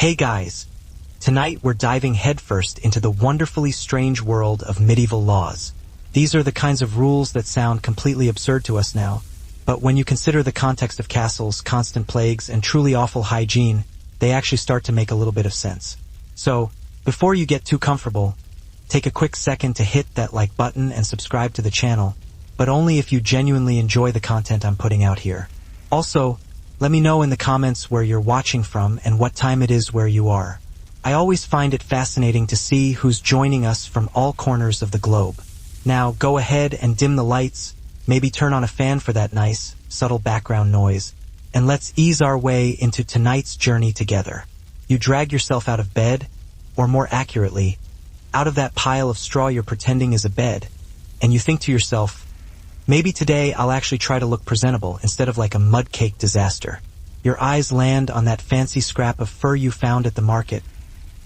Hey guys! Tonight we're diving headfirst into the wonderfully strange world of medieval laws. These are the kinds of rules that sound completely absurd to us now, but when you consider the context of castles, constant plagues, and truly awful hygiene, they actually start to make a little bit of sense. So, before you get too comfortable, take a quick second to hit that like button and subscribe to the channel, but only if you genuinely enjoy the content I'm putting out here. Also, let me know in the comments where you're watching from and what time it is where you are. I always find it fascinating to see who's joining us from all corners of the globe. Now, go ahead and dim the lights, maybe turn on a fan for that nice, subtle background noise, and let's ease our way into tonight's journey together. You drag yourself out of bed, or more accurately, out of that pile of straw you're pretending is a bed, and you think to yourself, maybe today I'll actually try to look presentable instead of like a mud-cake disaster. Your eyes land on that fancy scrap of fur you found at the market,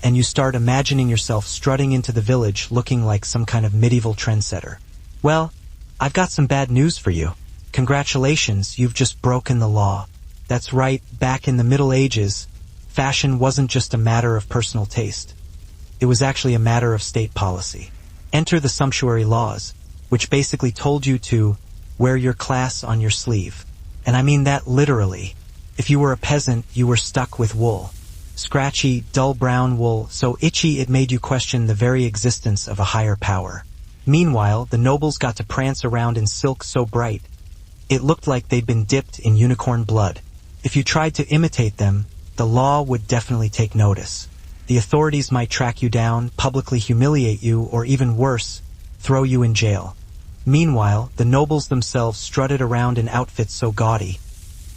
and you start imagining yourself strutting into the village looking like some kind of medieval trendsetter. Well, I've got some bad news for you. Congratulations, you've just broken the law. That's right, back in the Middle Ages, fashion wasn't just a matter of personal taste. It was actually a matter of state policy. Enter the sumptuary laws, which basically told you to wear your class on your sleeve. And I mean that literally. If you were a peasant, you were stuck with wool. Scratchy, dull brown wool, so itchy it made you question the very existence of a higher power. Meanwhile, the nobles got to prance around in silk so bright, it looked like they'd been dipped in unicorn blood. If you tried to imitate them, the law would definitely take notice. The authorities might track you down, publicly humiliate you, or even worse, throw you in jail. Meanwhile, the nobles themselves strutted around in outfits so gaudy,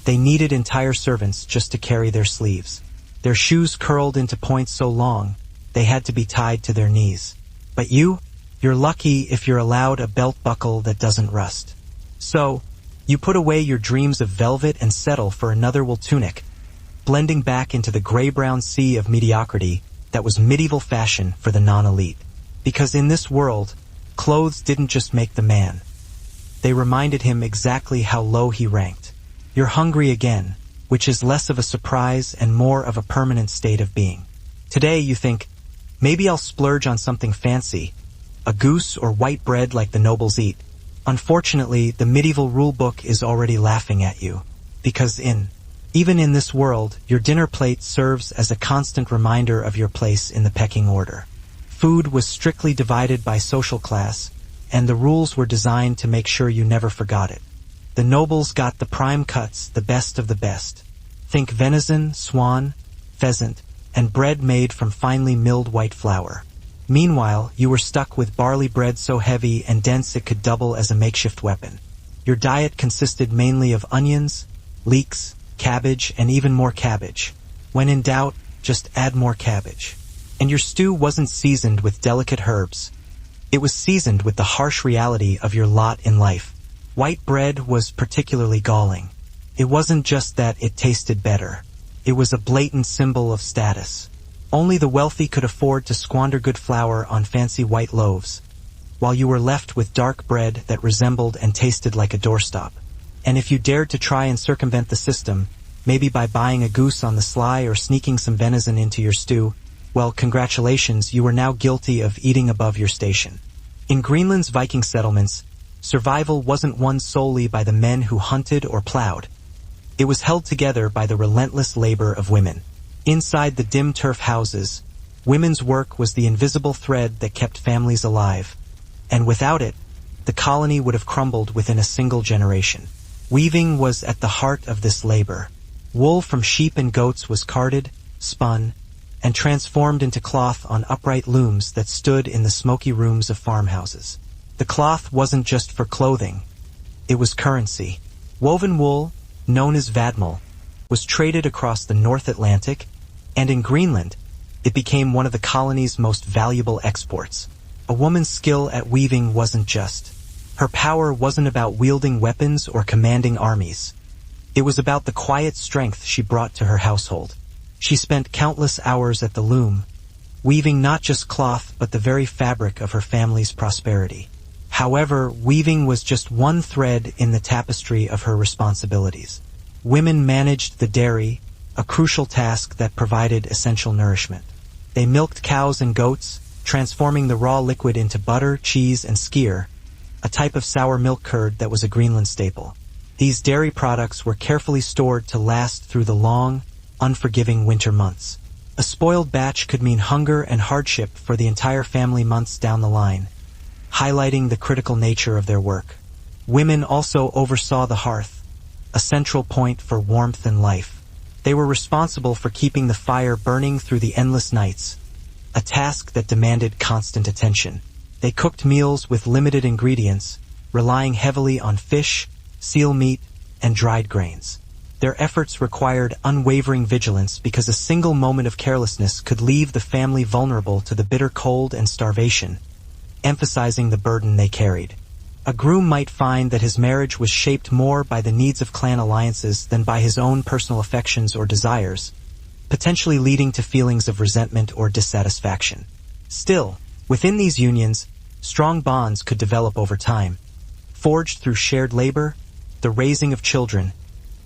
they needed entire servants just to carry their sleeves. Their shoes curled into points so long, they had to be tied to their knees. But you're lucky if you're allowed a belt buckle that doesn't rust. So, you put away your dreams of velvet and settle for another wool tunic, blending back into the gray-brown sea of mediocrity that was medieval fashion for the non-elite. Because in this world, clothes didn't just make the man. They reminded him exactly how low he ranked. You're hungry again, which is less of a surprise and more of a permanent state of being. Today you think, maybe I'll splurge on something fancy, a goose or white bread like the nobles eat. Unfortunately, the medieval rulebook is already laughing at you, because even in this world, your dinner plate serves as a constant reminder of your place in the pecking order. Food was strictly divided by social class, and the rules were designed to make sure you never forgot it. The nobles got the prime cuts, the best of the best. Think venison, swan, pheasant, and bread made from finely milled white flour. Meanwhile, you were stuck with barley bread so heavy and dense it could double as a makeshift weapon. Your diet consisted mainly of onions, leeks, cabbage, and even more cabbage. When in doubt, just add more cabbage. And your stew wasn't seasoned with delicate herbs. It was seasoned with the harsh reality of your lot in life. White bread was particularly galling. It wasn't just that it tasted better. It was a blatant symbol of status. Only the wealthy could afford to squander good flour on fancy white loaves, while you were left with dark bread that resembled and tasted like a doorstop. And if you dared to try and circumvent the system, maybe by buying a goose on the sly or sneaking some venison into your stew, well, congratulations, you were now guilty of eating above your station. In Greenland's Viking settlements, survival wasn't won solely by the men who hunted or plowed. It was held together by the relentless labor of women. Inside the dim turf houses, women's work was the invisible thread that kept families alive, and without it, the colony would have crumbled within a single generation. Weaving was at the heart of this labor. Wool from sheep and goats was carded, spun, and transformed into cloth on upright looms that stood in the smoky rooms of farmhouses. The cloth wasn't just for clothing, it was currency. Woven wool, known as vadmal, was traded across the North Atlantic, and in Greenland, it became one of the colony's most valuable exports. A woman's skill at weaving wasn't just. Her power wasn't about wielding weapons or commanding armies. It was about the quiet strength she brought to her household. She spent countless hours at the loom, weaving not just cloth but the very fabric of her family's prosperity. However, weaving was just one thread in the tapestry of her responsibilities. Women managed the dairy, a crucial task that provided essential nourishment. They milked cows and goats, transforming the raw liquid into butter, cheese, and skyr, a type of sour milk curd that was a Greenland staple. These dairy products were carefully stored to last through the long, unforgiving winter months. A spoiled batch could mean hunger and hardship for the entire family months down the line, highlighting the critical nature of their work. Women also oversaw the hearth, a central point for warmth and life. They were responsible for keeping the fire burning through the endless nights, a task that demanded constant attention. They cooked meals with limited ingredients, relying heavily on fish, seal meat, and dried grains. Their efforts required unwavering vigilance because a single moment of carelessness could leave the family vulnerable to the bitter cold and starvation, emphasizing the burden they carried. A groom might find that his marriage was shaped more by the needs of clan alliances than by his own personal affections or desires, potentially leading to feelings of resentment or dissatisfaction. Still, within these unions, strong bonds could develop over time, forged through shared labor, the raising of children,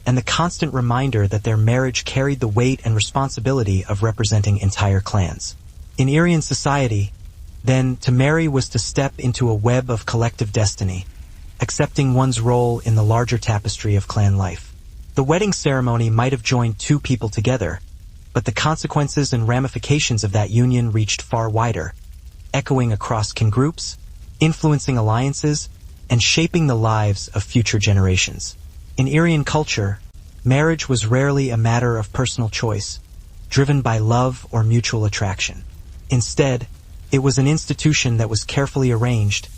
and the constant reminder that their marriage carried the weight and responsibility of representing entire clans. In Aryan society, then, to marry was to step into a web of collective destiny, accepting one's role in the larger tapestry of clan life. The wedding ceremony might have joined two people together, but the consequences and ramifications of that union reached far wider, echoing across kin groups, influencing alliances, and shaping the lives of future generations. In Aryan culture, marriage was rarely a matter of personal choice, driven by love or mutual attraction. Instead, it was an institution that was carefully arranged,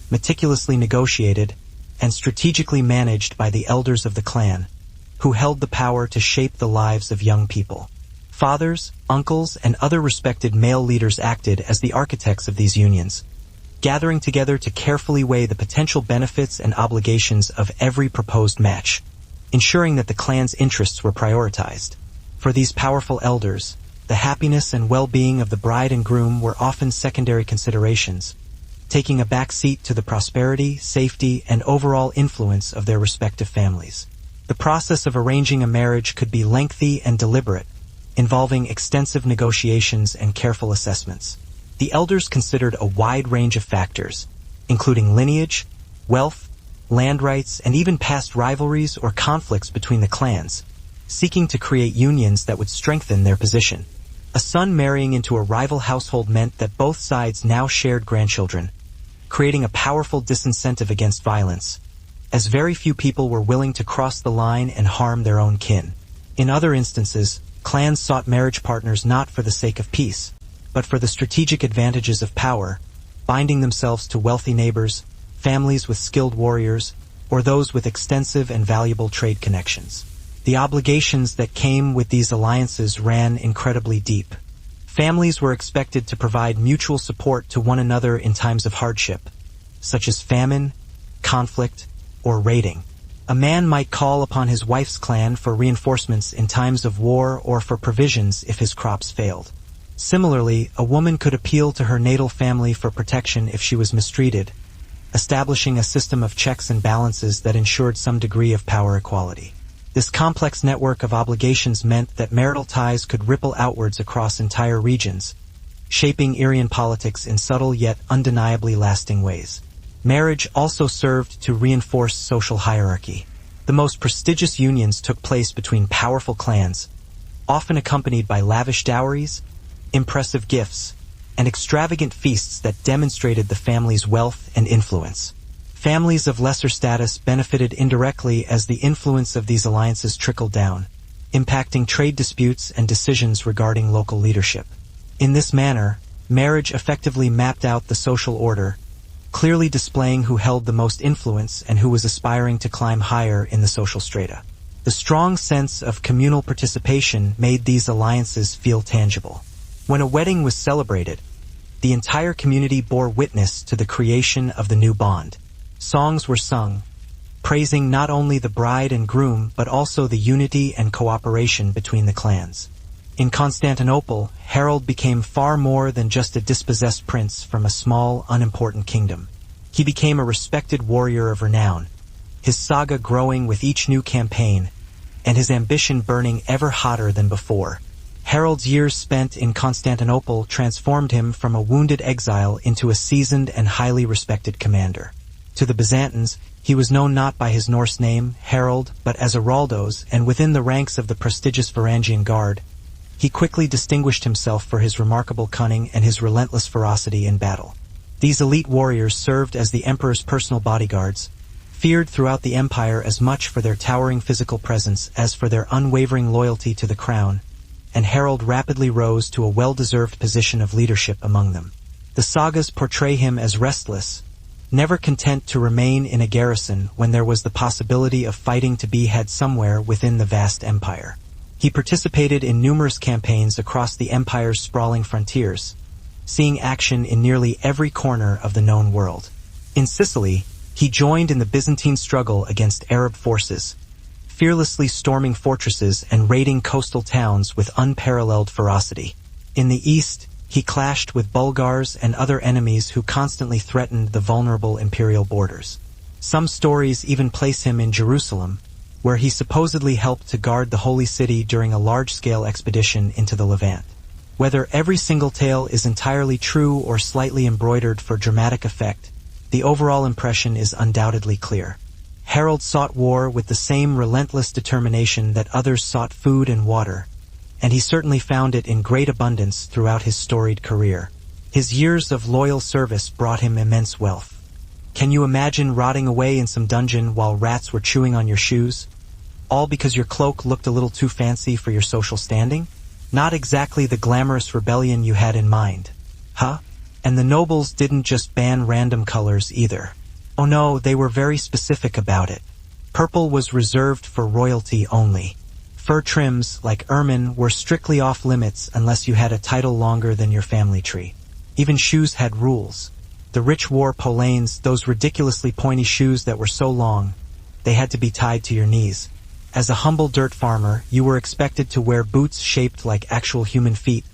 meticulously negotiated, and strategically managed by the elders of the clan, who held the power to shape the lives of young people. Fathers, uncles, and other respected male leaders acted as the architects of these unions, gathering together to carefully weigh the potential benefits and obligations of every proposed match, ensuring that the clan's interests were prioritized. For these powerful elders, the happiness and well-being of the bride and groom were often secondary considerations, taking a back seat to the prosperity, safety, and overall influence of their respective families. The process of arranging a marriage could be lengthy and deliberate, involving extensive negotiations and careful assessments. The elders considered a wide range of factors, including lineage, wealth, land rights, and even past rivalries or conflicts between the clans, seeking to create unions that would strengthen their position. A son marrying into a rival household meant that both sides now shared grandchildren, creating a powerful disincentive against violence, as very few people were willing to cross the line and harm their own kin. In other instances, clans sought marriage partners not for the sake of peace, but for the strategic advantages of power, binding themselves to wealthy neighbors, families with skilled warriors, or those with extensive and valuable trade connections. The obligations that came with these alliances ran incredibly deep. Families were expected to provide mutual support to one another in times of hardship, such as famine, conflict, or raiding. A man might call upon his wife's clan for reinforcements in times of war or for provisions if his crops failed. Similarly, a woman could appeal to her natal family for protection if she was mistreated, establishing a system of checks and balances that ensured some degree of power equality. This complex network of obligations meant that marital ties could ripple outwards across entire regions, shaping Aryan politics in subtle yet undeniably lasting ways. Marriage also served to reinforce social hierarchy. The most prestigious unions took place between powerful clans, often accompanied by lavish dowries, impressive gifts, and extravagant feasts that demonstrated the family's wealth and influence. Families of lesser status benefited indirectly as the influence of these alliances trickled down, impacting trade disputes and decisions regarding local leadership. In this manner, marriage effectively mapped out the social order, clearly displaying who held the most influence and who was aspiring to climb higher in the social strata. The strong sense of communal participation made these alliances feel tangible. When a wedding was celebrated, the entire community bore witness to the creation of the new bond. Songs were sung, praising not only the bride and groom but also the unity and cooperation between the clans. In Constantinople, Harold became far more than just a dispossessed prince from a small, unimportant kingdom. He became a respected warrior of renown, his saga growing with each new campaign, and his ambition burning ever hotter than before. Harold's years spent in Constantinople transformed him from a wounded exile into a seasoned and highly respected commander. To the Byzantines, he was known not by his Norse name, Harold, but as Araldos, and within the ranks of the prestigious Varangian Guard, he quickly distinguished himself for his remarkable cunning and his relentless ferocity in battle. These elite warriors served as the emperor's personal bodyguards, feared throughout the empire as much for their towering physical presence as for their unwavering loyalty to the crown, and Harold rapidly rose to a well-deserved position of leadership among them. The sagas portray him as restless, never content to remain in a garrison when there was the possibility of fighting to be had somewhere within the vast empire. He participated in numerous campaigns across the empire's sprawling frontiers, seeing action in nearly every corner of the known world. In Sicily, he joined in the Byzantine struggle against Arab forces, fearlessly storming fortresses and raiding coastal towns with unparalleled ferocity. In the east, he clashed with Bulgars and other enemies who constantly threatened the vulnerable imperial borders. Some stories even place him in Jerusalem, where he supposedly helped to guard the Holy City during a large-scale expedition into the Levant. Whether every single tale is entirely true or slightly embroidered for dramatic effect, the overall impression is undoubtedly clear. Harold sought war with the same relentless determination that others sought food and water, and he certainly found it in great abundance throughout his storied career. His years of loyal service brought him immense wealth. Can you imagine rotting away in some dungeon while rats were chewing on your shoes? All because your cloak looked a little too fancy for your social standing? Not exactly the glamorous rebellion you had in mind. Huh? And the nobles didn't just ban random colors either. Oh no, they were very specific about it. Purple was reserved for royalty only. Fur trims, like ermine, were strictly off limits unless you had a title longer than your family tree. Even shoes had rules. The rich wore polanes, those ridiculously pointy shoes that were so long, they had to be tied to your knees. As a humble dirt farmer, you were expected to wear boots shaped like actual human feet,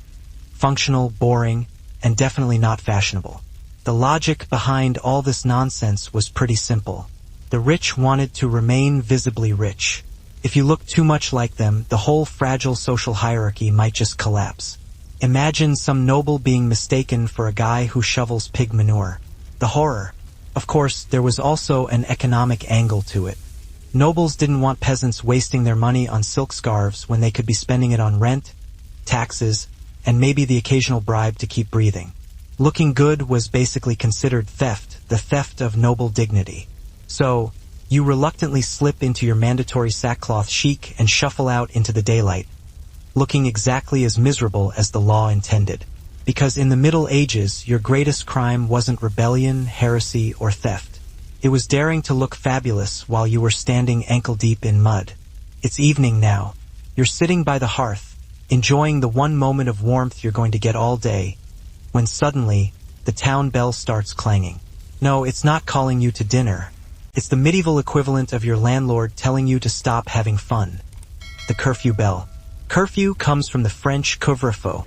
functional, boring, and definitely not fashionable. The logic behind all this nonsense was pretty simple. The rich wanted to remain visibly rich. If you looked too much like them, the whole fragile social hierarchy might just collapse. Imagine some noble being mistaken for a guy who shovels pig manure. The horror. Of course, there was also an economic angle to it. Nobles didn't want peasants wasting their money on silk scarves when they could be spending it on rent, taxes, and maybe the occasional bribe to keep breathing. Looking good was basically considered theft, the theft of noble dignity. So, you reluctantly slip into your mandatory sackcloth chic and shuffle out into the daylight, looking exactly as miserable as the law intended. Because in the Middle Ages, your greatest crime wasn't rebellion, heresy, or theft. It was daring to look fabulous while you were standing ankle-deep in mud. It's evening now. You're sitting by the hearth, enjoying the one moment of warmth you're going to get all day, when suddenly, the town bell starts clanging. No, it's not calling you to dinner. It's the medieval equivalent of your landlord telling you to stop having fun. The curfew bell. Curfew comes from the French couvre-feu,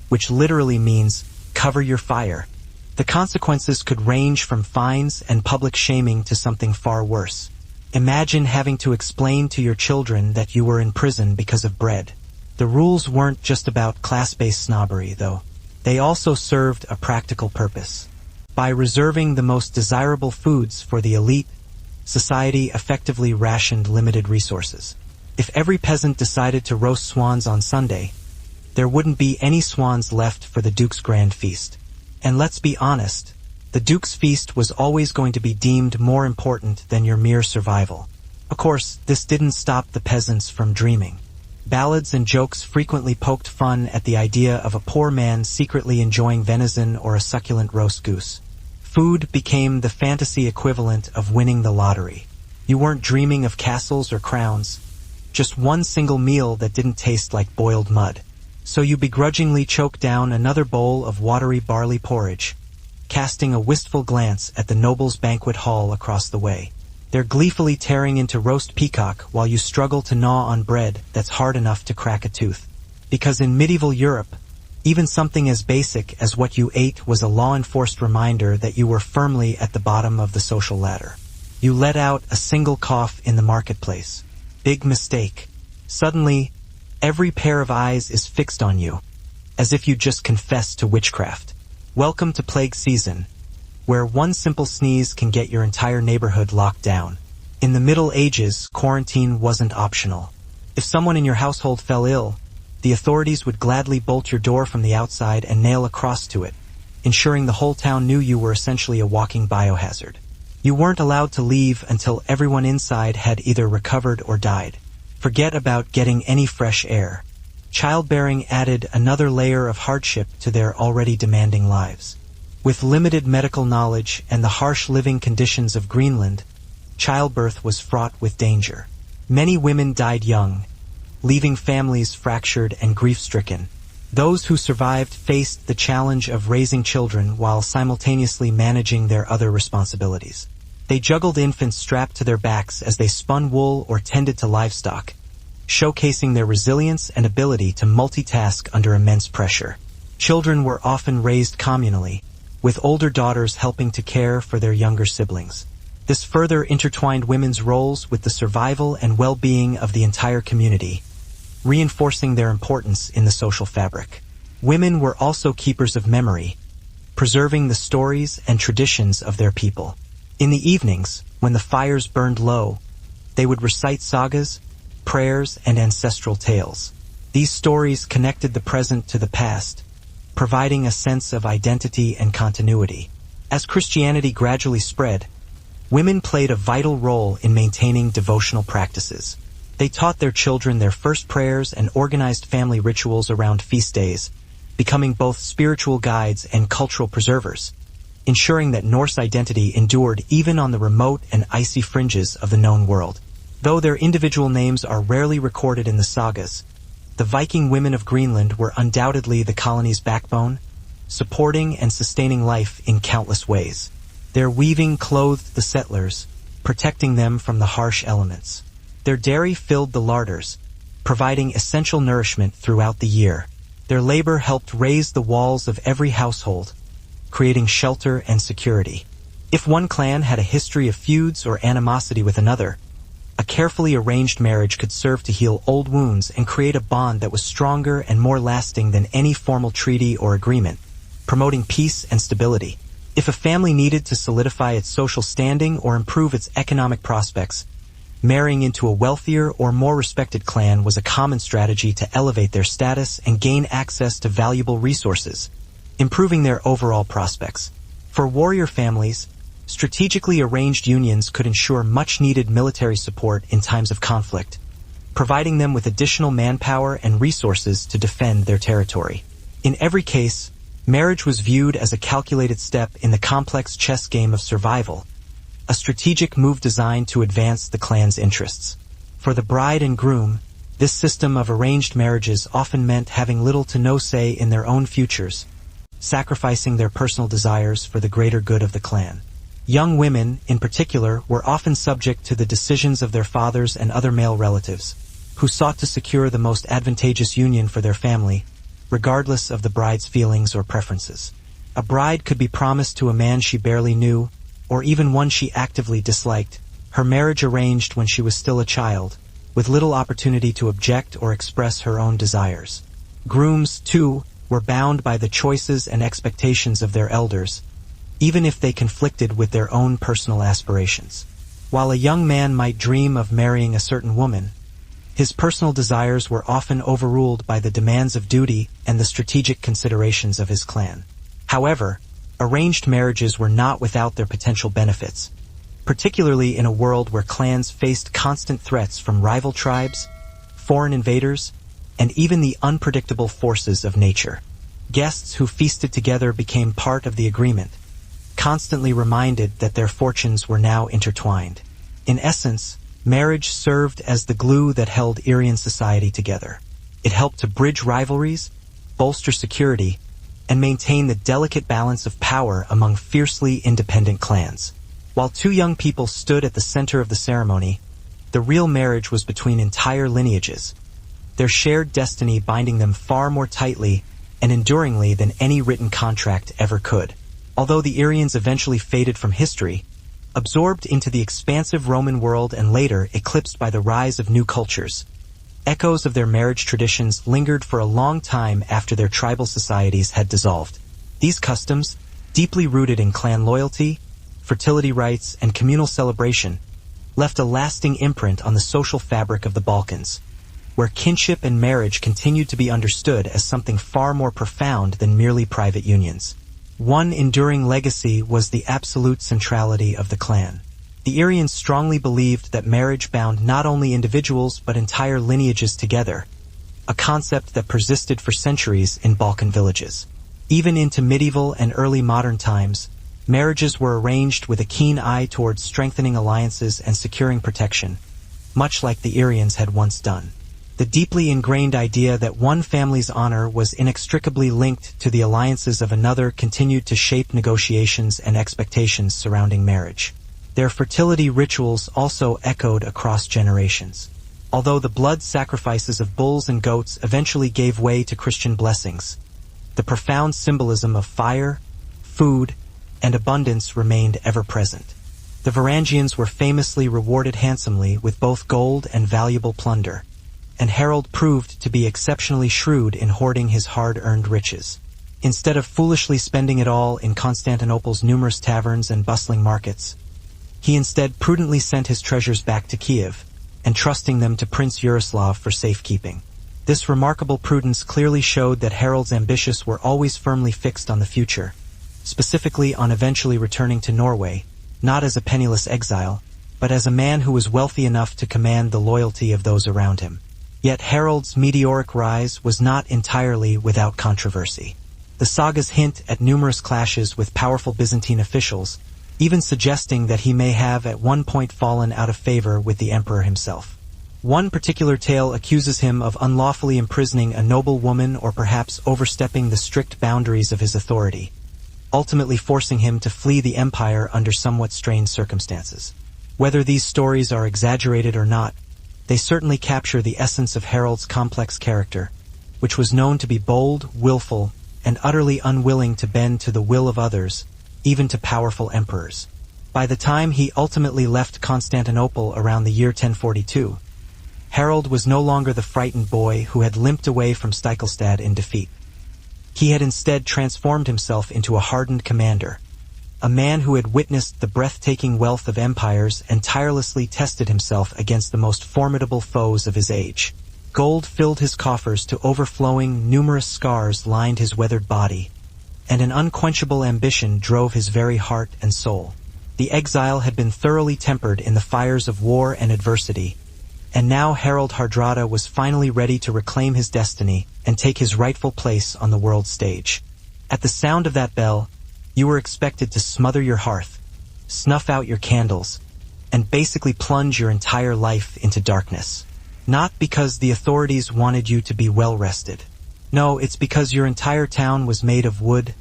which literally means cover your fire. The consequences could range from fines and public shaming to something far worse. Imagine having to explain to your children that you were in prison because of bread. The rules weren't just about class-based snobbery, though. They also served a practical purpose. By reserving the most desirable foods for the elite, society effectively rationed limited resources. If every peasant decided to roast swans on Sunday, there wouldn't be any swans left for the Duke's grand feast. And let's be honest, the Duke's feast was always going to be deemed more important than your mere survival. Of course, this didn't stop the peasants from dreaming. Ballads and jokes frequently poked fun at the idea of a poor man secretly enjoying venison or a succulent roast goose. Food became the fantasy equivalent of winning the lottery. You weren't dreaming of castles or crowns, just one single meal that didn't taste like boiled mud. So you begrudgingly choked down another bowl of watery barley porridge, casting a wistful glance at the nobles' banquet hall across the way. They're gleefully tearing into roast peacock while you struggle to gnaw on bread that's hard enough to crack a tooth. Because in medieval Europe, even something as basic as what you ate was a law-enforced reminder that you were firmly at the bottom of the social ladder. You let out a single cough in the marketplace. Big mistake. Suddenly, every pair of eyes is fixed on you, as if you just confessed to witchcraft. Welcome to plague season, where one simple sneeze can get your entire neighborhood locked down. In the Middle Ages, quarantine wasn't optional. If someone in your household fell ill, the authorities would gladly bolt your door from the outside and nail a cross to it, ensuring the whole town knew you were essentially a walking biohazard. You weren't allowed to leave until everyone inside had either recovered or died. Forget about getting any fresh air. Childbearing added another layer of hardship to their already demanding lives. With limited medical knowledge and the harsh living conditions of Greenland, childbirth was fraught with danger. Many women died young, leaving families fractured and grief-stricken. Those who survived faced the challenge of raising children while simultaneously managing their other responsibilities. They juggled infants strapped to their backs as they spun wool or tended to livestock, showcasing their resilience and ability to multitask under immense pressure. Children were often raised communally, with older daughters helping to care for their younger siblings. This further intertwined women's roles with the survival and well-being of the entire community, reinforcing their importance in the social fabric. Women were also keepers of memory, preserving the stories and traditions of their people. In the evenings, when the fires burned low, they would recite sagas, prayers, and ancestral tales. These stories connected the present to the past, providing a sense of identity and continuity. As Christianity gradually spread, women played a vital role in maintaining devotional practices. They taught their children their first prayers and organized family rituals around feast days, becoming both spiritual guides and cultural preservers, ensuring that Norse identity endured even on the remote and icy fringes of the known world. Though their individual names are rarely recorded in the sagas, the Viking women of Greenland were undoubtedly the colony's backbone, supporting and sustaining life in countless ways. Their weaving clothed the settlers, protecting them from the harsh elements. Their dairy filled the larders, providing essential nourishment throughout the year. Their labor helped raise the walls of every household, creating shelter and security. If one clan had a history of feuds or animosity with another, a carefully arranged marriage could serve to heal old wounds and create a bond that was stronger and more lasting than any formal treaty or agreement, promoting peace and stability. If a family needed to solidify its social standing or improve its economic prospects, marrying into a wealthier or more respected clan was a common strategy to elevate their status and gain access to valuable resources, improving their overall prospects. For warrior families, strategically arranged unions could ensure much-needed military support in times of conflict, providing them with additional manpower and resources to defend their territory. In every case, marriage was viewed as a calculated step in the complex chess game of survival, a strategic move designed to advance the clan's interests. For the bride and groom, this system of arranged marriages often meant having little to no say in their own futures, sacrificing their personal desires for the greater good of the clan. Young women, in particular, were often subject to the decisions of their fathers and other male relatives, who sought to secure the most advantageous union for their family, regardless of the bride's feelings or preferences. A bride could be promised to a man she barely knew, or even one she actively disliked, her marriage arranged when she was still a child, with little opportunity to object or express her own desires. Grooms, too, were bound by the choices and expectations of their elders, even if they conflicted with their own personal aspirations. While a young man might dream of marrying a certain woman, his personal desires were often overruled by the demands of duty and the strategic considerations of his clan. However, arranged marriages were not without their potential benefits, particularly in a world where clans faced constant threats from rival tribes, foreign invaders, and even the unpredictable forces of nature. Guests who feasted together became part of the agreement, constantly reminded that their fortunes were now intertwined. In essence, marriage served as the glue that held Aryan society together. It helped to bridge rivalries, bolster security, and maintain the delicate balance of power among fiercely independent clans. While two young people stood at the center of the ceremony, the real marriage was between entire lineages, their shared destiny binding them far more tightly and enduringly than any written contract ever could. Although the Aryans eventually faded from history, absorbed into the expansive Roman world and later eclipsed by the rise of new cultures, Echoes of their marriage traditions lingered for a long time after their tribal societies had dissolved. These customs, deeply rooted in clan loyalty, fertility rites, and communal celebration, left a lasting imprint on the social fabric of the Balkans, where kinship and marriage continued to be understood as something far more profound than merely private unions. One enduring legacy was the absolute centrality of the clan. The Aryans strongly believed that marriage bound not only individuals but entire lineages together, a concept that persisted for centuries in Balkan villages. Even into medieval and early modern times, marriages were arranged with a keen eye towards strengthening alliances and securing protection, much like the Aryans had once done. The deeply ingrained idea that one family's honor was inextricably linked to the alliances of another continued to shape negotiations and expectations surrounding marriage. Their fertility rituals also echoed across generations. Although the blood sacrifices of bulls and goats eventually gave way to Christian blessings, the profound symbolism of fire, food, and abundance remained ever present. The Varangians were famously rewarded handsomely with both gold and valuable plunder, and Harold proved to be exceptionally shrewd in hoarding his hard-earned riches. Instead of foolishly spending it all in Constantinople's numerous taverns and bustling markets, he instead prudently sent his treasures back to Kiev, entrusting them to Prince Yaroslav for safekeeping. This remarkable prudence clearly showed that Harold's ambitions were always firmly fixed on the future, specifically on eventually returning to Norway, not as a penniless exile, but as a man who was wealthy enough to command the loyalty of those around him. Yet Harold's meteoric rise was not entirely without controversy. The sagas hint at numerous clashes with powerful Byzantine officials, even suggesting that he may have at one point fallen out of favor with the emperor himself. One particular tale accuses him of unlawfully imprisoning a noble woman or perhaps overstepping the strict boundaries of his authority, ultimately forcing him to flee the empire under somewhat strained circumstances. Whether these stories are exaggerated or not, they certainly capture the essence of Harold's complex character, which was known to be bold, willful, and utterly unwilling to bend to the will of others, even to powerful emperors. By the time he ultimately left Constantinople around the year 1042, Harold was no longer the frightened boy who had limped away from Stiklestad in defeat. He had instead transformed himself into a hardened commander, a man who had witnessed the breathtaking wealth of empires and tirelessly tested himself against the most formidable foes of his age. Gold filled his coffers to overflowing, numerous scars lined his weathered body, and an unquenchable ambition drove his very heart and soul. The exile had been thoroughly tempered in the fires of war and adversity, and now Harold Hardrada was finally ready to reclaim his destiny and take his rightful place on the world stage. At the sound of that bell, you were expected to smother your hearth, snuff out your candles, and basically plunge your entire life into darkness. Not because the authorities wanted you to be well-rested. No, it's because your entire town was made of wood,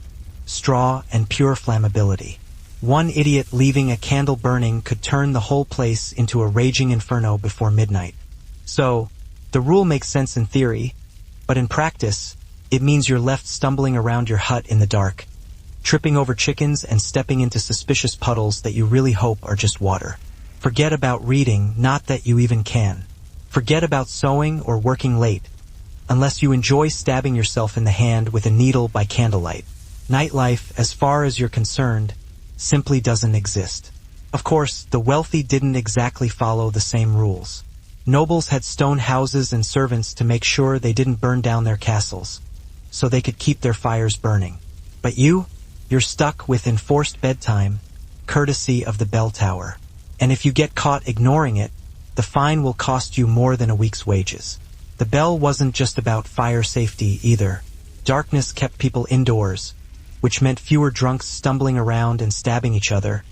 straw, and pure flammability. One idiot leaving a candle burning could turn the whole place into a raging inferno before midnight. So, the rule makes sense in theory, but in practice, it means you're left stumbling around your hut in the dark, tripping over chickens and stepping into suspicious puddles that you really hope are just water. Forget about reading, not that you even can. Forget about sewing or working late, unless you enjoy stabbing yourself in the hand with a needle by candlelight. Nightlife, as far as you're concerned, simply doesn't exist. Of course, the wealthy didn't exactly follow the same rules. Nobles had stone houses and servants to make sure they didn't burn down their castles, so they could keep their fires burning. But you're stuck with enforced bedtime, courtesy of the bell tower. And if you get caught ignoring it, the fine will cost you more than a week's wages. The bell wasn't just about fire safety either. Darkness kept people indoors, which meant fewer drunks stumbling around and stabbing each other,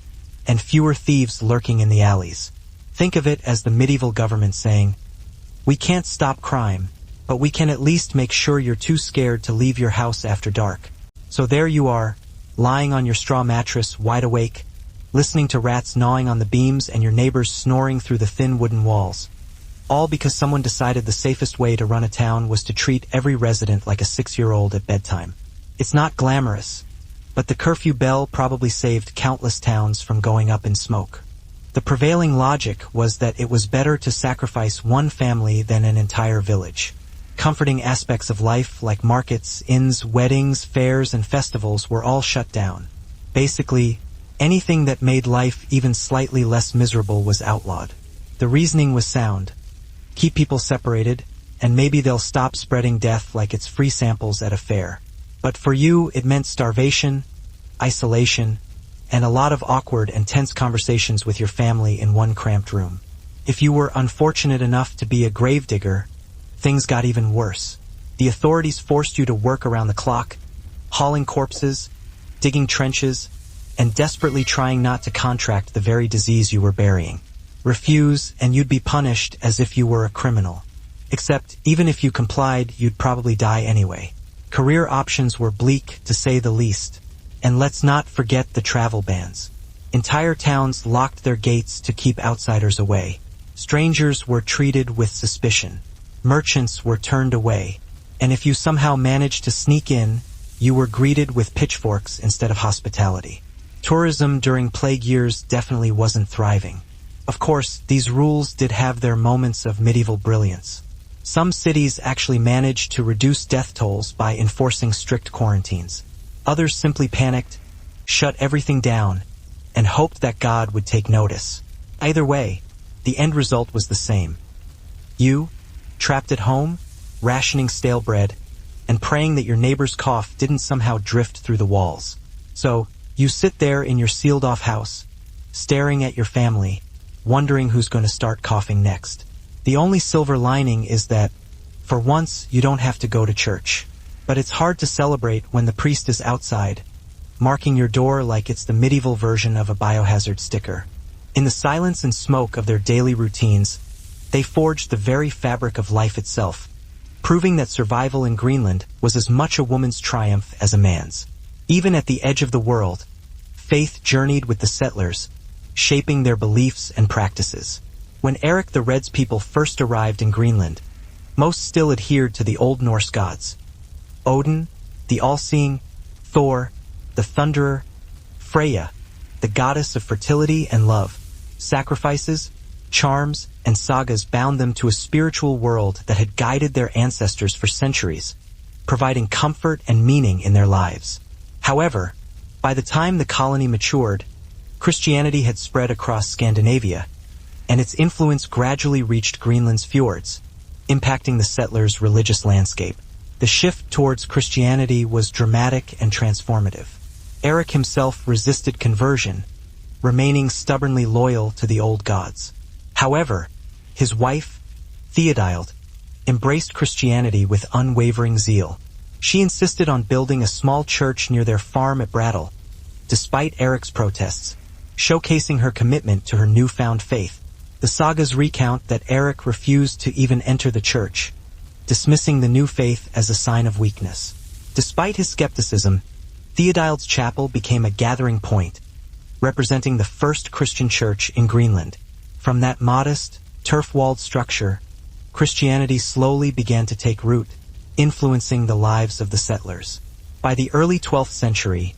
and fewer thieves lurking in the alleys. Think of it as the medieval government saying, "We can't stop crime, but we can at least make sure you're too scared to leave your house after dark." So there you are, lying on your straw mattress, wide awake, listening to rats gnawing on the beams and your neighbors snoring through the thin wooden walls. All because someone decided the safest way to run a town was to treat every resident like a 6-year-old at bedtime. It's not glamorous, but the curfew bell probably saved countless towns from going up in smoke. The prevailing logic was that it was better to sacrifice one family than an entire village. Comforting aspects of life like markets, inns, weddings, fairs, and festivals were all shut down. Basically, anything that made life even slightly less miserable was outlawed. The reasoning was sound. Keep people separated, and maybe they'll stop spreading death like it's free samples at a fair. But for you, it meant starvation, isolation, and a lot of awkward and tense conversations with your family in one cramped room. If you were unfortunate enough to be a gravedigger, things got even worse. The authorities forced you to work around the clock, hauling corpses, digging trenches, and desperately trying not to contract the very disease you were burying. Refuse, and you'd be punished as if you were a criminal. Except, even if you complied, you'd probably die anyway. Career options were bleak, to say the least. And let's not forget the travel bans. Entire towns locked their gates to keep outsiders away. Strangers were treated with suspicion. Merchants were turned away. And if you somehow managed to sneak in, you were greeted with pitchforks instead of hospitality. Tourism during plague years definitely wasn't thriving. Of course, these rules did have their moments of medieval brilliance. Some cities actually managed to reduce death tolls by enforcing strict quarantines. Others simply panicked, shut everything down, and hoped that God would take notice. Either way, the end result was the same. You, trapped at home, rationing stale bread, and praying that your neighbor's cough didn't somehow drift through the walls. So, you sit there in your sealed-off house, staring at your family, wondering who's going to start coughing next. The only silver lining is that, for once, you don't have to go to church. But it's hard to celebrate when the priest is outside, marking your door like it's the medieval version of a biohazard sticker. In the silence and smoke of their daily routines, they forged the very fabric of life itself, proving that survival in Greenland was as much a woman's triumph as a man's. Even at the edge of the world, faith journeyed with the settlers, shaping their beliefs and practices. When Eric the Red's people first arrived in Greenland, most still adhered to the Old Norse gods. Odin, the all-seeing, Thor, the thunderer, Freya, the goddess of fertility and love. Sacrifices, charms, and sagas bound them to a spiritual world that had guided their ancestors for centuries, providing comfort and meaning in their lives. However, by the time the colony matured, Christianity had spread across Scandinavia, and its influence gradually reached Greenland's fjords, impacting the settlers' religious landscape. The shift towards Christianity was dramatic and transformative. Eric himself resisted conversion, remaining stubbornly loyal to the old gods. However, his wife, Theodild, embraced Christianity with unwavering zeal. She insisted on building a small church near their farm at Brattle, despite Eric's protests, showcasing her commitment to her newfound faith. The sagas recount that Eric refused to even enter the church, dismissing the new faith as a sign of weakness. Despite his skepticism, Theodild's chapel became a gathering point, representing the first Christian church in Greenland. From that modest, turf-walled structure, Christianity slowly began to take root, influencing the lives of the settlers. By the early 12th century,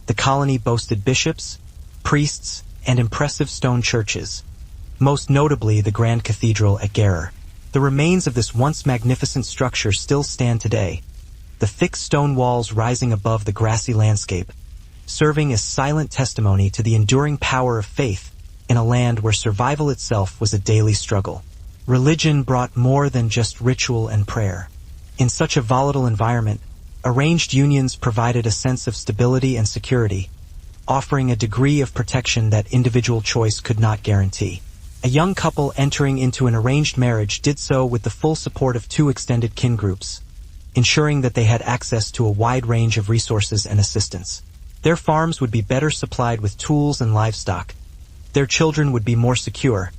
the colony boasted bishops, priests, and impressive stone churches, most notably the Grand Cathedral at Gerar. The remains of this once magnificent structure still stand today, the thick stone walls rising above the grassy landscape, serving as silent testimony to the enduring power of faith in a land where survival itself was a daily struggle. Religion brought more than just ritual and prayer. In such a volatile environment, arranged unions provided a sense of stability and security, offering a degree of protection that individual choice could not guarantee. A young couple entering into an arranged marriage did so with the full support of two extended kin groups, ensuring that they had access to a wide range of resources and assistance. Their farms would be better supplied with tools and livestock, their children would be more secure,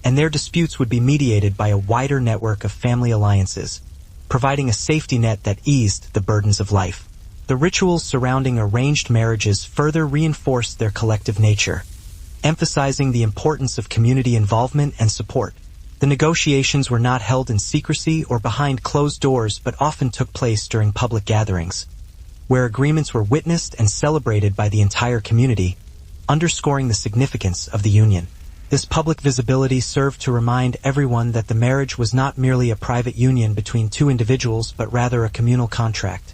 and their disputes would be mediated by a wider network of family alliances, providing a safety net that eased the burdens of life. The rituals surrounding arranged marriages further reinforced their collective nature, emphasizing the importance of community involvement and support. The negotiations were not held in secrecy or behind closed doors but often took place during public gatherings, where agreements were witnessed and celebrated by the entire community, underscoring the significance of the union. This public visibility served to remind everyone that the marriage was not merely a private union between two individuals, but rather a communal contract,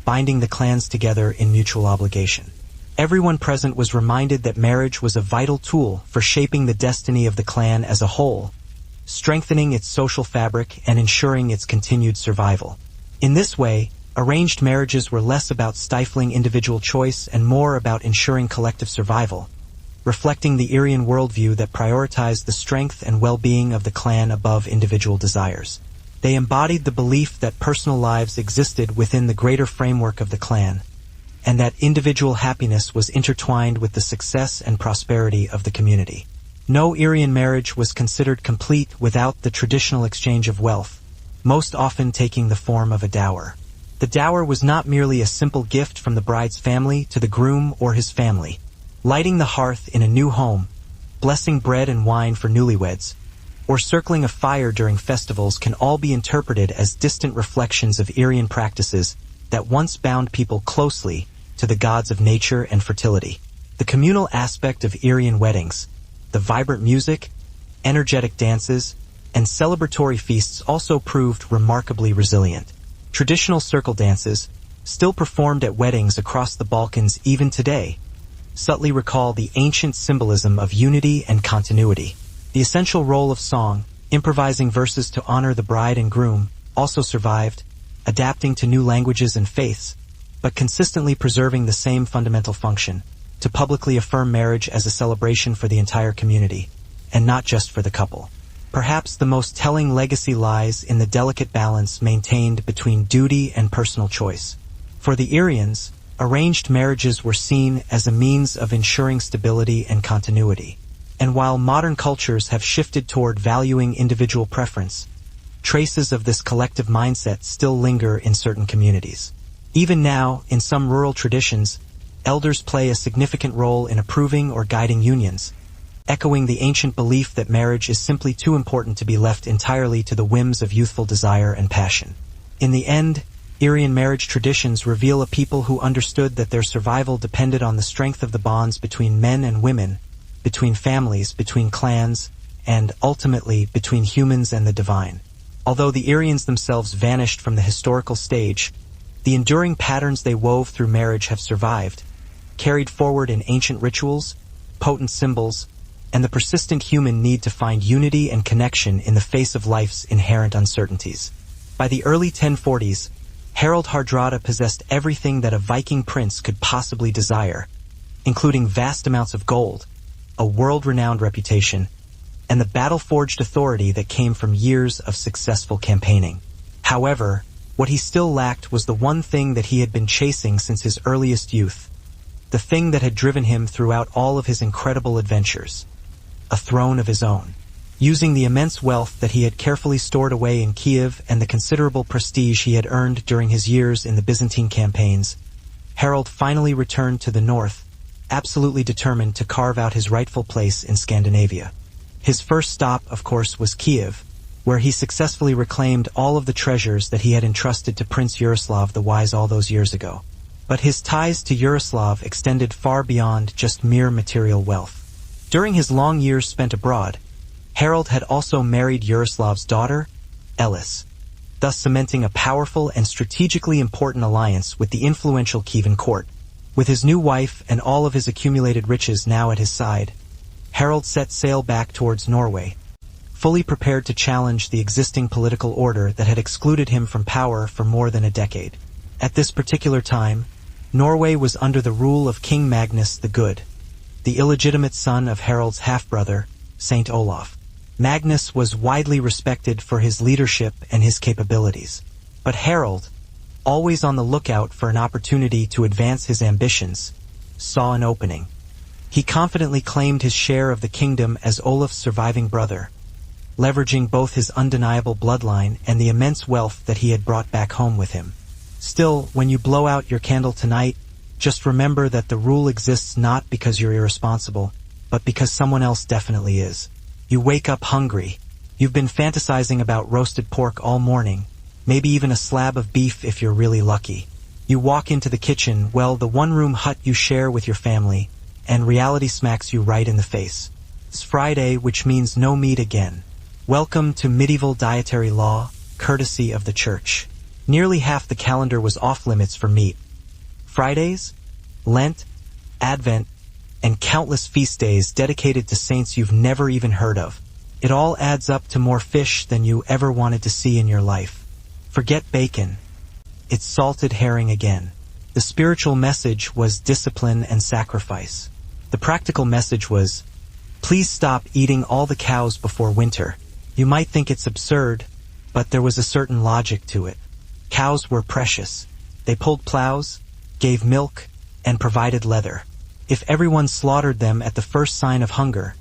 binding the clans together in mutual obligation. Everyone present was reminded that marriage was a vital tool for shaping the destiny of the clan as a whole, strengthening its social fabric and ensuring its continued survival. In this way, arranged marriages were less about stifling individual choice and more about ensuring collective survival, reflecting the Aryan worldview that prioritized the strength and well-being of the clan above individual desires. They embodied the belief that personal lives existed within the greater framework of the clan, and that individual happiness was intertwined with the success and prosperity of the community. No Aryan marriage was considered complete without the traditional exchange of wealth, most often taking the form of a dower. The dower was not merely a simple gift from the bride's family to the groom or his family. Lighting the hearth in a new home, blessing bread and wine for newlyweds, or circling a fire during festivals can all be interpreted as distant reflections of Aryan practices that once bound people closely to the gods of nature and fertility. The communal aspect of Aryan weddings, the vibrant music, energetic dances, and celebratory feasts also proved remarkably resilient. Traditional circle dances, still performed at weddings across the Balkans even today, subtly recall the ancient symbolism of unity and continuity. The essential role of song, improvising verses to honor the bride and groom, also survived, adapting to new languages and faiths, but consistently preserving the same fundamental function, to publicly affirm marriage as a celebration for the entire community, and not just for the couple. Perhaps the most telling legacy lies in the delicate balance maintained between duty and personal choice. For the Aryans, arranged marriages were seen as a means of ensuring stability and continuity. And while modern cultures have shifted toward valuing individual preference, traces of this collective mindset still linger in certain communities. Even now, in some rural traditions, elders play a significant role in approving or guiding unions, echoing the ancient belief that marriage is simply too important to be left entirely to the whims of youthful desire and passion. In the end, Aryan marriage traditions reveal a people who understood that their survival depended on the strength of the bonds between men and women, between families, between clans, and, ultimately, between humans and the divine. Although the Aryans themselves vanished from the historical stage, the enduring patterns they wove through marriage have survived, carried forward in ancient rituals, potent symbols, and the persistent human need to find unity and connection in the face of life's inherent uncertainties. By the early 1040s, Harald Hardrada possessed everything that a Viking prince could possibly desire, including vast amounts of gold, a world-renowned reputation, and the battle-forged authority that came from years of successful campaigning. However, what he still lacked was the one thing that he had been chasing since his earliest youth, the thing that had driven him throughout all of his incredible adventures: a throne of his own. Using the immense wealth that he had carefully stored away in Kiev and the considerable prestige he had earned during his years in the Byzantine campaigns, Harald finally returned to the north, absolutely determined to carve out his rightful place in Scandinavia. His first stop, of course, was Kiev, where he successfully reclaimed all of the treasures that he had entrusted to Prince Yaroslav the Wise all those years ago. But his ties to Yaroslav extended far beyond just mere material wealth. During his long years spent abroad, Harald had also married Yaroslav's daughter, Elis, thus cementing a powerful and strategically important alliance with the influential Kievan court. With his new wife and all of his accumulated riches now at his side, Harald set sail back towards Norway, fully prepared to challenge the existing political order that had excluded him from power for more than a decade. At this particular time, Norway was under the rule of King Magnus the Good, the illegitimate son of Harald's half-brother, Saint Olaf. Magnus was widely respected for his leadership and his capabilities, but Harald, always on the lookout for an opportunity to advance his ambitions, saw an opening. He confidently claimed his share of the kingdom as Olaf's surviving brother, leveraging both his undeniable bloodline and the immense wealth that he had brought back home with him. Still, when you blow out your candle tonight, just remember that the rule exists not because you're irresponsible, but because someone else definitely is. You wake up hungry. You've been fantasizing about roasted pork all morning, maybe even a slab of beef if you're really lucky. You walk into the kitchen, well, the one-room hut you share with your family, and reality smacks you right in the face. It's Friday, which means no meat again. Welcome to medieval dietary law, courtesy of the church. Nearly half the calendar was off-limits for meat. Fridays, Lent, Advent, and countless feast days dedicated to saints you've never even heard of. It all adds up to more fish than you ever wanted to see in your life. Forget bacon. It's salted herring again. The spiritual message was discipline and sacrifice. The practical message was, please stop eating all the cows before winter. You might think it's absurd, but there was a certain logic to it. Cows were precious. They pulled plows, gave milk, and provided leather. If everyone slaughtered them at the first sign of hunger,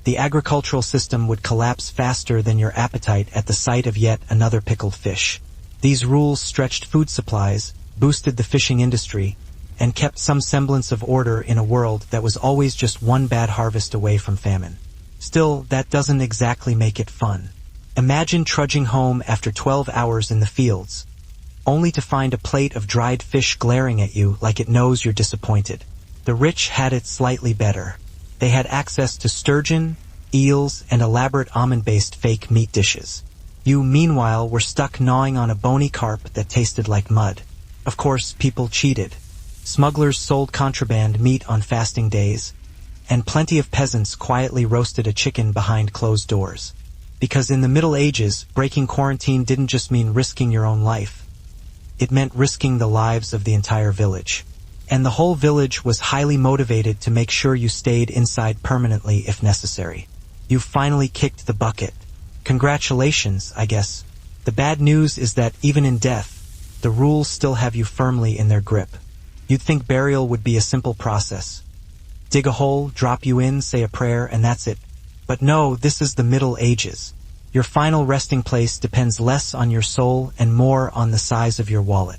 the agricultural system would collapse faster than your appetite at the sight of yet another pickled fish. These rules stretched food supplies, boosted the fishing industry, and kept some semblance of order in a world that was always just one bad harvest away from famine. Still, that doesn't exactly make it fun. Imagine trudging home after 12 hours in the fields, only to find a plate of dried fish glaring at you like it knows you're disappointed. The rich had it slightly better. They had access to sturgeon, eels, and elaborate almond-based fake meat dishes. You, meanwhile, were stuck gnawing on a bony carp that tasted like mud. Of course, people cheated. Smugglers sold contraband meat on fasting days, and plenty of peasants quietly roasted a chicken behind closed doors. Because in the Middle Ages, breaking quarantine didn't just mean risking your own life. It meant risking the lives of the entire village. And the whole village was highly motivated to make sure you stayed inside permanently if necessary. You finally kicked the bucket. Congratulations, I guess. The bad news is that even in death, the rules still have you firmly in their grip. You'd think burial would be a simple process. Dig a hole, drop you in, say a prayer, and that's it. But no, this is the Middle Ages. Your final resting place depends less on your soul and more on the size of your wallet.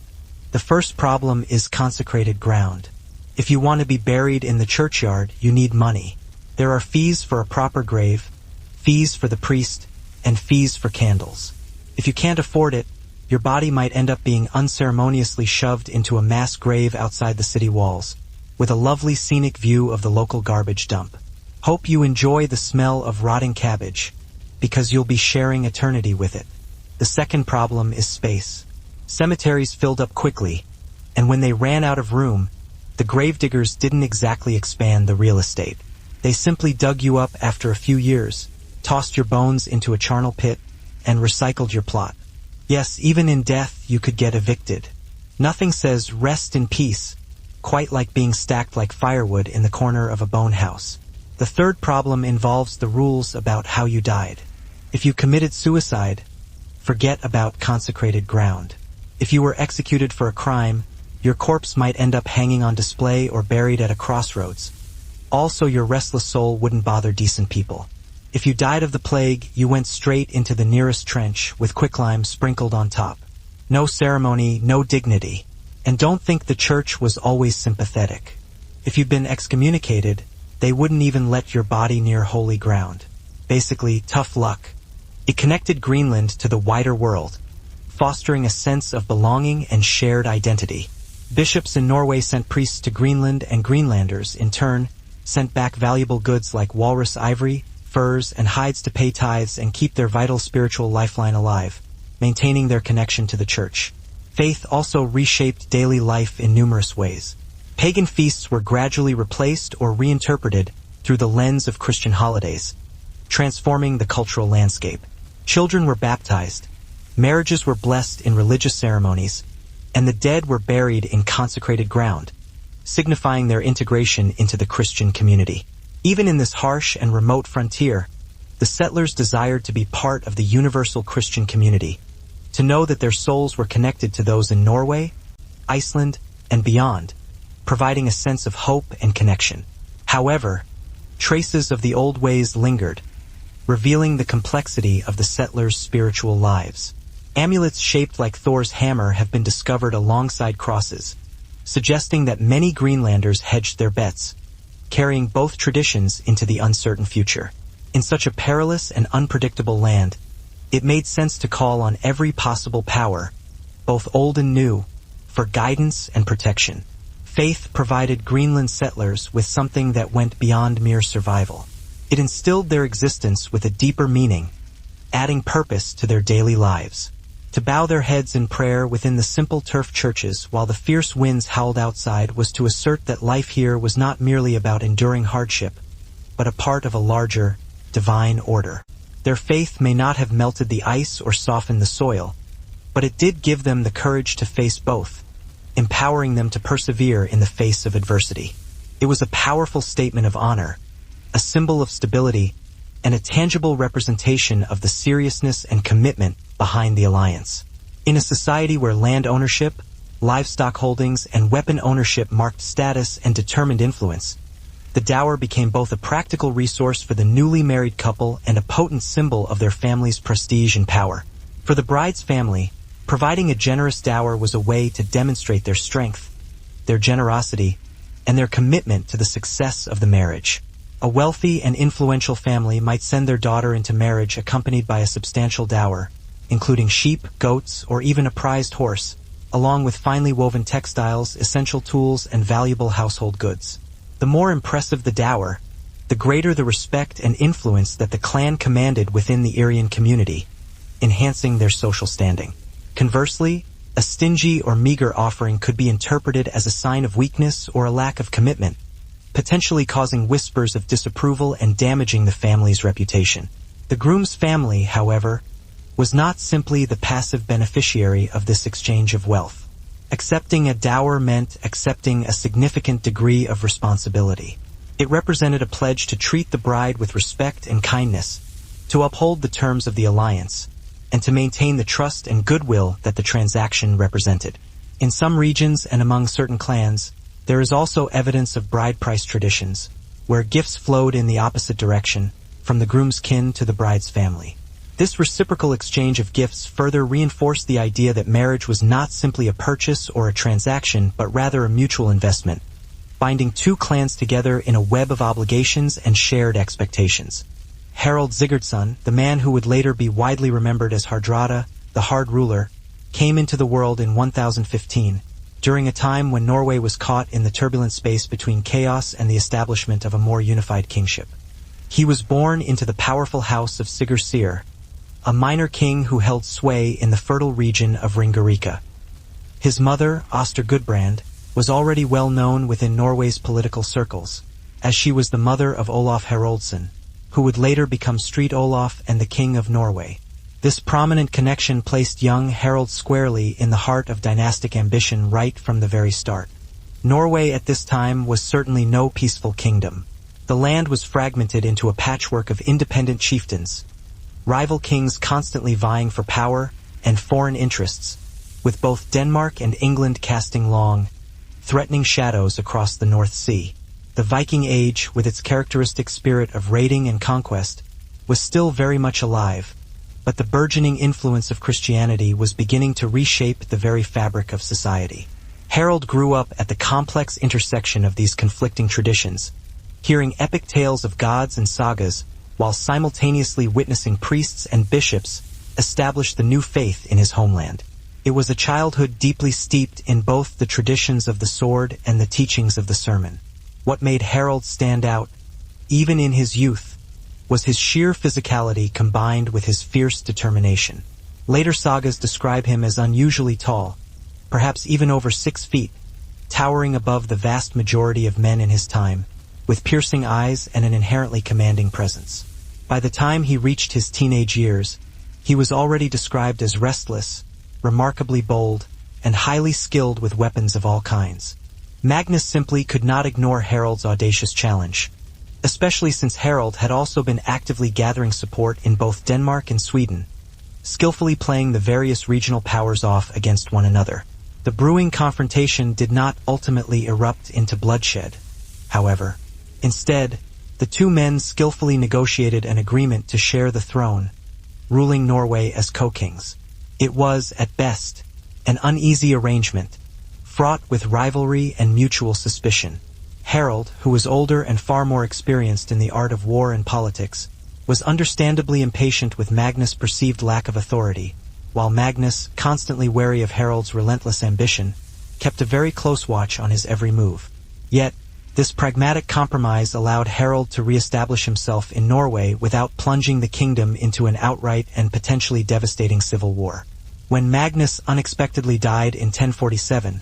The first problem is consecrated ground. If you want to be buried in the churchyard, you need money. There are fees for a proper grave, fees for the priest, and fees for candles. If you can't afford it, your body might end up being unceremoniously shoved into a mass grave outside the city walls, with a lovely scenic view of the local garbage dump. Hope you enjoy the smell of rotting cabbage, because you'll be sharing eternity with it. The second problem is space. Cemeteries filled up quickly, and when they ran out of room, the gravediggers didn't exactly expand the real estate. They simply dug you up after a few years, tossed your bones into a charnel pit, and recycled your plot. Yes, even in death, you could get evicted. Nothing says rest in peace quite like being stacked like firewood in the corner of a bone house. The third problem involves the rules about how you died. If you committed suicide, forget about consecrated ground. If you were executed for a crime, your corpse might end up hanging on display or buried at a crossroads. Also, your restless soul wouldn't bother decent people. If you died of the plague, you went straight into the nearest trench with quicklime sprinkled on top. No ceremony, no dignity. And don't think the church was always sympathetic. If you'd been excommunicated, they wouldn't even let your body near holy ground. Basically, tough luck. It connected Greenland to the wider world, fostering a sense of belonging and shared identity. Bishops in Norway sent priests to Greenland, and Greenlanders, in turn, sent back valuable goods like walrus ivory, furs, and hides to pay tithes and keep their vital spiritual lifeline alive, maintaining their connection to the church. Faith also reshaped daily life in numerous ways. Pagan feasts were gradually replaced or reinterpreted through the lens of Christian holidays, transforming the cultural landscape. Children were baptized, marriages were blessed in religious ceremonies, and the dead were buried in consecrated ground, signifying their integration into the Christian community. Even in this harsh and remote frontier, the settlers desired to be part of the universal Christian community, to know that their souls were connected to those in Norway, Iceland, and beyond, providing a sense of hope and connection. However, traces of the old ways lingered, revealing the complexity of the settlers' spiritual lives. Amulets shaped like Thor's hammer have been discovered alongside crosses, suggesting that many Greenlanders hedged their bets, carrying both traditions into the uncertain future. In such a perilous and unpredictable land, it made sense to call on every possible power, both old and new, for guidance and protection. Faith provided Greenland settlers with something that went beyond mere survival. It instilled their existence with a deeper meaning, adding purpose to their daily lives. To bow their heads in prayer within the simple turf churches while the fierce winds howled outside was to assert that life here was not merely about enduring hardship, but a part of a larger, divine order. Their faith may not have melted the ice or softened the soil, but it did give them the courage to face both, empowering them to persevere in the face of adversity. It was a powerful statement of honor, a symbol of stability, and a tangible representation of the seriousness and commitment behind the alliance. In a society where land ownership, livestock holdings, and weapon ownership marked status and determined influence, the dower became both a practical resource for the newly married couple and a potent symbol of their family's prestige and power. For the bride's family, providing a generous dower was a way to demonstrate their strength, their generosity, and their commitment to the success of the marriage. A wealthy and influential family might send their daughter into marriage accompanied by a substantial dower, including sheep, goats, or even a prized horse, along with finely woven textiles, essential tools, and valuable household goods. The more impressive the dower, the greater the respect and influence that the clan commanded within the Aryan community, enhancing their social standing. Conversely, a stingy or meager offering could be interpreted as a sign of weakness or a lack of commitment, potentially causing whispers of disapproval and damaging the family's reputation. The groom's family, however, was not simply the passive beneficiary of this exchange of wealth. Accepting a dower meant accepting a significant degree of responsibility. It represented a pledge to treat the bride with respect and kindness, to uphold the terms of the alliance, and to maintain the trust and goodwill that the transaction represented. In some regions and among certain clans, there is also evidence of bride price traditions, where gifts flowed in the opposite direction, from the groom's kin to the bride's family. This reciprocal exchange of gifts further reinforced the idea that marriage was not simply a purchase or a transaction, but rather a mutual investment, binding two clans together in a web of obligations and shared expectations. Harald Sigurdsson, the man who would later be widely remembered as Hardrada, the Hard Ruler, came into the world in 1015, during a time when Norway was caught in the turbulent space between chaos and the establishment of a more unified kingship. He was born into the powerful house of Sigurdssyr, a minor king who held sway in the fertile region of Ringerike. His mother, Oster Gudbrand, was already well known within Norway's political circles, as she was the mother of Olaf Haraldsson, who would later become Street Olaf and the King of Norway. This prominent connection placed young Harald squarely in the heart of dynastic ambition right from the very start. Norway at this time was certainly no peaceful kingdom. The land was fragmented into a patchwork of independent chieftains, rival kings constantly vying for power and foreign interests, with both Denmark and England casting long, threatening shadows across the North Sea. The Viking Age, with its characteristic spirit of raiding and conquest, was still very much alive, but the burgeoning influence of Christianity was beginning to reshape the very fabric of society. Harald grew up at the complex intersection of these conflicting traditions, hearing epic tales of gods and sagas, while simultaneously witnessing priests and bishops establish the new faith in his homeland. It was a childhood deeply steeped in both the traditions of the sword and the teachings of the sermon. What made Harald stand out, even in his youth, was his sheer physicality combined with his fierce determination. Later sagas describe him as unusually tall, perhaps even over 6 feet, towering above the vast majority of men in his time, with piercing eyes and an inherently commanding presence. By the time he reached his teenage years, he was already described as restless, remarkably bold, and highly skilled with weapons of all kinds. Magnus simply could not ignore Harald's audacious challenge, especially since Harald had also been actively gathering support in both Denmark and Sweden, skillfully playing the various regional powers off against one another. The brewing confrontation did not ultimately erupt into bloodshed, however. Instead, the two men skillfully negotiated an agreement to share the throne, ruling Norway as co-kings. It was, at best, an uneasy arrangement, fraught with rivalry and mutual suspicion. Harald, who was older and far more experienced in the art of war and politics, was understandably impatient with Magnus' perceived lack of authority, while Magnus, constantly wary of Harald's relentless ambition, kept a very close watch on his every move. Yet, This pragmatic compromise allowed Harold to re-establish himself in Norway without plunging the kingdom into an outright and potentially devastating civil war. When Magnus unexpectedly died in 1047,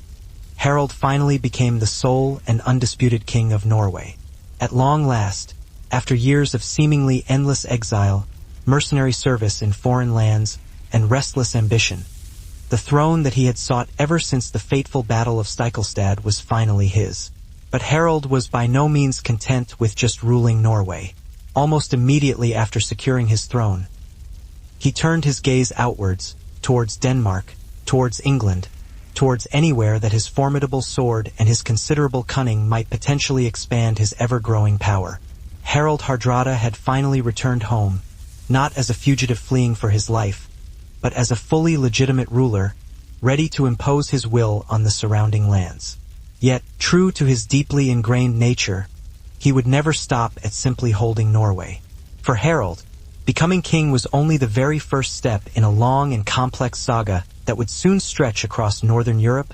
Harold finally became the sole and undisputed king of Norway. At long last, after years of seemingly endless exile, mercenary service in foreign lands, and restless ambition, the throne that he had sought ever since the fateful Battle of Stiklestad was finally his. But Harold was by no means content with just ruling Norway. Almost immediately after securing his throne, he turned his gaze outwards, towards Denmark, towards England, towards anywhere that his formidable sword and his considerable cunning might potentially expand his ever-growing power. Harald Hardrada had finally returned home, not as a fugitive fleeing for his life, but as a fully legitimate ruler, ready to impose his will on the surrounding lands. Yet, true to his deeply ingrained nature, he would never stop at simply holding Norway. For Harold, becoming king was only the very first step in a long and complex saga that would soon stretch across northern Europe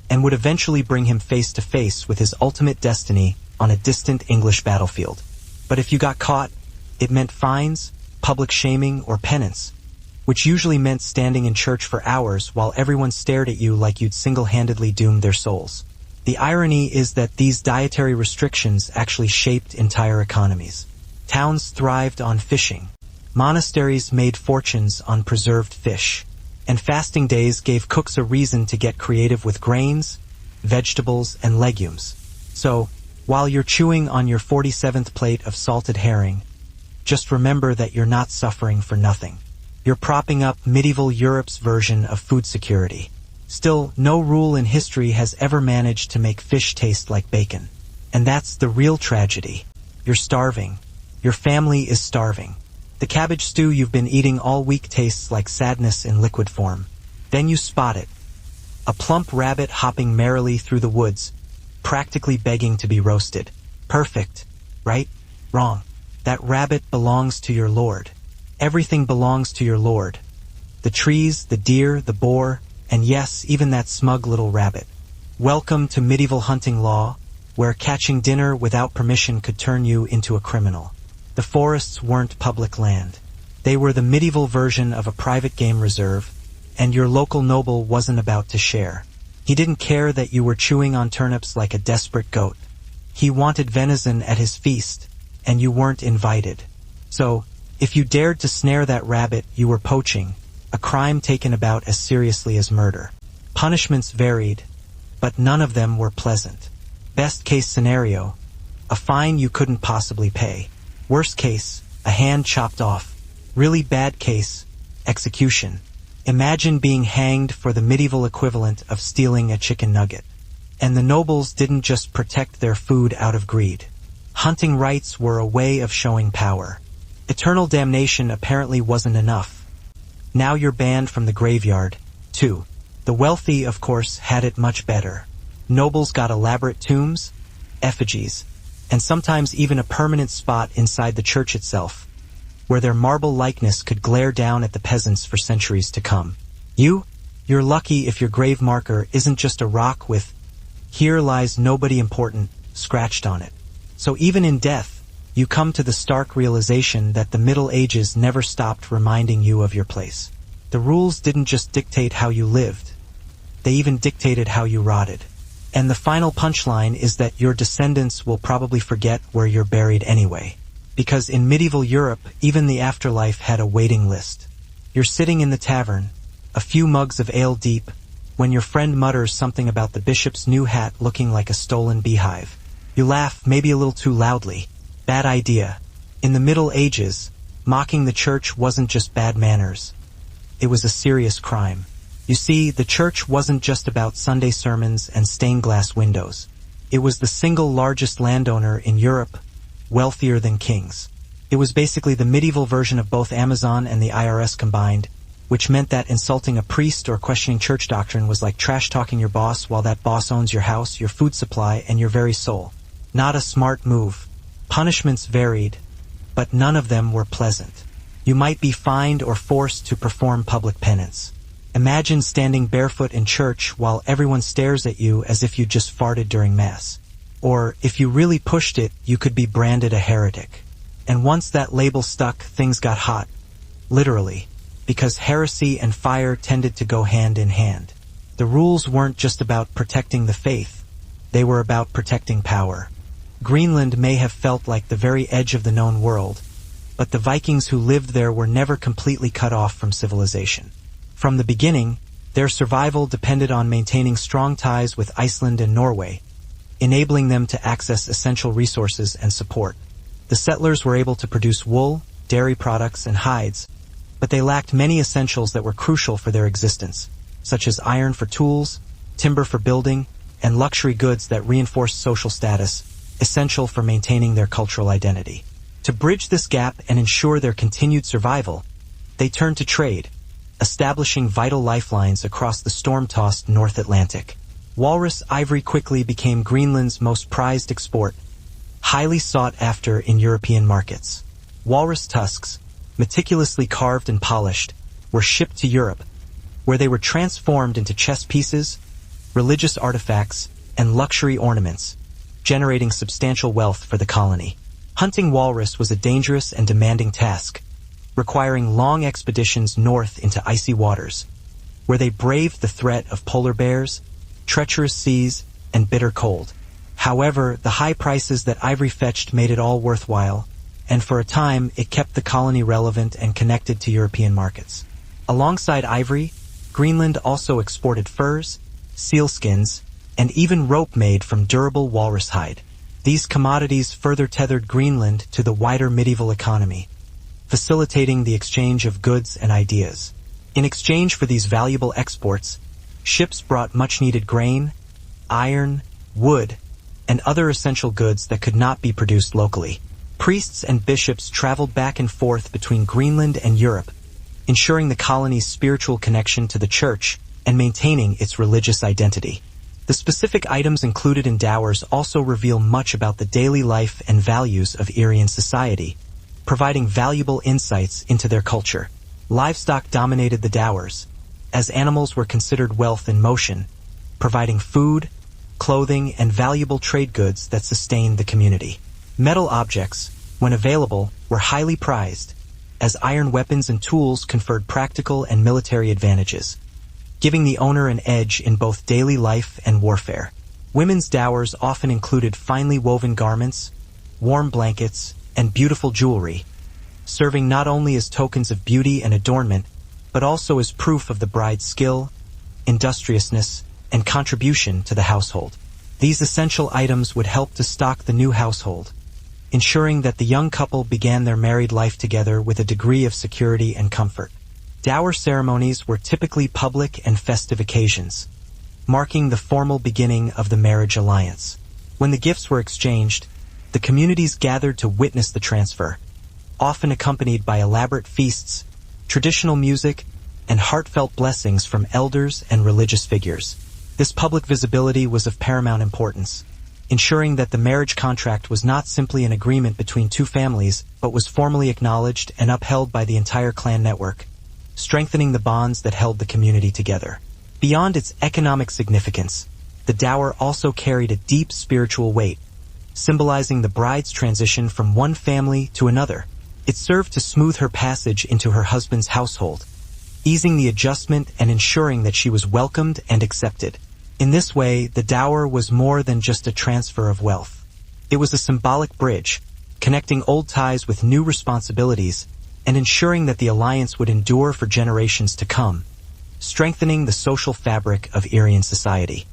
and would eventually bring him face to face with his ultimate destiny on a distant English battlefield. But if you got caught, it meant fines, public shaming, or penance, which usually meant standing in church for hours while everyone stared at you like you'd single-handedly doomed their souls. The irony is that these dietary restrictions actually shaped entire economies. Towns thrived on fishing, monasteries made fortunes on preserved fish, and fasting days gave cooks a reason to get creative with grains, vegetables, and legumes. So, while you're chewing on your 47th plate of salted herring, just remember that you're not suffering for nothing. You're propping up medieval Europe's version of food security. Still, no rule in history has ever managed to make fish taste like bacon. And that's the real tragedy. You're starving. Your family is starving. The cabbage stew you've been eating all week tastes like sadness in liquid form. Then you spot it. A plump rabbit hopping merrily through the woods, practically begging to be roasted. Perfect, right? Wrong. That rabbit belongs to your lord. Everything belongs to your lord. The trees, the deer, the boar, and yes, even that smug little rabbit. Welcome to medieval hunting law, where catching dinner without permission could turn you into a criminal. The forests weren't public land. They were the medieval version of a private game reserve, and your local noble wasn't about to share. He didn't care that you were chewing on turnips like a desperate goat. He wanted venison at his feast, and you weren't invited. So, if you dared to snare that rabbit, you were poaching, a crime taken about as seriously as murder. Punishments varied, but none of them were pleasant. Best case scenario, a fine you couldn't possibly pay. Worst case, a hand chopped off. Really bad case, execution. Imagine being hanged for the medieval equivalent of stealing a chicken nugget. And the nobles didn't just protect their food out of greed. Hunting rights were a way of showing power. Eternal damnation apparently wasn't enough. Now you're banned from the graveyard, too. The wealthy, of course, had it much better. Nobles got elaborate tombs, effigies, and sometimes even a permanent spot inside the church itself, where their marble likeness could glare down at the peasants for centuries to come. You're lucky if your grave marker isn't just a rock with, "Here lies nobody important," scratched on it. So even in death, you come to the stark realization that the Middle Ages never stopped reminding you of your place. The rules didn't just dictate how you lived. They even dictated how you rotted. And the final punchline is that your descendants will probably forget where you're buried anyway. Because in medieval Europe, even the afterlife had a waiting list. You're sitting in the tavern, a few mugs of ale deep, when your friend mutters something about the bishop's new hat looking like a stolen beehive. You laugh, maybe a little too loudly. Bad idea. In the Middle Ages, mocking the church wasn't just bad manners. It was a serious crime. You see, the church wasn't just about Sunday sermons and stained glass windows. It was the single largest landowner in Europe, wealthier than kings. It was basically the medieval version of both Amazon and the IRS combined, which meant that insulting a priest or questioning church doctrine was like trash-talking your boss while that boss owns your house, your food supply, and your very soul. Not a smart move. Punishments varied, but none of them were pleasant. You might be fined or forced to perform public penance. Imagine standing barefoot in church while everyone stares at you as if you just farted during Mass. Or, if you really pushed it, you could be branded a heretic. And once that label stuck, things got hot. Literally. Because heresy and fire tended to go hand in hand. The rules weren't just about protecting the faith. They were about protecting power. Greenland may have felt like the very edge of the known world, but the Vikings who lived there were never completely cut off from civilization. From the beginning, their survival depended on maintaining strong ties with Iceland and Norway, enabling them to access essential resources and support. The settlers were able to produce wool, dairy products, and hides, but they lacked many essentials that were crucial for their existence, such as iron for tools, timber for building, and luxury goods that reinforced social status, essential for maintaining their cultural identity. To bridge this gap and ensure their continued survival, they turned to trade, establishing vital lifelines across the storm-tossed North Atlantic. Walrus ivory quickly became Greenland's most prized export, highly sought after in European markets. Walrus tusks, meticulously carved and polished, were shipped to Europe, where they were transformed into chess pieces, religious artifacts, and luxury ornaments, generating substantial wealth for the colony. Hunting walrus was a dangerous and demanding task, requiring long expeditions north into icy waters, where they braved the threat of polar bears, treacherous seas, and bitter cold. However, the high prices that ivory fetched made it all worthwhile, and for a time it kept the colony relevant and connected to European markets. Alongside ivory, Greenland also exported furs, sealskins, and even rope made from durable walrus hide. These commodities further tethered Greenland to the wider medieval economy, facilitating the exchange of goods and ideas. In exchange for these valuable exports, ships brought much-needed grain, iron, wood, and other essential goods that could not be produced locally. Priests and bishops traveled back and forth between Greenland and Europe, ensuring the colony's spiritual connection to the church and maintaining its religious identity. The specific items included in dowers also reveal much about the daily life and values of Aryan society, providing valuable insights into their culture. Livestock dominated the dowers, as animals were considered wealth in motion, providing food, clothing, and valuable trade goods that sustained the community. Metal objects, when available, were highly prized, as iron weapons and tools conferred practical and military advantages, giving the owner an edge in both daily life and warfare. Women's dowers often included finely woven garments, warm blankets, and beautiful jewelry, serving not only as tokens of beauty and adornment, but also as proof of the bride's skill, industriousness, and contribution to the household. These essential items would help to stock the new household, ensuring that the young couple began their married life together with a degree of security and comfort. Dower ceremonies were typically public and festive occasions, marking the formal beginning of the marriage alliance. When the gifts were exchanged, the communities gathered to witness the transfer, often accompanied by elaborate feasts, traditional music, and heartfelt blessings from elders and religious figures. This public visibility was of paramount importance, ensuring that the marriage contract was not simply an agreement between two families, but was formally acknowledged and upheld by the entire clan network, strengthening the bonds that held the community together. Beyond its economic significance, the dower also carried a deep spiritual weight, symbolizing the bride's transition from one family to another. It served to smooth her passage into her husband's household, easing the adjustment and ensuring that she was welcomed and accepted. In this way, the dower was more than just a transfer of wealth. It was a symbolic bridge, connecting old ties with new responsibilities and ensuring that the alliance would endure for generations to come, strengthening the social fabric of Aryan society.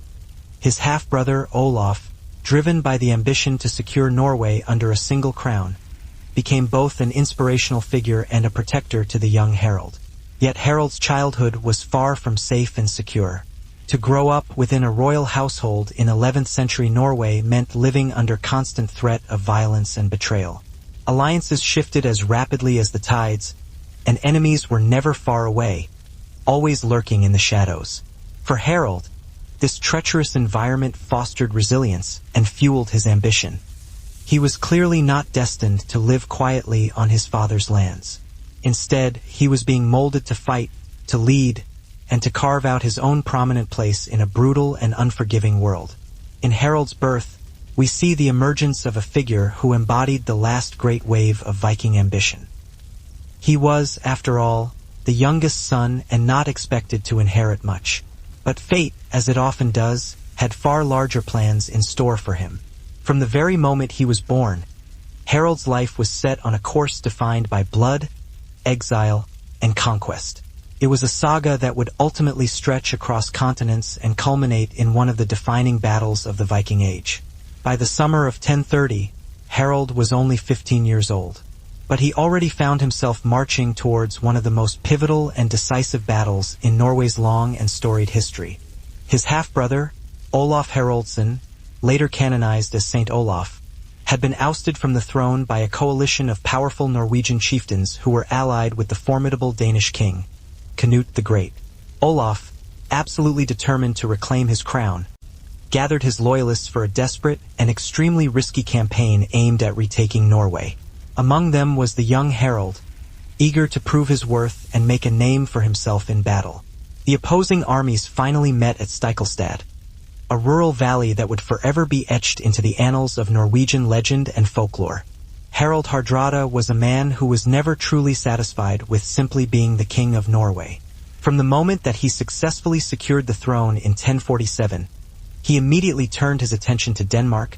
His half-brother, Olaf, driven by the ambition to secure Norway under a single crown, became both an inspirational figure and a protector to the young Harald. Yet Harald's childhood was far from safe and secure. To grow up within a royal household in 11th century Norway meant living under constant threat of violence and betrayal. Alliances shifted as rapidly as the tides, and enemies were never far away, always lurking in the shadows. For Harald, this treacherous environment fostered resilience and fueled his ambition. He was clearly not destined to live quietly on his father's lands. Instead, he was being molded to fight, to lead, and to carve out his own prominent place in a brutal and unforgiving world. In Harald's birth, we see the emergence of a figure who embodied the last great wave of Viking ambition. He was, after all, the youngest son and not expected to inherit much. But fate, as it often does, had far larger plans in store for him. From the very moment he was born, Harold's life was set on a course defined by blood, exile, and conquest. It was a saga that would ultimately stretch across continents and culminate in one of the defining battles of the Viking Age. By the summer of 1030, Harold was only 15 years old. But he already found himself marching towards one of the most pivotal and decisive battles in Norway's long and storied history. His half-brother, Olaf Haraldsson, later canonized as Saint Olaf, had been ousted from the throne by a coalition of powerful Norwegian chieftains who were allied with the formidable Danish king, Canute the Great. Olaf, absolutely determined to reclaim his crown, gathered his loyalists for a desperate and extremely risky campaign aimed at retaking Norway. Among them was the young Harold, eager to prove his worth and make a name for himself in battle. The opposing armies finally met at Stiklestad, a rural valley that would forever be etched into the annals of Norwegian legend and folklore. Harald Hardrada was a man who was never truly satisfied with simply being the king of Norway. From the moment that he successfully secured the throne in 1047, he immediately turned his attention to Denmark,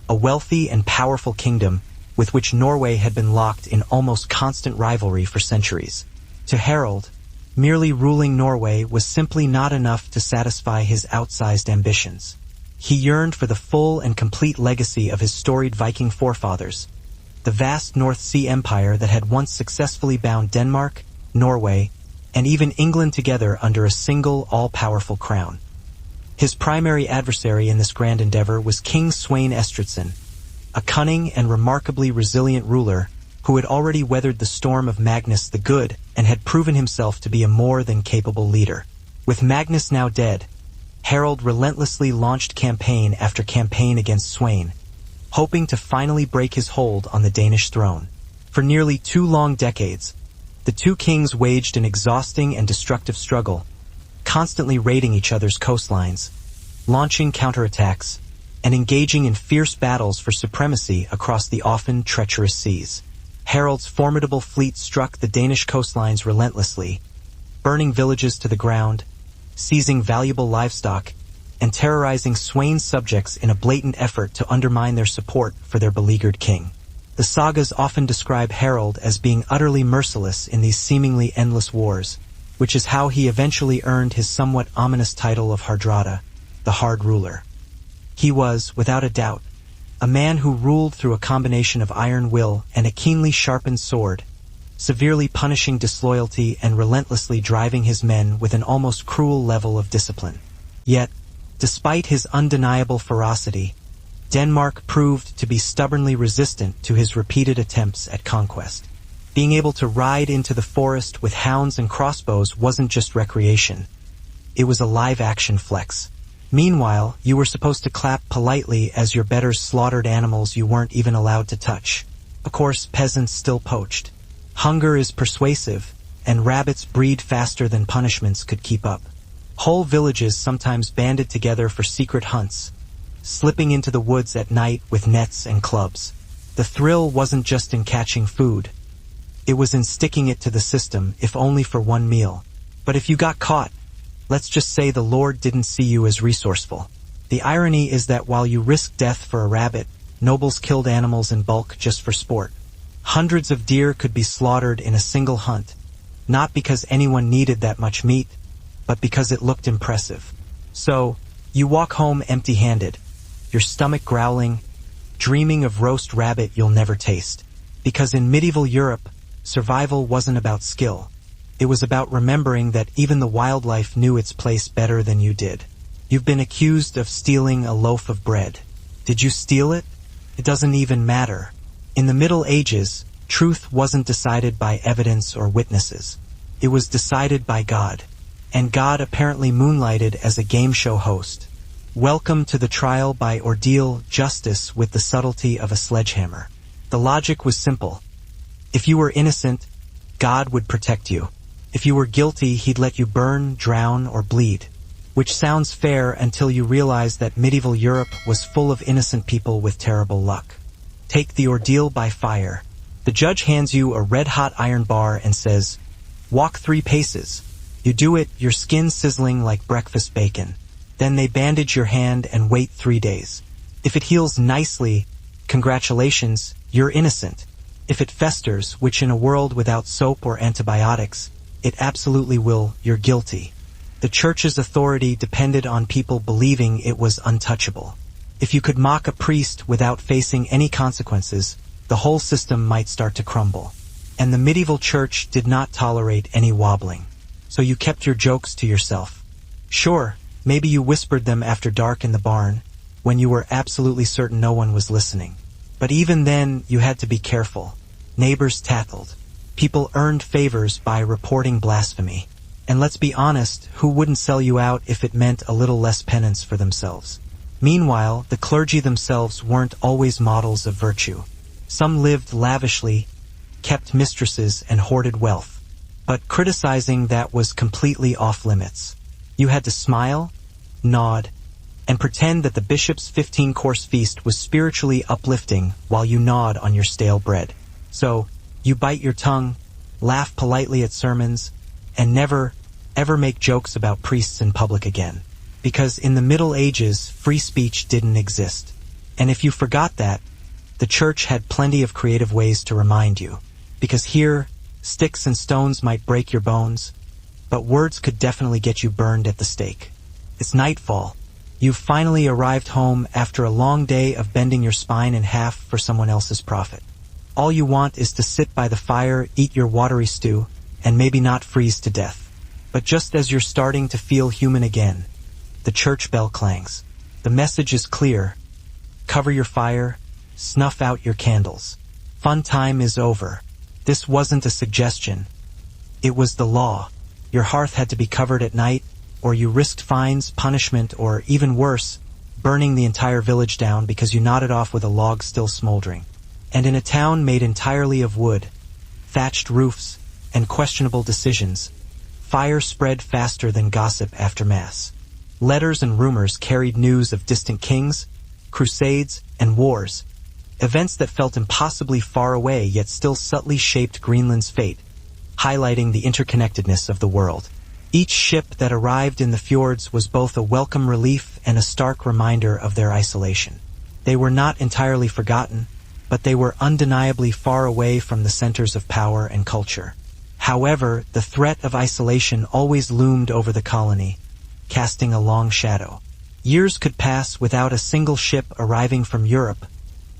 a wealthy and powerful kingdom with which Norway had been locked in almost constant rivalry for centuries. To Harold, merely ruling Norway was simply not enough to satisfy his outsized ambitions. He yearned for the full and complete legacy of his storied Viking forefathers, the vast North Sea Empire that had once successfully bound Denmark, Norway, and even England together under a single all-powerful crown. His primary adversary in this grand endeavor was King Sweyn Estridsson, a cunning and remarkably resilient ruler who had already weathered the storm of Magnus the Good and had proven himself to be a more than capable leader. With Magnus now dead, Harold relentlessly launched campaign after campaign against Sweyn, hoping to finally break his hold on the Danish throne. For nearly 2 long decades, the two kings waged an exhausting and destructive struggle, constantly raiding each other's coastlines, launching counterattacks, and engaging in fierce battles for supremacy across the often treacherous seas. Harold's formidable fleet struck the Danish coastlines relentlessly, burning villages to the ground, seizing valuable livestock, and terrorizing Sweyn's subjects in a blatant effort to undermine their support for their beleaguered king. The sagas often describe Harold as being utterly merciless in these seemingly endless wars, which is how he eventually earned his somewhat ominous title of Hardrada, the Hard Ruler. He was, without a doubt, a man who ruled through a combination of iron will and a keenly sharpened sword, severely punishing disloyalty and relentlessly driving his men with an almost cruel level of discipline. Yet, despite his undeniable ferocity, Denmark proved to be stubbornly resistant to his repeated attempts at conquest. Being able to ride into the forest with hounds and crossbows wasn't just recreation. It was a live-action flex. Meanwhile, you were supposed to clap politely as your betters slaughtered animals you weren't even allowed to touch. Of course, peasants still poached. Hunger is persuasive, and rabbits breed faster than punishments could keep up. Whole villages sometimes banded together for secret hunts, slipping into the woods at night with nets and clubs. The thrill wasn't just in catching food. It was in sticking it to the system, if only for one meal. But if you got caught, let's just say the Lord didn't see you as resourceful. The irony is that while you risked death for a rabbit, nobles killed animals in bulk just for sport. Hundreds of deer could be slaughtered in a single hunt, not because anyone needed that much meat, but because it looked impressive. So, you walk home empty-handed, your stomach growling, dreaming of roast rabbit you'll never taste. Because in medieval Europe, survival wasn't about skill. It was about remembering that even the wildlife knew its place better than you did. You've been accused of stealing a loaf of bread. Did you steal it? It doesn't even matter. In the Middle Ages, truth wasn't decided by evidence or witnesses. It was decided by God. And God apparently moonlighted as a game show host. Welcome to the trial by ordeal justice with the subtlety of a sledgehammer. The logic was simple. If you were innocent, God would protect you. If you were guilty, he'd let you burn, drown, or bleed. which sounds fair until you realize that medieval Europe was full of innocent people with terrible luck. Take the ordeal by fire. The judge hands you a red-hot iron bar and says, "Walk 3 paces." You do it, your skin sizzling like breakfast bacon. Then they bandage your hand and wait 3 days. If it heals nicely, congratulations, you're innocent. If it festers, which in a world without soap or antibiotics, it absolutely will, you're guilty. The church's authority depended on people believing it was untouchable. If you could mock a priest without facing any consequences, the whole system might start to crumble. And the medieval church did not tolerate any wobbling. So you kept your jokes to yourself. Sure, maybe you whispered them after dark in the barn, when you were absolutely certain no one was listening. But even then, you had to be careful. Neighbors tattled. People earned favors by reporting blasphemy. And let's be honest, who wouldn't sell you out if it meant a little less penance for themselves? Meanwhile, the clergy themselves weren't always models of virtue. Some lived lavishly, kept mistresses, and hoarded wealth. But criticizing that was completely off-limits. You had to smile, nod, and pretend that the bishop's 15-course feast was spiritually uplifting while you gnawed on your stale bread. So, you bite your tongue, laugh politely at sermons, and never, ever make jokes about priests in public again. Because in the Middle Ages, free speech didn't exist. And if you forgot that, the church had plenty of creative ways to remind you. Because here, sticks and stones might break your bones, but words could definitely get you burned at the stake. It's nightfall. You've finally arrived home after a long day of bending your spine in half for someone else's profit. All you want is to sit by the fire, eat your watery stew, and maybe not freeze to death. But just as you're starting to feel human again, the church bell clangs. The message is clear. Cover your fire, snuff out your candles. Fun time is over. This wasn't a suggestion. It was the law. Your hearth had to be covered at night, or you risked fines, punishment, or even worse, burning the entire village down because you nodded off with a log still smoldering. And in a town made entirely of wood, thatched roofs, and questionable decisions, fire spread faster than gossip after Mass. Letters and rumors carried news of distant kings, crusades, and wars, events that felt impossibly far away yet still subtly shaped Greenland's fate, highlighting the interconnectedness of the world. Each ship that arrived in the fjords was both a welcome relief and a stark reminder of their isolation. They were not entirely forgotten, but they were undeniably far away from the centers of power and culture. However, the threat of isolation always loomed over the colony, casting a long shadow. Years could pass without a single ship arriving from Europe,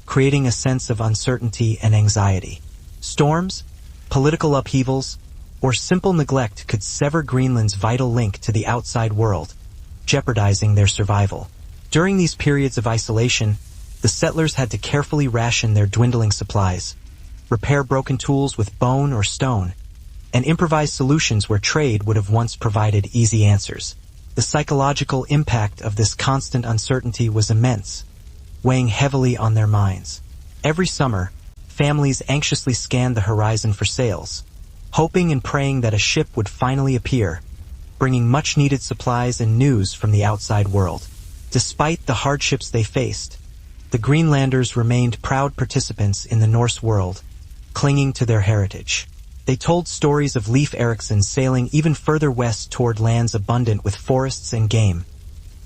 creating a sense of uncertainty and anxiety. Storms, political upheavals, or simple neglect could sever Greenland's vital link to the outside world, jeopardizing their survival. During these periods of isolation, the settlers had to carefully ration their dwindling supplies, repair broken tools with bone or stone, and improvise solutions where trade would have once provided easy answers. The psychological impact of this constant uncertainty was immense, weighing heavily on their minds. Every summer, families anxiously scanned the horizon for sails, hoping and praying that a ship would finally appear, bringing much-needed supplies and news from the outside world. Despite the hardships they faced, the Greenlanders remained proud participants in the Norse world, clinging to their heritage. They told stories of Leif Erikson sailing even further west toward lands abundant with forests and game,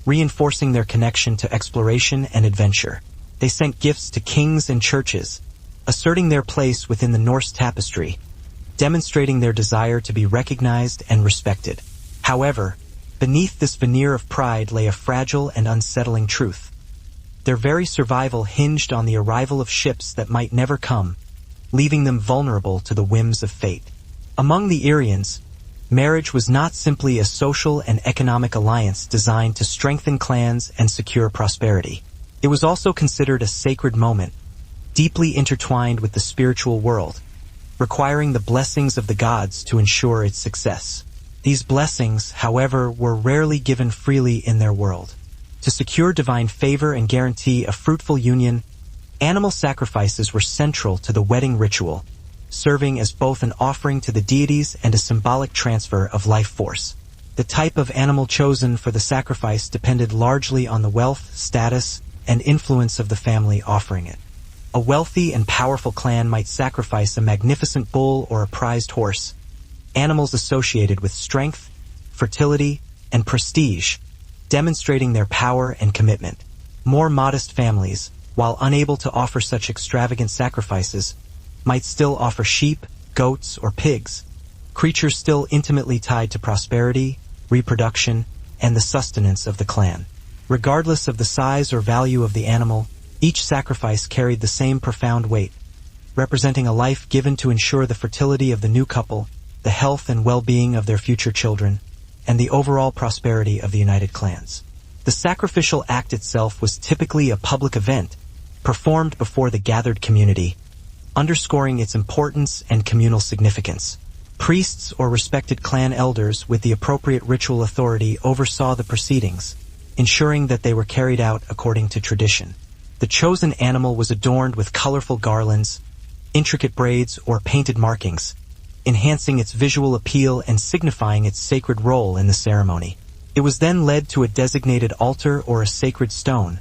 reinforcing their connection to exploration and adventure. They sent gifts to kings and churches, asserting their place within the Norse tapestry, demonstrating their desire to be recognized and respected. However, beneath this veneer of pride lay a fragile and unsettling truth. Their very survival hinged on the arrival of ships that might never come, leaving them vulnerable to the whims of fate. Among the Irians, marriage was not simply a social and economic alliance designed to strengthen clans and secure prosperity. It was also considered a sacred moment, deeply intertwined with the spiritual world, requiring the blessings of the gods to ensure its success. These blessings, however, were rarely given freely in their world. To secure divine favor and guarantee a fruitful union, animal sacrifices were central to the wedding ritual, serving as both an offering to the deities and a symbolic transfer of life force. The type of animal chosen for the sacrifice depended largely on the wealth, status, and influence of the family offering it. A wealthy and powerful clan might sacrifice a magnificent bull or a prized horse, animals associated with strength, fertility, and prestige, demonstrating their power and commitment. More modest families, while unable to offer such extravagant sacrifices, might still offer sheep, goats, or pigs, creatures still intimately tied to prosperity, reproduction, and the sustenance of the clan. Regardless of the size or value of the animal, each sacrifice carried the same profound weight, representing a life given to ensure the fertility of the new couple, the health and well-being of their future children, and the overall prosperity of the united clans. The sacrificial act itself was typically a public event, performed before the gathered community, underscoring its importance and communal significance. Priests or respected clan elders with the appropriate ritual authority oversaw the proceedings, ensuring that they were carried out according to tradition. The chosen animal was adorned with colorful garlands, intricate braids, or painted markings, enhancing its visual appeal and signifying its sacred role in the ceremony. It was then led to a designated altar or a sacred stone,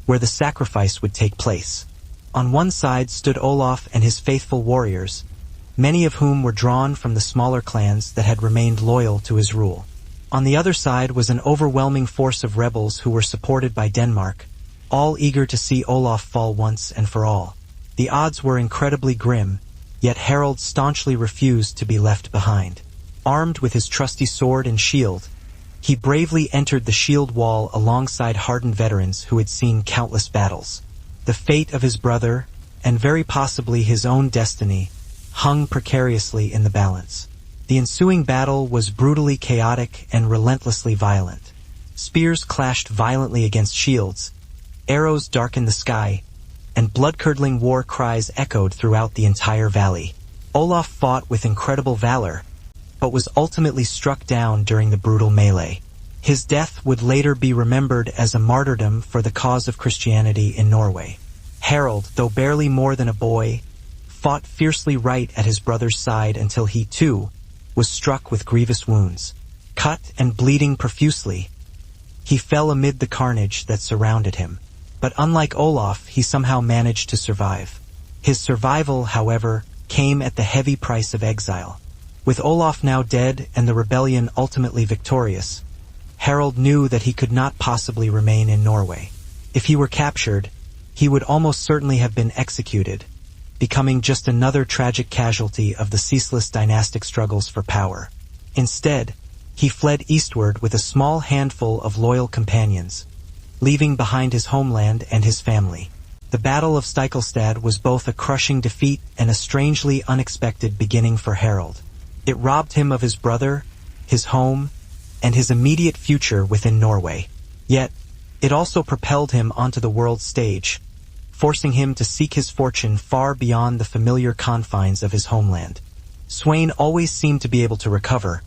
where the sacrifice would take place. On one side stood Olaf and his faithful warriors, many of whom were drawn from the smaller clans that had remained loyal to his rule. On the other side was an overwhelming force of rebels who were supported by Denmark, all eager to see Olaf fall once and for all. The odds were incredibly grim, yet Harald staunchly refused to be left behind. Armed with his trusty sword and shield, he bravely entered the shield wall alongside hardened veterans who had seen countless battles. The fate of his brother, and very possibly his own destiny, hung precariously in the balance. The ensuing battle was brutally chaotic and relentlessly violent. Spears clashed violently against shields, arrows darkened the sky, and blood-curdling war cries echoed throughout the entire valley. Olaf fought with incredible valor, but was ultimately struck down during the brutal melee. His death would later be remembered as a martyrdom for the cause of Christianity in Norway. Harald, though barely more than a boy, fought fiercely right at his brother's side until he, too, was struck with grievous wounds. Cut and bleeding profusely, he fell amid the carnage that surrounded him. But unlike Olaf, he somehow managed to survive. His survival, however, came at the heavy price of exile. With Olaf now dead and the rebellion ultimately victorious, Harald knew that he could not possibly remain in Norway. If he were captured, he would almost certainly have been executed, becoming just another tragic casualty of the ceaseless dynastic struggles for power. Instead, he fled eastward with a small handful of loyal companions, leaving behind his homeland and his family. The Battle of Stiklestad was both a crushing defeat and a strangely unexpected beginning for Harald. It robbed him of his brother, his home, and his immediate future within Norway. Yet, it also propelled him onto the world stage, forcing him to seek his fortune far beyond the familiar confines of his homeland. Sweyn always seemed to be able to recover,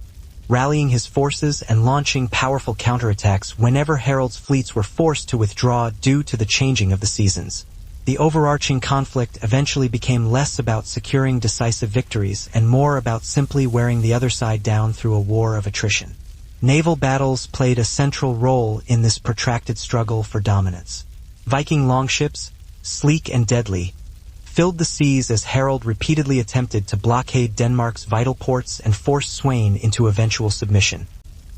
rallying his forces and launching powerful counterattacks whenever Harald's fleets were forced to withdraw due to the changing of the seasons. The overarching conflict eventually became less about securing decisive victories and more about simply wearing the other side down through a war of attrition. Naval battles played a central role in this protracted struggle for dominance. Viking longships, sleek and deadly, filled the seas as Harald repeatedly attempted to blockade Denmark's vital ports and force Sweyn into eventual submission.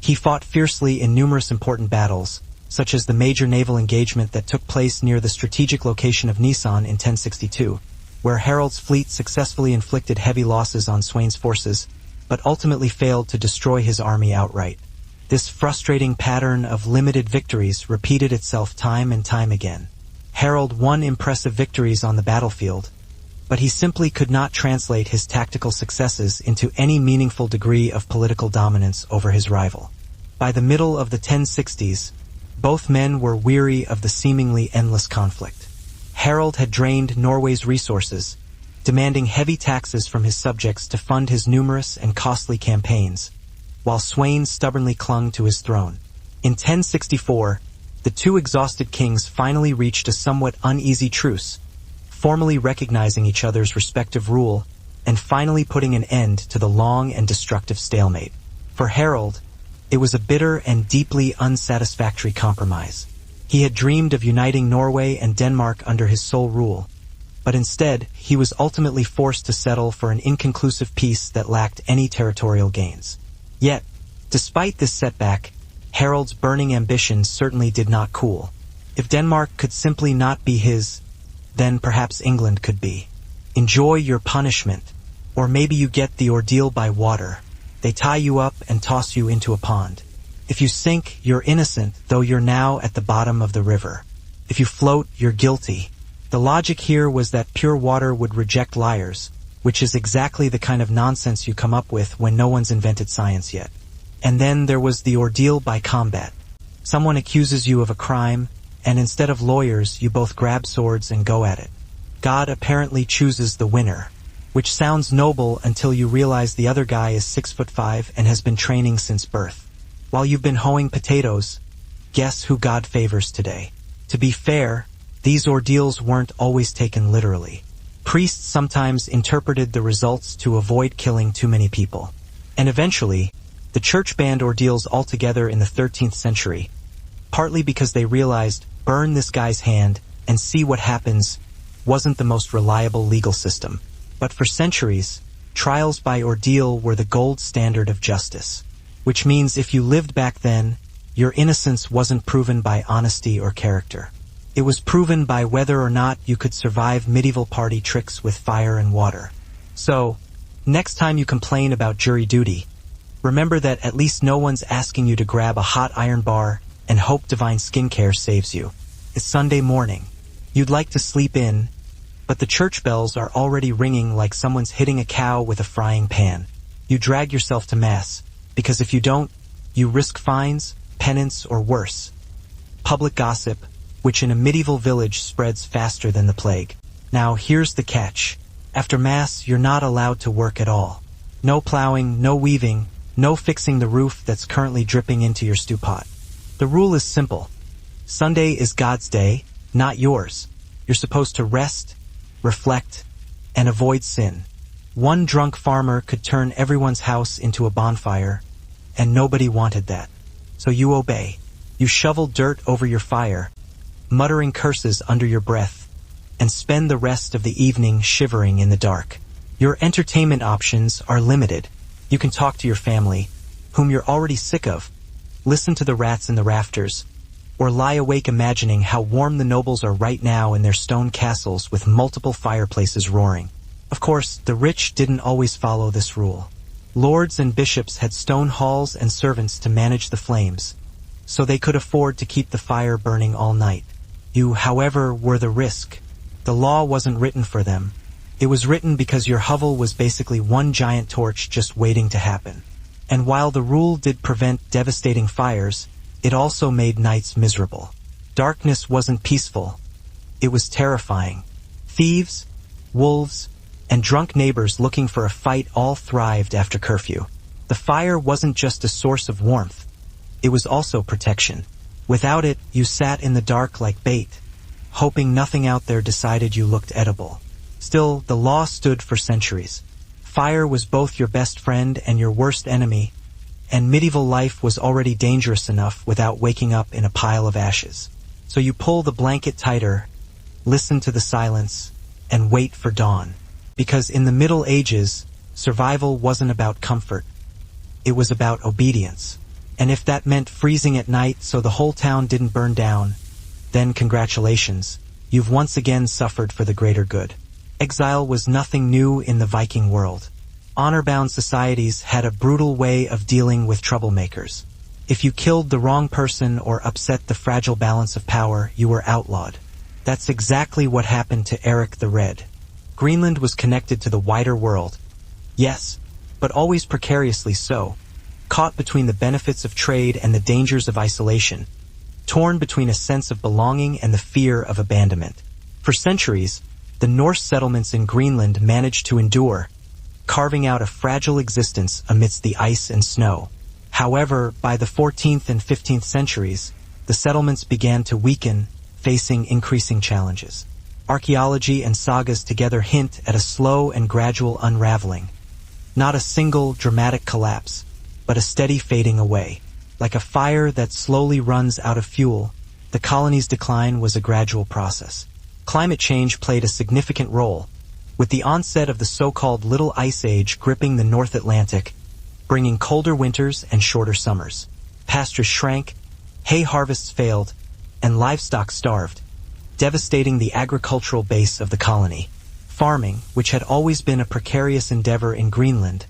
He fought fiercely in numerous important battles, such as the major naval engagement that took place near the strategic location of Nisan in 1062, where Harald's fleet successfully inflicted heavy losses on Sweyn's forces, but ultimately failed to destroy his army outright. This frustrating pattern of limited victories repeated itself time and time again. Harald won impressive victories on the battlefield, but he simply could not translate his tactical successes into any meaningful degree of political dominance over his rival. By the middle of the 1060s, both men were weary of the seemingly endless conflict. Harald had drained Norway's resources, demanding heavy taxes from his subjects to fund his numerous and costly campaigns, while Sweyn stubbornly clung to his throne. In 1064, the two exhausted kings finally reached a somewhat uneasy truce, formally recognizing each other's respective rule and finally putting an end to the long and destructive stalemate. For Harald, It was a bitter and deeply unsatisfactory compromise. He had dreamed of uniting Norway and Denmark under his sole rule, but instead he was ultimately forced to settle for an inconclusive peace that lacked any territorial gains. Yet, despite this setback, Harald's burning ambitions certainly did not cool. If Denmark could simply not be his, then perhaps England could be. Enjoy your punishment, or maybe you get the ordeal by water. They tie you up and toss you into a pond. If you sink, you're innocent, though you're now at the bottom of the river. If you float, you're guilty. The logic here was that pure water would reject liars, which is exactly the kind of nonsense you come up with when no one's invented science yet. And then there was the ordeal by combat. Someone accuses you of a crime, and instead of lawyers, you both grab swords and go at it. God apparently chooses the winner, which sounds noble until you realize the other guy is 6'5" and has been training since birth. While you've been hoeing potatoes, guess who God favors today? To be fair, these ordeals weren't always taken literally. Priests sometimes interpreted the results to avoid killing too many people. And eventually, the church banned ordeals altogether in the 13th century, partly because they realized burn this guy's hand and see what happens wasn't the most reliable legal system. But for centuries, trials by ordeal were the gold standard of justice, which means if you lived back then, your innocence wasn't proven by honesty or character. It was proven by whether or not you could survive medieval party tricks with fire and water. So, next time you complain about jury duty, remember that at least no one's asking you to grab a hot iron bar and hope divine skincare saves you. It's Sunday morning. You'd like to sleep in, but the church bells are already ringing like someone's hitting a cow with a frying pan. You drag yourself to mass, because if you don't, you risk fines, penance, or worse, public gossip, which in a medieval village spreads faster than the plague. Now here's the catch. After mass, you're not allowed to work at all. No plowing, no weaving, no fixing the roof that's currently dripping into your stew pot. The rule is simple. Sunday is God's day, not yours. You're supposed to rest, reflect, and avoid sin. One drunk farmer could turn everyone's house into a bonfire, and nobody wanted that. So you obey. You shovel dirt over your fire, muttering curses under your breath, and spend the rest of the evening shivering in the dark. Your entertainment options are limited. You can talk to your family, whom you're already sick of, listen to the rats in the rafters, or lie awake imagining how warm the nobles are right now in their stone castles with multiple fireplaces roaring. Of course, the rich didn't always follow this rule. Lords and bishops had stone halls and servants to manage the flames, so they could afford to keep the fire burning all night. You, however, were the risk. The law wasn't written for them. It was written because your hovel was basically one giant torch just waiting to happen. And while the rule did prevent devastating fires, it also made nights miserable. Darkness wasn't peaceful. It was terrifying. Thieves, wolves, and drunk neighbors looking for a fight all thrived after curfew. The fire wasn't just a source of warmth. It was also protection. Without it, you sat in the dark like bait, hoping nothing out there decided you looked edible. Still, the law stood for centuries. Fire was both your best friend and your worst enemy, and medieval life was already dangerous enough without waking up in a pile of ashes. So you pull the blanket tighter, listen to the silence, and wait for dawn. Because in the Middle Ages, survival wasn't about comfort. It was about obedience. And if that meant freezing at night so the whole town didn't burn down, then congratulations, you've once again suffered for the greater good. Exile was nothing new in the Viking world. Honor-bound societies had a brutal way of dealing with troublemakers. If you killed the wrong person or upset the fragile balance of power, you were outlawed. That's exactly what happened to Eric the Red. Greenland was connected to the wider world. Yes, but always precariously so. Caught between the benefits of trade and the dangers of isolation. Torn between a sense of belonging and the fear of abandonment. For centuries, the Norse settlements in Greenland managed to endure, carving out a fragile existence amidst the ice and snow. However, by the 14th and 15th centuries, the settlements began to weaken, facing increasing challenges. Archaeology and sagas together hint at a slow and gradual unraveling. Not a single dramatic collapse, but a steady fading away. Like a fire that slowly runs out of fuel, the colony's decline was a gradual process. Climate change played a significant role, with the onset of the so-called Little Ice Age gripping the North Atlantic, bringing colder winters and shorter summers. Pastures shrank, hay harvests failed, and livestock starved, devastating the agricultural base of the colony. Farming, which had always been a precarious endeavor in Greenland,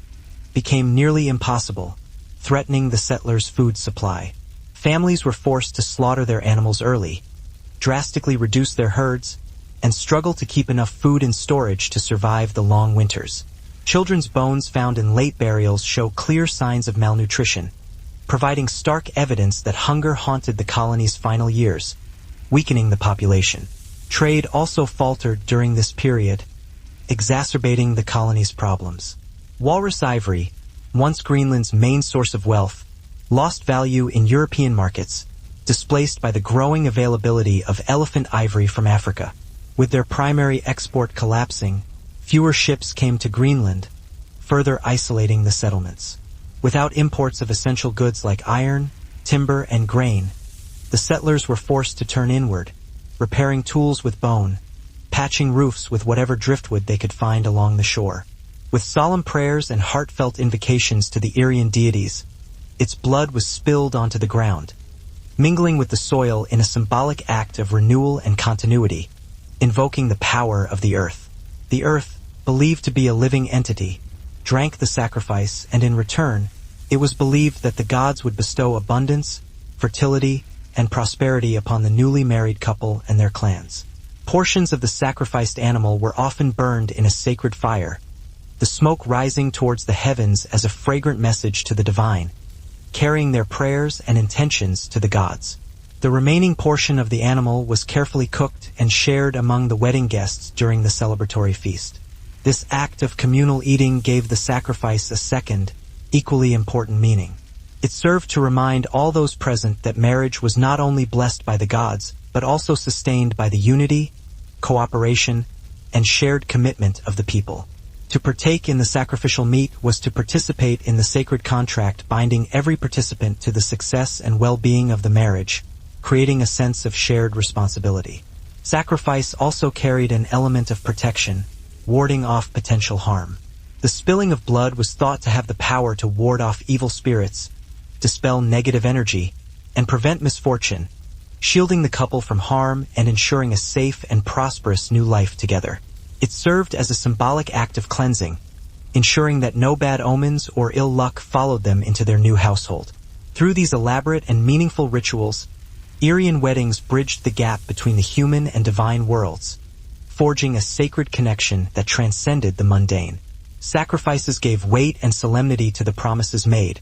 became nearly impossible, threatening the settlers' food supply. Families were forced to slaughter their animals early, drastically reduce their herds, and struggle to keep enough food in storage to survive the long winters. Children's bones found in late burials show clear signs of malnutrition, providing stark evidence that hunger haunted the colony's final years, weakening the population. Trade also faltered during this period, exacerbating the colony's problems. Walrus ivory, once Greenland's main source of wealth, lost value in European markets, displaced by the growing availability of elephant ivory from Africa. With their primary export collapsing, fewer ships came to Greenland, further isolating the settlements. Without imports of essential goods like iron, timber, and grain, the settlers were forced to turn inward, repairing tools with bone, patching roofs with whatever driftwood they could find along the shore. With solemn prayers and heartfelt invocations to the Aryan deities, its blood was spilled onto the ground, mingling with the soil in a symbolic act of renewal and continuity, invoking the power of the earth. The earth, believed to be a living entity, drank the sacrifice, and in return, it was believed that the gods would bestow abundance, fertility, and prosperity upon the newly married couple and their clans. Portions of the sacrificed animal were often burned in a sacred fire, the smoke rising towards the heavens as a fragrant message to the divine, carrying their prayers and intentions to the gods. The remaining portion of the animal was carefully cooked and shared among the wedding guests during the celebratory feast. This act of communal eating gave the sacrifice a second, equally important meaning. It served to remind all those present that marriage was not only blessed by the gods, but also sustained by the unity, cooperation, and shared commitment of the people. To partake in the sacrificial meat was to participate in the sacred contract binding every participant to the success and well-being of the marriage, creating a sense of shared responsibility. Sacrifice also carried an element of protection, warding off potential harm. The spilling of blood was thought to have the power to ward off evil spirits, dispel negative energy, and prevent misfortune, shielding the couple from harm and ensuring a safe and prosperous new life together. It served as a symbolic act of cleansing, ensuring that no bad omens or ill luck followed them into their new household. Through these elaborate and meaningful rituals, Aryan weddings bridged the gap between the human and divine worlds, forging a sacred connection that transcended the mundane. Sacrifices gave weight and solemnity to the promises made,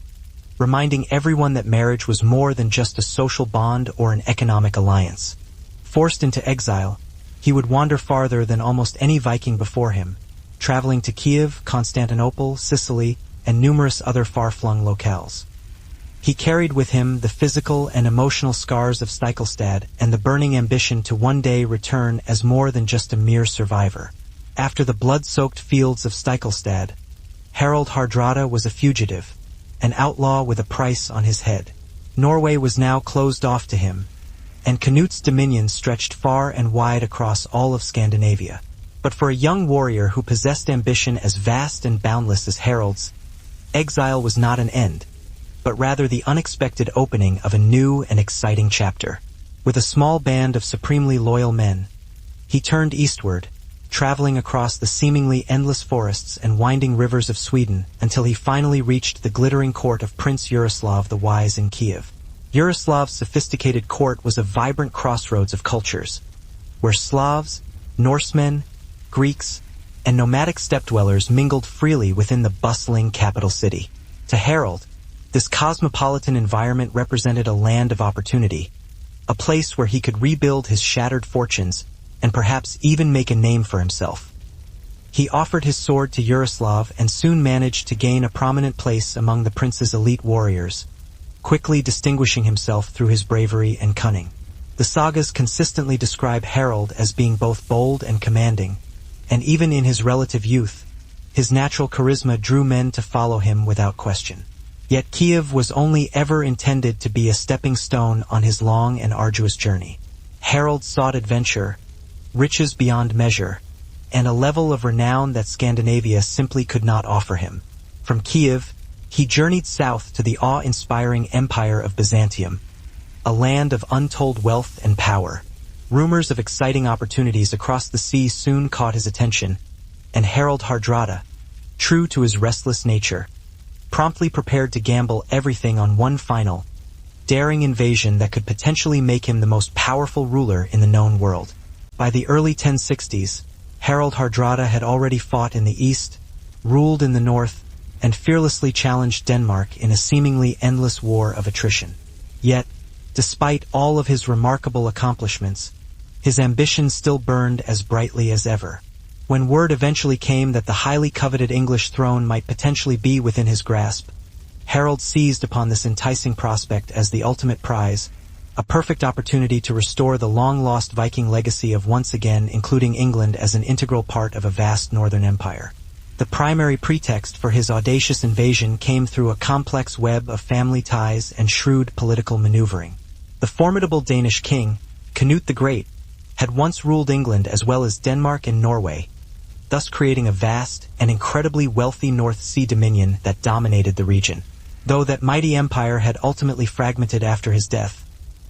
reminding everyone that marriage was more than just a social bond or an economic alliance. Forced into exile, he would wander farther than almost any Viking before him, traveling to Kiev, Constantinople, Sicily, and numerous other far-flung locales. He carried with him the physical and emotional scars of Stiklestad and the burning ambition to one day return as more than just a mere survivor. After the blood-soaked fields of Stiklestad, Harald Hardrada was a fugitive, an outlaw with a price on his head. Norway was now closed off to him, and Canute's dominions stretched far and wide across all of Scandinavia. But for a young warrior who possessed ambition as vast and boundless as Harald's, exile was not an end, but rather the unexpected opening of a new and exciting chapter. With a small band of supremely loyal men, he turned eastward, traveling across the seemingly endless forests and winding rivers of Sweden until he finally reached the glittering court of Prince Yaroslav the Wise in Kiev. Yaroslav's sophisticated court was a vibrant crossroads of cultures, where Slavs, Norsemen, Greeks, and nomadic steppe-dwellers mingled freely within the bustling capital city. To Harald, this cosmopolitan environment represented a land of opportunity, a place where he could rebuild his shattered fortunes and perhaps even make a name for himself. He offered his sword to Yaroslav and soon managed to gain a prominent place among the prince's elite warriors, quickly distinguishing himself through his bravery and cunning. The sagas consistently describe Harald as being both bold and commanding, and even in his relative youth, his natural charisma drew men to follow him without question. Yet Kiev was only ever intended to be a stepping stone on his long and arduous journey. Harold sought adventure, riches beyond measure, and a level of renown that Scandinavia simply could not offer him. From Kiev, he journeyed south to the awe-inspiring Empire of Byzantium, a land of untold wealth and power. Rumors of exciting opportunities across the sea soon caught his attention, and Harold Hardrada, true to his restless nature, promptly prepared to gamble everything on one final, daring invasion that could potentially make him the most powerful ruler in the known world. By the early 1060s, Harold Hardrada had already fought in the east, ruled in the north, and fearlessly challenged Denmark in a seemingly endless war of attrition. Yet, despite all of his remarkable accomplishments, his ambition still burned as brightly as ever. When word eventually came that the highly coveted English throne might potentially be within his grasp, Harold seized upon this enticing prospect as the ultimate prize, a perfect opportunity to restore the long-lost Viking legacy of once again including England as an integral part of a vast northern empire. The primary pretext for his audacious invasion came through a complex web of family ties and shrewd political maneuvering. The formidable Danish king, Canute the Great, had once ruled England as well as Denmark and Norway, thus creating a vast and incredibly wealthy North Sea dominion that dominated the region. Though that mighty empire had ultimately fragmented after his death,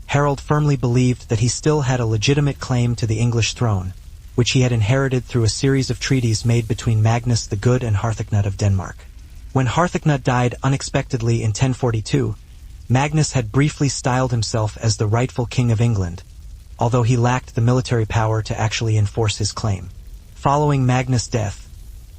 Harold firmly believed that he still had a legitimate claim to the English throne, which he had inherited through a series of treaties made between Magnus the Good and Harthacnut of Denmark. When Harthacnut died unexpectedly in 1042, Magnus had briefly styled himself as the rightful king of England, although he lacked the military power to actually enforce his claim. Following Magnus' death,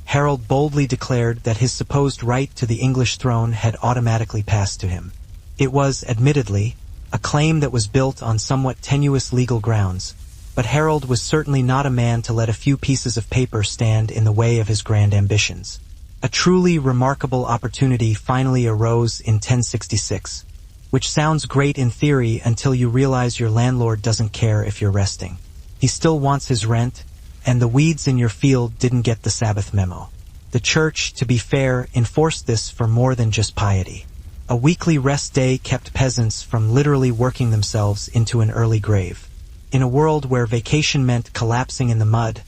Harold boldly declared that his supposed right to the English throne had automatically passed to him. It was, admittedly, a claim that was built on somewhat tenuous legal grounds, but Harold was certainly not a man to let a few pieces of paper stand in the way of his grand ambitions. A truly remarkable opportunity finally arose in 1066, which sounds great in theory until you realize your landlord doesn't care if you're resting. He still wants his rent, and the weeds in your field didn't get the Sabbath memo. The church, to be fair, enforced this for more than just piety. A weekly rest day kept peasants from literally working themselves into an early grave. In a world where vacation meant collapsing in the mud,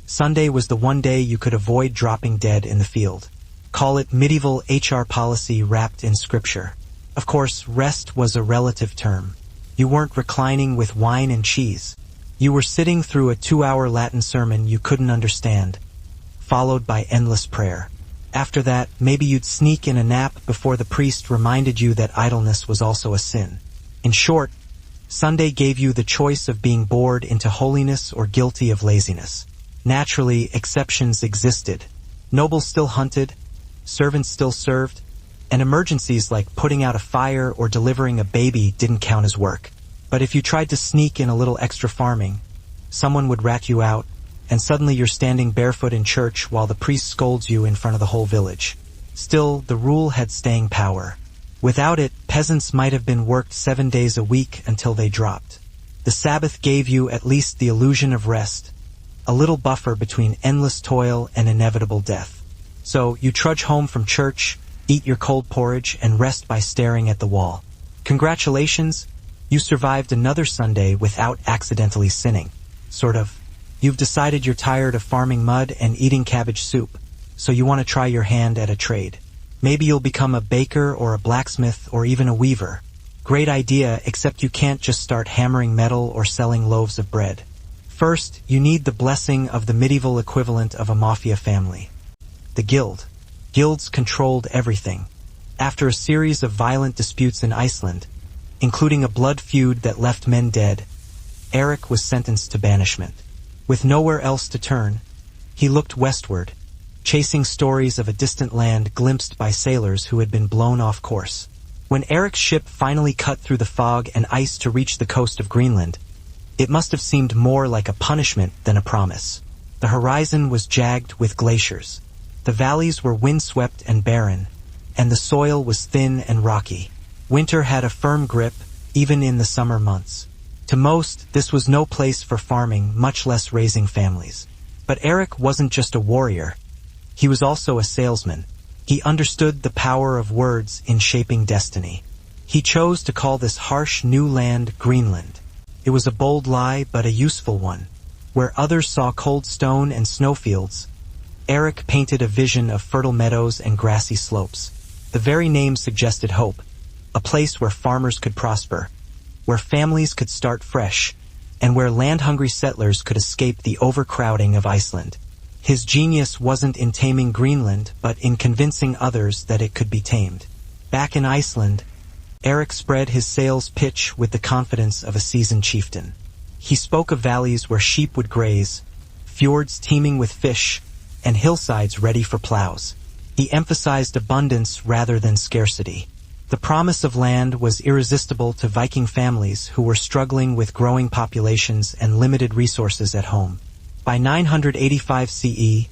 Sunday was the one day you could avoid dropping dead in the field. Call it medieval HR policy wrapped in scripture. Of course, rest was a relative term. You weren't reclining with wine and cheese. You were sitting through a 2-hour Latin sermon you couldn't understand, followed by endless prayer. After that, maybe you'd sneak in a nap before the priest reminded you that idleness was also a sin. In short, Sunday gave you the choice of being bored into holiness or guilty of laziness. Naturally, exceptions existed. Nobles still hunted, servants still served, and emergencies like putting out a fire or delivering a baby didn't count as work. But if you tried to sneak in a little extra farming, someone would rat you out, and suddenly you're standing barefoot in church while the priest scolds you in front of the whole village. Still, the rule had staying power. Without it, peasants might have been worked 7 days a week until they dropped. The Sabbath gave you at least the illusion of rest, a little buffer between endless toil and inevitable death. So you trudge home from church, eat your cold porridge, and rest by staring at the wall. Congratulations! You survived another Sunday without accidentally sinning. Sort of. You've decided you're tired of farming mud and eating cabbage soup, so you want to try your hand at a trade. Maybe you'll become a baker or a blacksmith or even a weaver. Great idea, except you can't just start hammering metal or selling loaves of bread. First, you need the blessing of the medieval equivalent of a mafia family. The guild. Guilds controlled everything. After a series of violent disputes in Iceland, including a blood feud that left men dead, Eric was sentenced to banishment. With nowhere else to turn, he looked westward, chasing stories of a distant land glimpsed by sailors who had been blown off course. When Eric's ship finally cut through the fog and ice to reach the coast of Greenland, it must have seemed more like a punishment than a promise. The horizon was jagged with glaciers. The valleys were windswept and barren, and the soil was thin and rocky. Winter had a firm grip, even in the summer months. To most, this was no place for farming, much less raising families. But Eric wasn't just a warrior. He was also a salesman, He understood the power of words in shaping destiny. He chose to call this harsh new land Greenland. It was a bold lie, but a useful one. Where others saw cold stone and snowfields, Eric painted a vision of fertile meadows and grassy slopes. The very name suggested hope, a place where farmers could prosper, where families could start fresh, and where land-hungry settlers could escape the overcrowding of Iceland. His genius wasn't in taming Greenland, but in convincing others that it could be tamed. Back in Iceland, Eric spread his sales pitch with the confidence of a seasoned chieftain. He spoke of valleys where sheep would graze, fjords teeming with fish, and hillsides ready for plows. He emphasized abundance rather than scarcity. The promise of land was irresistible to Viking families who were struggling with growing populations and limited resources at home. By 985 CE,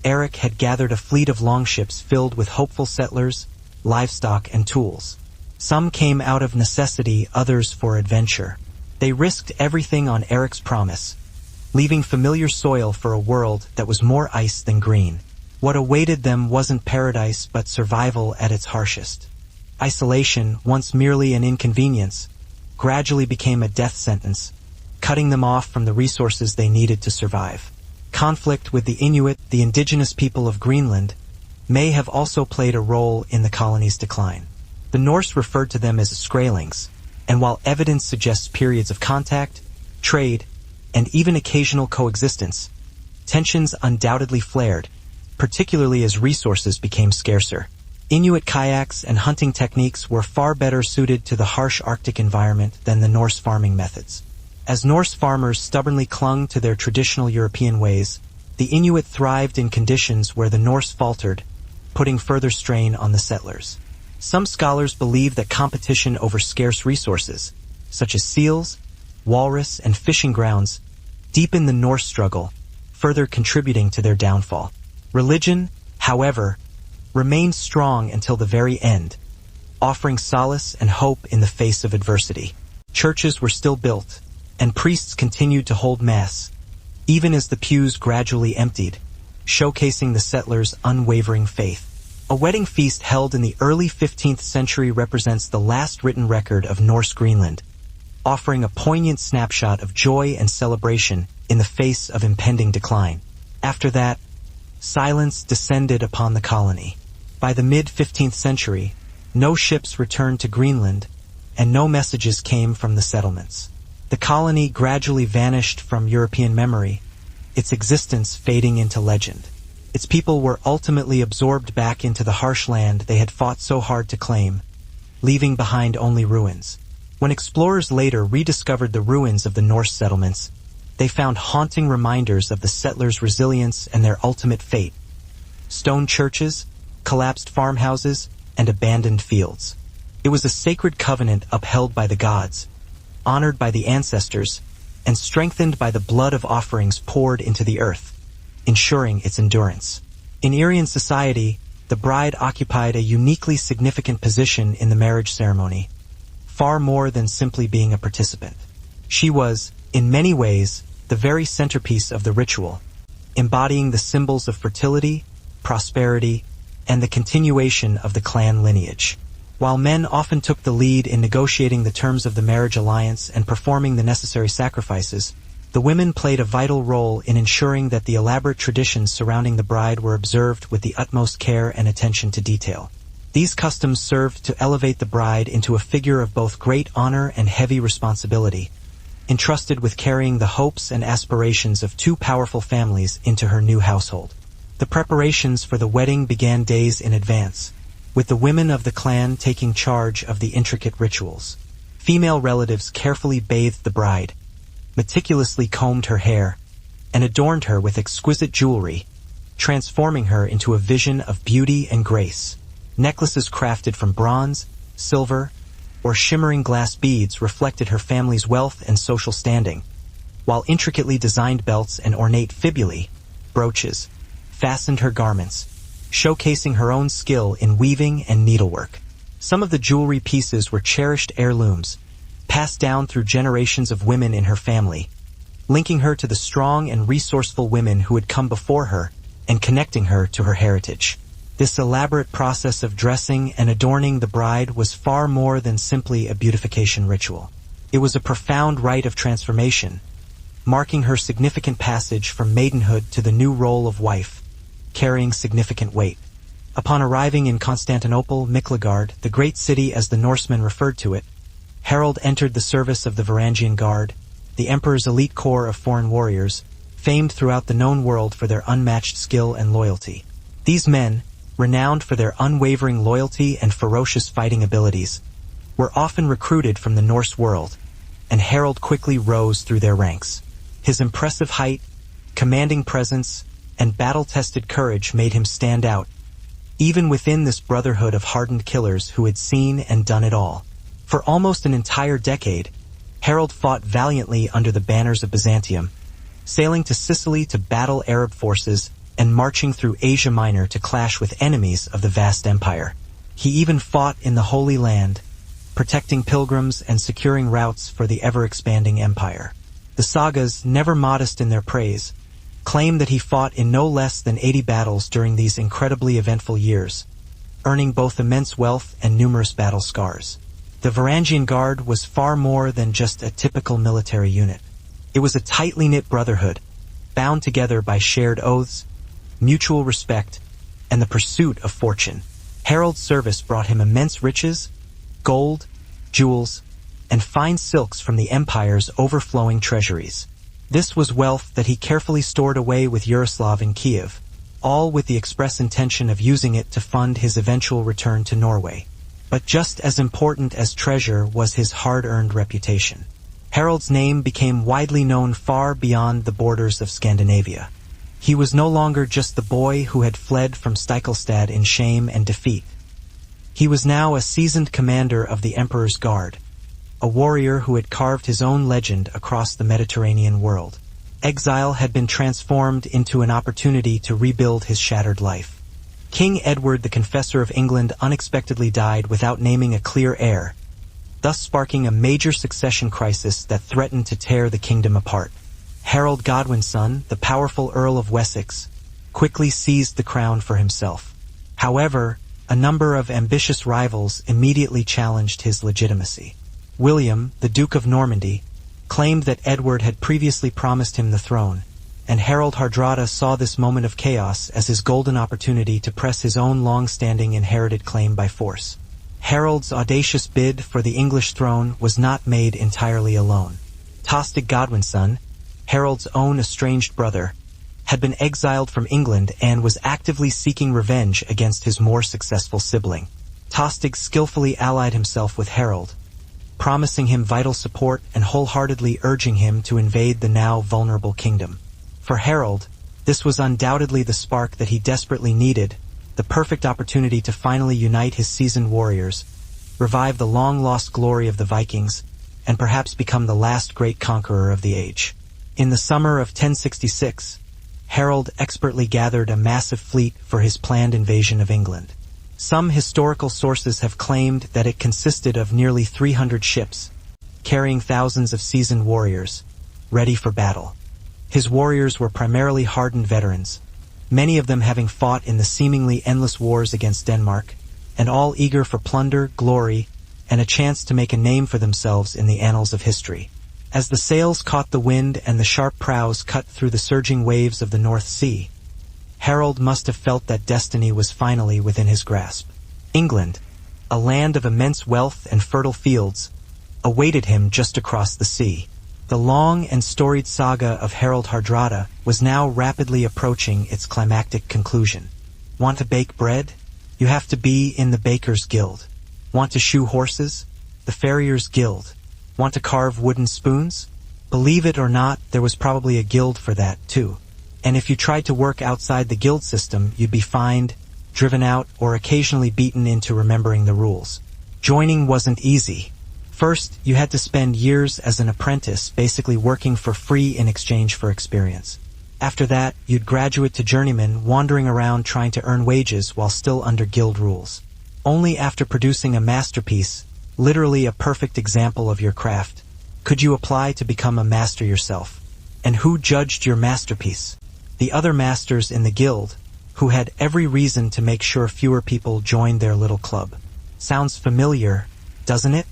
Eric had gathered a fleet of longships filled with hopeful settlers, livestock, and tools. Some came out of necessity, others for adventure. They risked everything on Eric's promise, leaving familiar soil for a world that was more ice than green. What awaited them wasn't paradise, but survival at its harshest. Isolation, once merely an inconvenience, gradually became a death sentence, cutting them off from the resources they needed to survive. Conflict with the Inuit, the indigenous people of Greenland, may have also played a role in the colony's decline. The Norse referred to them as Skrælings, and while evidence suggests periods of contact, trade, and even occasional coexistence, tensions undoubtedly flared, particularly as resources became scarcer. Inuit kayaks and hunting techniques were far better suited to the harsh Arctic environment than the Norse farming methods. As Norse farmers stubbornly clung to their traditional European ways, the Inuit thrived in conditions where the Norse faltered, putting further strain on the settlers. Some scholars believe that competition over scarce resources, such as seals, walrus, and fishing grounds, deepened the Norse struggle, further contributing to their downfall. Religion, however, remained strong until the very end, offering solace and hope in the face of adversity. Churches were still built, and priests continued to hold mass, even as the pews gradually emptied, showcasing the settlers' unwavering faith. A wedding feast held in the early 15th century represents the last written record of Norse Greenland, offering a poignant snapshot of joy and celebration in the face of impending decline. After that, silence descended upon the colony. By the mid-15th century, no ships returned to Greenland, and no messages came from the settlements. The colony gradually vanished from European memory, its existence fading into legend. Its people were ultimately absorbed back into the harsh land they had fought so hard to claim, leaving behind only ruins. When explorers later rediscovered the ruins of the Norse settlements, they found haunting reminders of the settlers' resilience and their ultimate fate: stone churches, collapsed farmhouses, and abandoned fields. It was a sacred covenant upheld by the gods, honored by the ancestors, and strengthened by the blood of offerings poured into the earth, ensuring its endurance. In Aryan society, the bride occupied a uniquely significant position in the marriage ceremony, far more than simply being a participant. She was, in many ways, the very centerpiece of the ritual, embodying the symbols of fertility, prosperity, and the continuation of the clan lineage. While men often took the lead in negotiating the terms of the marriage alliance and performing the necessary sacrifices, the women played a vital role in ensuring that the elaborate traditions surrounding the bride were observed with the utmost care and attention to detail. These customs served to elevate the bride into a figure of both great honor and heavy responsibility, entrusted with carrying the hopes and aspirations of two powerful families into her new household. The preparations for the wedding began days in advance, with the women of the clan taking charge of the intricate rituals. Female relatives carefully bathed the bride, meticulously combed her hair, and adorned her with exquisite jewelry, transforming her into a vision of beauty and grace. Necklaces crafted from bronze, silver, or shimmering glass beads reflected her family's wealth and social standing, while intricately designed belts and ornate fibulae, brooches, fastened her garments, showcasing her own skill in weaving and needlework. Some of the jewelry pieces were cherished heirlooms, passed down through generations of women in her family, linking her to the strong and resourceful women who had come before her and connecting her to her heritage. This elaborate process of dressing and adorning the bride was far more than simply a beautification ritual. It was a profound rite of transformation, marking her significant passage from maidenhood to the new role of wife, carrying significant weight. Upon arriving in Constantinople, Miklagard, the great city as the Norsemen referred to it, Harold entered the service of the Varangian Guard, the emperor's elite corps of foreign warriors, famed throughout the known world for their unmatched skill and loyalty. These men, renowned for their unwavering loyalty and ferocious fighting abilities, were often recruited from the Norse world, and Harold quickly rose through their ranks. His impressive height, commanding presence, and battle-tested courage made him stand out, even within this brotherhood of hardened killers who had seen and done it all. For almost an entire decade, Harold fought valiantly under the banners of Byzantium, sailing to Sicily to battle Arab forces and marching through Asia Minor to clash with enemies of the vast empire. He even fought in the Holy Land, protecting pilgrims and securing routes for the ever-expanding empire. The sagas, never modest in their praise, claim that he fought in no less than 80 battles during these incredibly eventful years, earning both immense wealth and numerous battle scars. The Varangian Guard was far more than just a typical military unit. It was a tightly knit brotherhood, bound together by shared oaths, mutual respect, and the pursuit of fortune. Harold's service brought him immense riches, gold, jewels, and fine silks from the empire's overflowing treasuries. This was wealth that he carefully stored away with Yaroslav in Kiev, all with the express intention of using it to fund his eventual return to Norway. But just as important as treasure was his hard-earned reputation. Harold's name became widely known far beyond the borders of Scandinavia. He was no longer just the boy who had fled from Stiklestad in shame and defeat. He was now a seasoned commander of the Emperor's Guard, a warrior who had carved his own legend across the Mediterranean world. Exile had been transformed into an opportunity to rebuild his shattered life. King Edward the Confessor of England unexpectedly died without naming a clear heir, thus sparking a major succession crisis that threatened to tear the kingdom apart. Harold Godwin's son, the powerful Earl of Wessex, quickly seized the crown for himself. However, a number of ambitious rivals immediately challenged his legitimacy. William, the Duke of Normandy, claimed that Edward had previously promised him the throne, and Harold Hardrada saw this moment of chaos as his golden opportunity to press his own long-standing inherited claim by force. Harold's audacious bid for the English throne was not made entirely alone. Tostig Godwin's son, Harold's own estranged brother, had been exiled from England and was actively seeking revenge against his more successful sibling. Tostig skillfully allied himself with Harold, promising him vital support and wholeheartedly urging him to invade the now vulnerable kingdom. For Harold, this was undoubtedly the spark that he desperately needed, the perfect opportunity to finally unite his seasoned warriors, revive the long-lost glory of the Vikings, and perhaps become the last great conqueror of the age. In the summer of 1066, Harold expertly gathered a massive fleet for his planned invasion of England. Some historical sources have claimed that it consisted of nearly 300 ships, carrying thousands of seasoned warriors, ready for battle. His warriors were primarily hardened veterans, many of them having fought in the seemingly endless wars against Denmark, and all eager for plunder, glory, and a chance to make a name for themselves in the annals of history. As the sails caught the wind and the sharp prows cut through the surging waves of the North Sea, Harold must have felt that destiny was finally within his grasp. England, a land of immense wealth and fertile fields, awaited him just across the sea. The long and storied saga of Harold Hardrada was now rapidly approaching its climactic conclusion. Want to bake bread? You have to be in the Baker's Guild. Want to shoe horses? The Farrier's Guild. Want to carve wooden spoons? Believe it or not, there was probably a guild for that, too. And if you tried to work outside the guild system, you'd be fined, driven out, or occasionally beaten into remembering the rules. Joining wasn't easy. First, you had to spend years as an apprentice, basically working for free in exchange for experience. After that, you'd graduate to journeyman, wandering around trying to earn wages while still under guild rules. Only after producing a masterpiece, literally a perfect example of your craft, could you apply to become a master yourself. And who judged your masterpiece? The other masters in the guild, who had every reason to make sure fewer people joined their little club. Sounds familiar, doesn't it?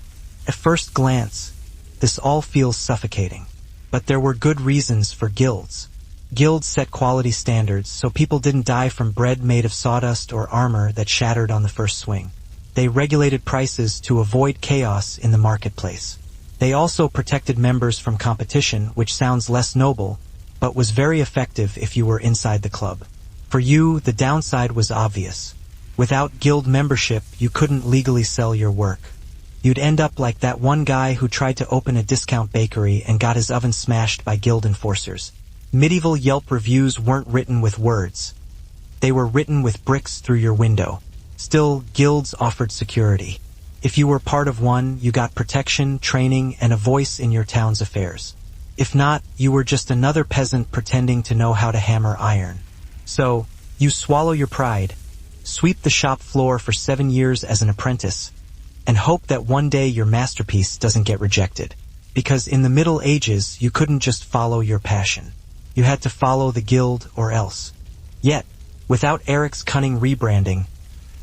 At first glance, this all feels suffocating. But there were good reasons for guilds. Guilds set quality standards so people didn't die from bread made of sawdust or armor that shattered on the first swing. They regulated prices to avoid chaos in the marketplace. They also protected members from competition, which sounds less noble, but was very effective if you were inside the club. For you, the downside was obvious. Without guild membership, you couldn't legally sell your work. You'd end up like that one guy who tried to open a discount bakery and got his oven smashed by guild enforcers. Medieval Yelp reviews weren't written with words. They were written with bricks through your window. Still, guilds offered security. If you were part of one, you got protection, training, and a voice in your town's affairs. If not, you were just another peasant pretending to know how to hammer iron. So, you swallow your pride, sweep the shop floor for 7 years as an apprentice, and hope that one day your masterpiece doesn't get rejected. Because in the Middle Ages, you couldn't just follow your passion. You had to follow the guild or else. Yet, without Eric's cunning rebranding,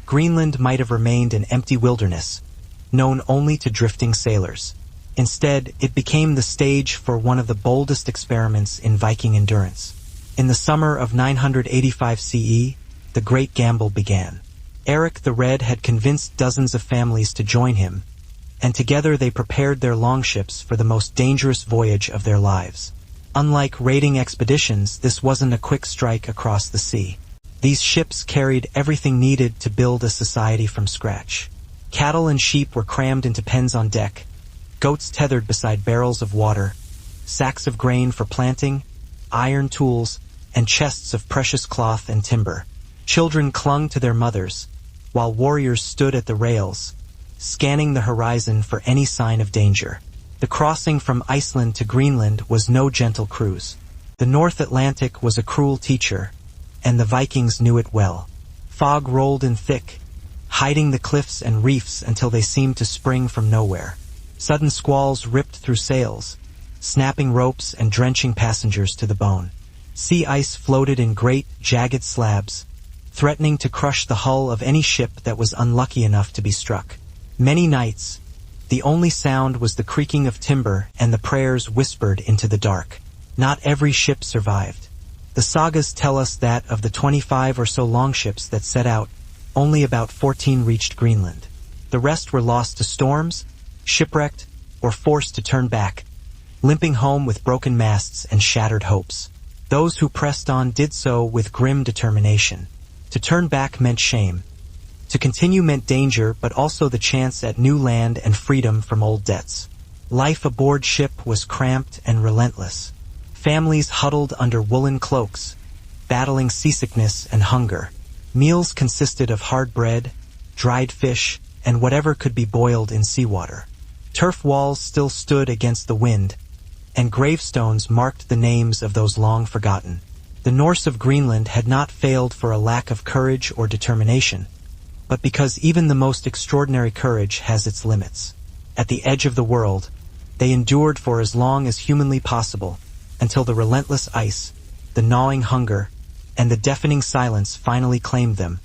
Greenland might have remained an empty wilderness, known only to drifting sailors. Instead, it became the stage for one of the boldest experiments in Viking endurance. In the summer of 985 CE, the Great Gamble began. Eric the Red had convinced dozens of families to join him, and together they prepared their longships for the most dangerous voyage of their lives. Unlike raiding expeditions, this wasn't a quick strike across the sea. These ships carried everything needed to build a society from scratch. Cattle and sheep were crammed into pens on deck, goats tethered beside barrels of water, sacks of grain for planting, iron tools, and chests of precious cloth and timber. Children clung to their mothers, while warriors stood at the rails, scanning the horizon for any sign of danger. The crossing from Iceland to Greenland was no gentle cruise. The North Atlantic was a cruel teacher, and the Vikings knew it well. Fog rolled in thick, hiding the cliffs and reefs until they seemed to spring from nowhere. Sudden squalls ripped through sails, snapping ropes and drenching passengers to the bone. Sea ice floated in great, jagged slabs, threatening to crush the hull of any ship that was unlucky enough to be struck. Many nights, the only sound was the creaking of timber and the prayers whispered into the dark. Not every ship survived. The sagas tell us that of the 25 or so longships that set out, only about 14 reached Greenland. The rest were lost to storms, shipwrecked, or forced to turn back, limping home with broken masts and shattered hopes. Those who pressed on did so with grim determination. To turn back meant shame. To continue meant danger, but also the chance at new land and freedom from old debts. Life aboard ship was cramped and relentless. Families huddled under woolen cloaks, battling seasickness and hunger. Meals consisted of hard bread, dried fish, and whatever could be boiled in seawater. Turf walls still stood against the wind, and gravestones marked the names of those long forgotten. The Norse of Greenland had not failed for a lack of courage or determination, but because even the most extraordinary courage has its limits. At the edge of the world, they endured for as long as humanly possible, until the relentless ice, the gnawing hunger, and the deafening silence finally claimed them,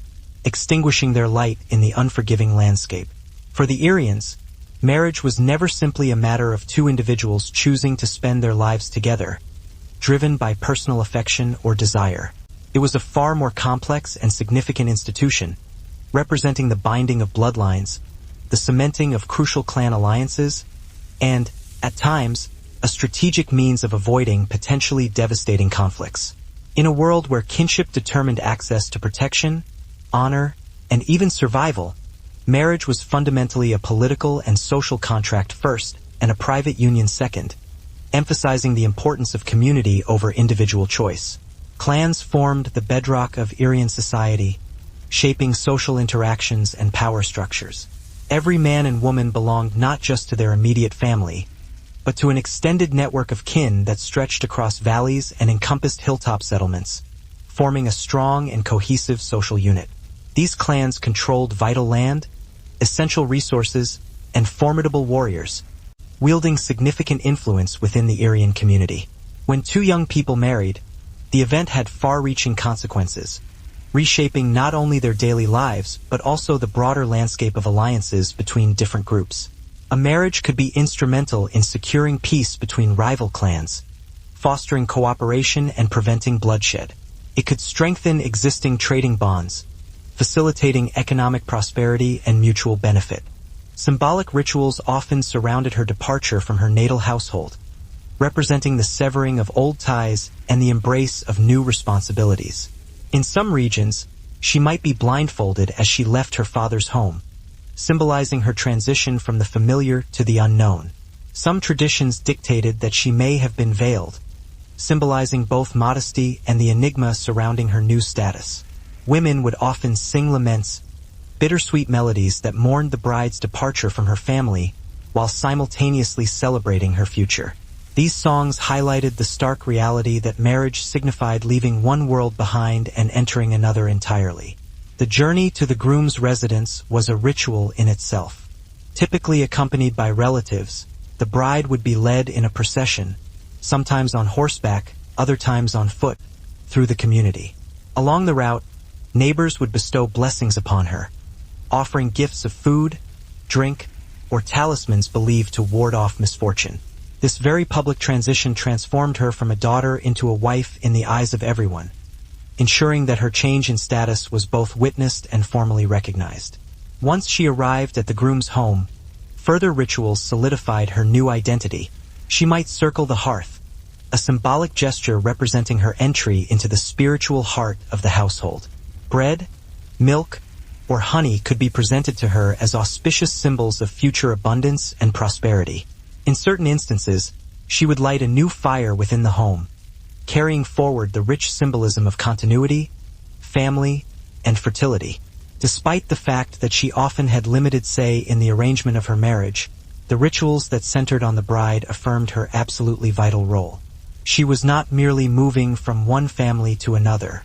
extinguishing their light in the unforgiving landscape. For the Eryans, marriage was never simply a matter of two individuals choosing to spend their lives together, driven by personal affection or desire. It was a far more complex and significant institution, representing the binding of bloodlines, the cementing of crucial clan alliances, and, at times, a strategic means of avoiding potentially devastating conflicts. In a world where kinship determined access to protection, honor, and even survival, marriage was fundamentally a political and social contract first, and a private union second, emphasizing the importance of community over individual choice. Clans formed the bedrock of Aryan society, shaping social interactions and power structures. Every man and woman belonged not just to their immediate family, but to an extended network of kin that stretched across valleys and encompassed hilltop settlements, forming a strong and cohesive social unit. These clans controlled vital land, essential resources, and formidable warriors, wielding significant influence within the Aryan community. When two young people married, the event had far-reaching consequences. reshaping not only their daily lives but also the broader landscape of alliances between different groups. A marriage could be instrumental in securing peace between rival clans, fostering cooperation and preventing bloodshed. It could strengthen existing trading bonds, facilitating economic prosperity and mutual benefit. Symbolic rituals often surrounded her departure from her natal household, representing the severing of old ties and the embrace of new responsibilities. In some regions, she might be blindfolded as she left her father's home, symbolizing her transition from the familiar to the unknown. Some traditions dictated that she may have been veiled, symbolizing both modesty and the enigma surrounding her new status. Women would often sing laments, bittersweet melodies that mourned the bride's departure from her family while simultaneously celebrating her future. These songs highlighted the stark reality that marriage signified leaving one world behind and entering another entirely. The journey to the groom's residence was a ritual in itself. Typically accompanied by relatives, the bride would be led in a procession, sometimes on horseback, other times on foot, through the community. Along the route, neighbors would bestow blessings upon her, offering gifts of food, drink, or talismans believed to ward off misfortune. This very public transition transformed her from a daughter into a wife in the eyes of everyone, ensuring that her change in status was both witnessed and formally recognized. Once she arrived at the groom's home, further rituals solidified her new identity. She might circle the hearth, a symbolic gesture representing her entry into the spiritual heart of the household. Bread, milk, or honey could be presented to her as auspicious symbols of future abundance and prosperity. In certain instances, she would light a new fire within the home, carrying forward the rich symbolism of continuity, family, and fertility. Despite the fact that she often had limited say in the arrangement of her marriage, the rituals that centered on the bride affirmed her absolutely vital role. She was not merely moving from one family to another.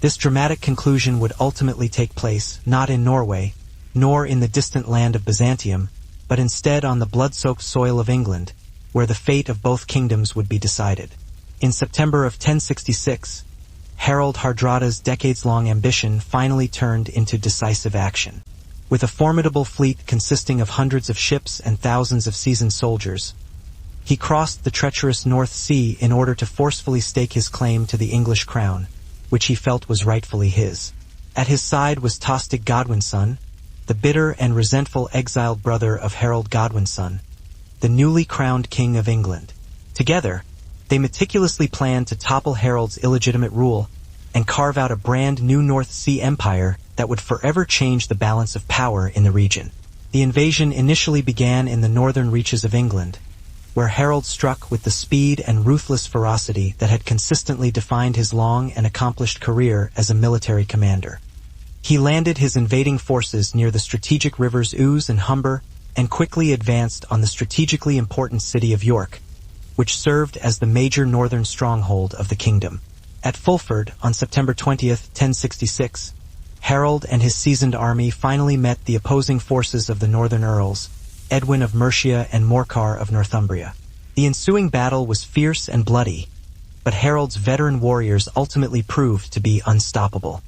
This dramatic conclusion would ultimately take place not in Norway, nor in the distant land of Byzantium, but instead on the blood-soaked soil of England, where the fate of both kingdoms would be decided. In September of 1066, Harold Hardrada's decades-long ambition finally turned into decisive action. With a formidable fleet consisting of hundreds of ships and thousands of seasoned soldiers, he crossed the treacherous North Sea in order to forcefully stake his claim to the English crown, which he felt was rightfully his. At his side was Tostig Godwinson, the bitter and resentful exiled brother of Harold Godwinson, the newly crowned King of England. Together, they meticulously planned to topple Harold's illegitimate rule and carve out a brand new North Sea empire that would forever change the balance of power in the region. The invasion initially began in the northern reaches of England, where Harold struck with the speed and ruthless ferocity that had consistently defined his long and accomplished career as a military commander. He landed his invading forces near the strategic rivers Ouse and Humber and quickly advanced on the strategically important city of York, which served as the major northern stronghold of the kingdom. At Fulford, on September 20th, 1066, Harold and his seasoned army finally met the opposing forces of the northern earls, Edwin of Mercia and Morcar of Northumbria. The ensuing battle was fierce and bloody, but Harold's veteran warriors ultimately proved to be unstoppable.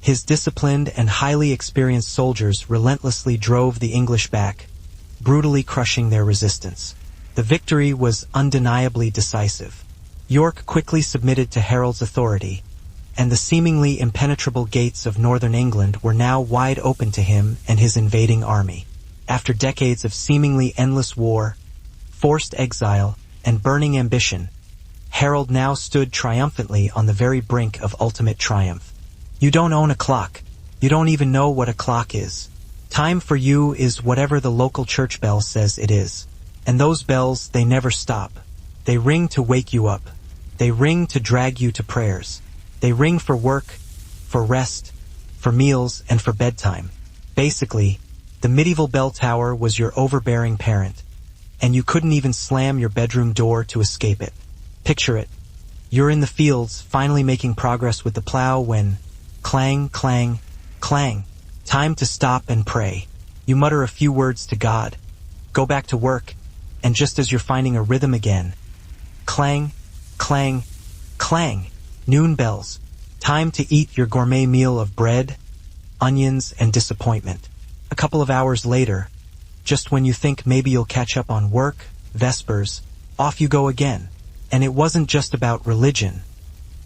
His disciplined and highly experienced soldiers relentlessly drove the English back, brutally crushing their resistance. The victory was undeniably decisive. York quickly submitted to Harold's authority, and the seemingly impenetrable gates of northern England were now wide open to him and his invading army. After decades of seemingly endless war, forced exile, and burning ambition, Harold now stood triumphantly on the very brink of ultimate triumph. You don't own a clock. You don't even know what a clock is. Time for you is whatever the local church bell says it is. And those bells, they never stop. They ring to wake you up. They ring to drag you to prayers. They ring for work, for rest, for meals, and for bedtime. Basically, the medieval bell tower was your overbearing parent, and you couldn't even slam your bedroom door to escape it. Picture it. You're in the fields, finally making progress with the plow when clang, clang, clang. Time to stop and pray. You mutter a few words to God, go back to work, and just as you're finding a rhythm again, clang, clang, clang. Noon bells. Time to eat your gourmet meal of bread, onions, and disappointment. A couple of hours later, just when you think maybe you'll catch up on work, vespers, off you go again. And it wasn't just about religion.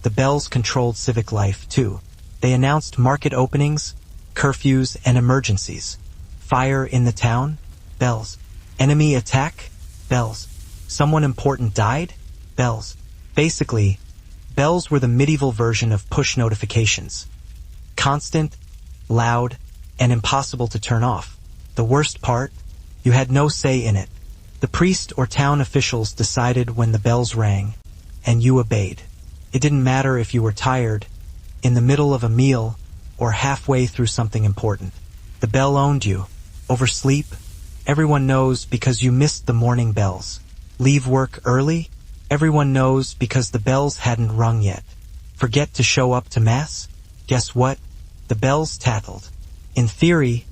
The bells controlled civic life, too. They announced market openings, curfews, and emergencies. Fire in the town? Bells. Enemy attack? Bells. Someone important died? Bells. Basically, bells were the medieval version of push notifications. Constant, loud, and impossible to turn off. The worst part? You had no say in it. The priest or town officials decided when the bells rang, and you obeyed. It didn't matter if you were tired, in the middle of a meal, or halfway through something important. The bell owned you. Oversleep? Everyone knows because you missed the morning bells. Leave work early? Everyone knows because the bells hadn't rung yet. Forget to show up to mass? Guess what? The bells tattled. In theory,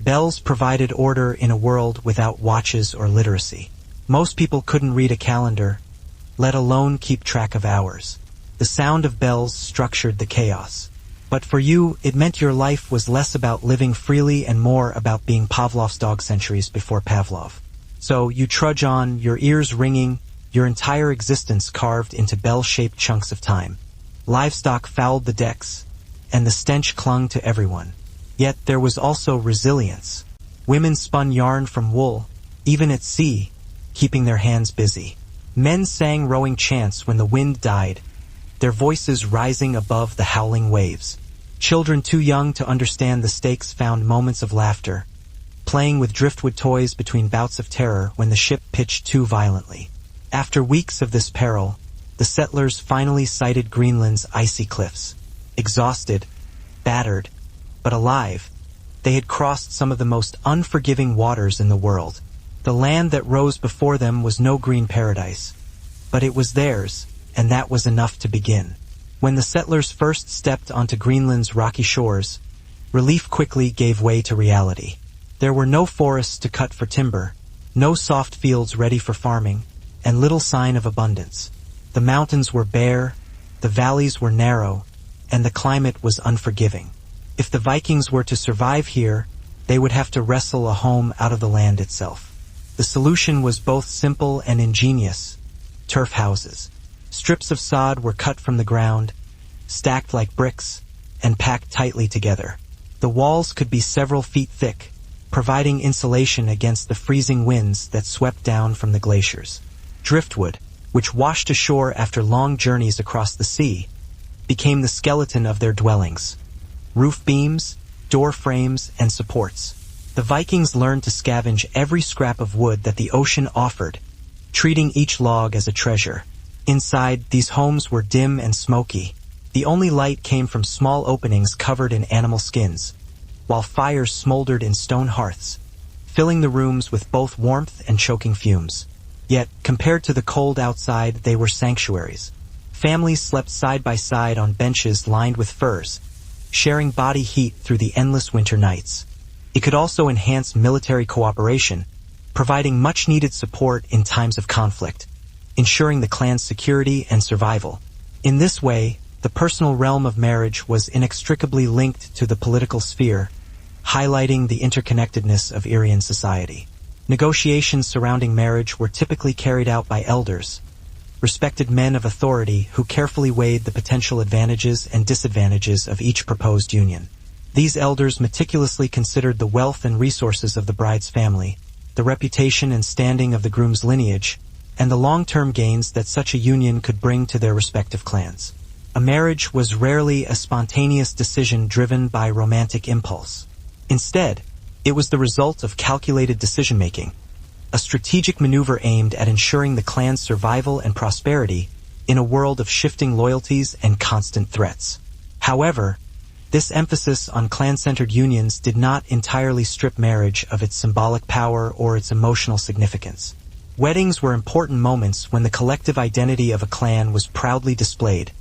bells provided order in a world without watches or literacy. Most people couldn't read a calendar, let alone keep track of hours. The sound of bells structured the chaos. But for you, it meant your life was less about living freely and more about being Pavlov's dog centuries before Pavlov. So you trudge on, your ears ringing, your entire existence carved into bell-shaped chunks of time. Livestock fouled the decks, and the stench clung to everyone. Yet there was also resilience. Women spun yarn from wool, even at sea, keeping their hands busy. Men sang rowing chants when the wind died, their voices rising above the howling waves. Children too young to understand the stakes found moments of laughter, playing with driftwood toys between bouts of terror when the ship pitched too violently. After weeks of this peril, the settlers finally sighted Greenland's icy cliffs. Exhausted, battered, but alive, they had crossed some of the most unforgiving waters in the world. The land that rose before them was no green paradise, but it was theirs, and that was enough to begin. When the settlers first stepped onto Greenland's rocky shores, relief quickly gave way to reality. There were no forests to cut for timber, no soft fields ready for farming, and little sign of abundance. The mountains were bare, the valleys were narrow, and the climate was unforgiving. If the Vikings were to survive here, they would have to wrestle a home out of the land itself. The solution was both simple and ingenious: turf houses. Strips of sod were cut from the ground, stacked like bricks, and packed tightly together. The walls could be several feet thick, providing insulation against the freezing winds that swept down from the glaciers. Driftwood, which washed ashore after long journeys across the sea, became the skeleton of their dwellings. Roof beams, door frames, and supports. The Vikings learned to scavenge every scrap of wood that the ocean offered, treating each log as a treasure. Inside, these homes were dim and smoky. The only light came from small openings covered in animal skins, while fires smoldered in stone hearths, filling the rooms with both warmth and choking fumes. Yet, compared to the cold outside, they were sanctuaries. Families slept side by side on benches lined with furs, sharing body heat through the endless winter nights. It could also enhance military cooperation, providing much-needed support in times of conflict, ensuring the clan's security and survival. In this way, the personal realm of marriage was inextricably linked to the political sphere, highlighting the interconnectedness of Aryan society. Negotiations surrounding marriage were typically carried out by elders, respected men of authority who carefully weighed the potential advantages and disadvantages of each proposed union. These elders meticulously considered the wealth and resources of the bride's family, the reputation and standing of the groom's lineage, and the long-term gains that such a union could bring to their respective clans. A marriage was rarely a spontaneous decision driven by romantic impulse. Instead, it was the result of calculated decision-making, a strategic maneuver aimed at ensuring the clan's survival and prosperity in a world of shifting loyalties and constant threats. However, this emphasis on clan-centered unions did not entirely strip marriage of its symbolic power or its emotional significance. Weddings were important moments when the collective identity of a clan was proudly displayed,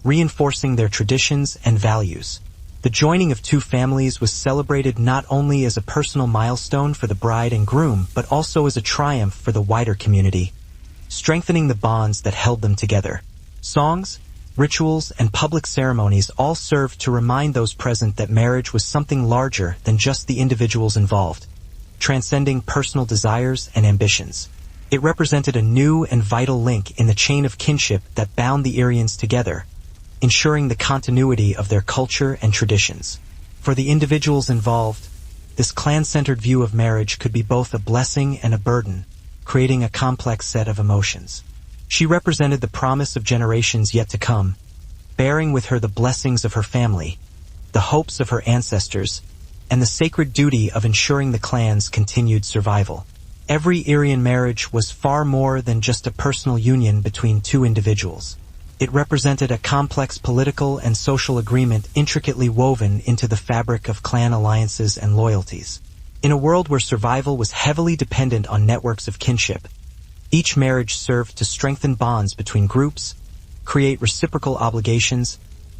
reinforcing their traditions and values. The joining of two families was celebrated not only as a personal milestone for the bride and groom, but also as a triumph for the wider community, strengthening the bonds that held them together. Songs, rituals, and public ceremonies all served to remind those present that marriage was something larger than just the individuals involved, transcending personal desires and ambitions. It represented a new and vital link in the chain of kinship that bound the Aryans together, ensuring the continuity of their culture and traditions. For the individuals involved, this clan-centered view of marriage could be both a blessing and a burden, creating a complex set of emotions. She represented the promise of generations yet to come, bearing with her the blessings of her family, the hopes of her ancestors, and the sacred duty of ensuring the clan's continued survival. Every Aryan marriage was far more than just a personal union between two individuals. It represented a complex political and social agreement intricately woven into the fabric of clan alliances and loyalties. In a world where survival was heavily dependent on networks of kinship, each marriage served to strengthen bonds between groups, create reciprocal obligations,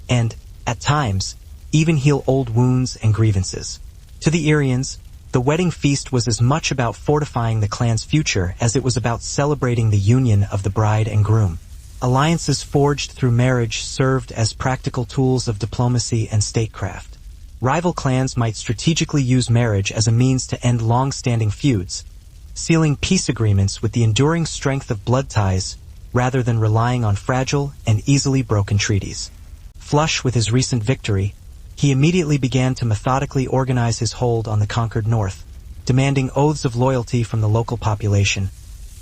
and, at times, even heal old wounds and grievances. To the Aryans, the wedding feast was as much about fortifying the clan's future as it was about celebrating the union of the bride and groom. Alliances forged through marriage served as practical tools of diplomacy and statecraft. Rival clans might strategically use marriage as a means to end long-standing feuds, sealing peace agreements with the enduring strength of blood ties rather than relying on fragile and easily broken treaties. Flush with his recent victory, he immediately began to methodically organize his hold on the conquered north, demanding oaths of loyalty from the local population,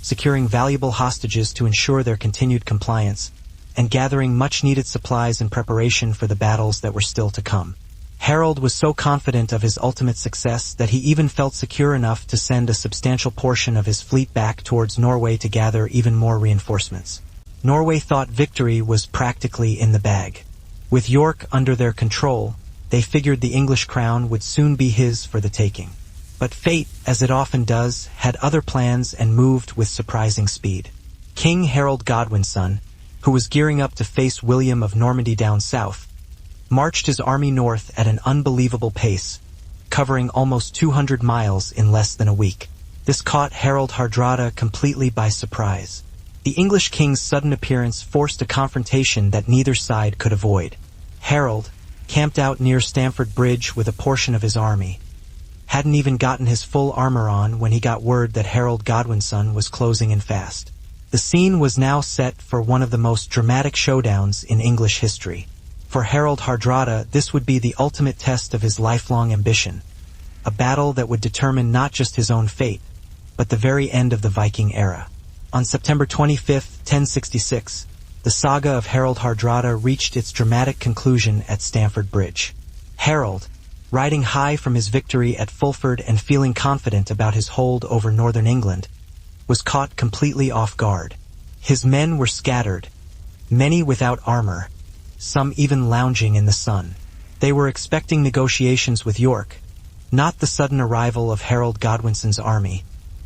securing valuable hostages to ensure their continued compliance, and gathering much-needed supplies in preparation for the battles that were still to come. Harold was so confident of his ultimate success that he even felt secure enough to send a substantial portion of his fleet back towards Norway to gather even more reinforcements. Norway thought victory was practically in the bag. With York under their control, they figured the English crown would soon be his for the taking. But fate, as it often does, had other plans and moved with surprising speed. King Harold Godwin's son, who was gearing up to face William of Normandy down south, marched his army north at an unbelievable pace, covering almost 200 miles in less than a week. This caught Harold Hardrada completely by surprise. The English king's sudden appearance forced a confrontation that neither side could avoid. Harold, camped out near Stamford Bridge with a portion of his army, hadn't even gotten his full armor on when he got word that Harold Godwin's son was closing in fast. The scene was now set for one of the most dramatic showdowns in English history. For Harold Hardrada, this would be the ultimate test of his lifelong ambition, a battle that would determine not just his own fate, but the very end of the Viking era. On September 25, 1066, the saga of Harold Hardrada reached its dramatic conclusion at Stamford Bridge. Harold, riding high from his victory at Fulford and feeling confident about his hold over northern England, was caught completely off guard. His men were scattered, many without armor, some even lounging in the sun. They were expecting negotiations with York, not the sudden arrival of Harold Godwinson's army,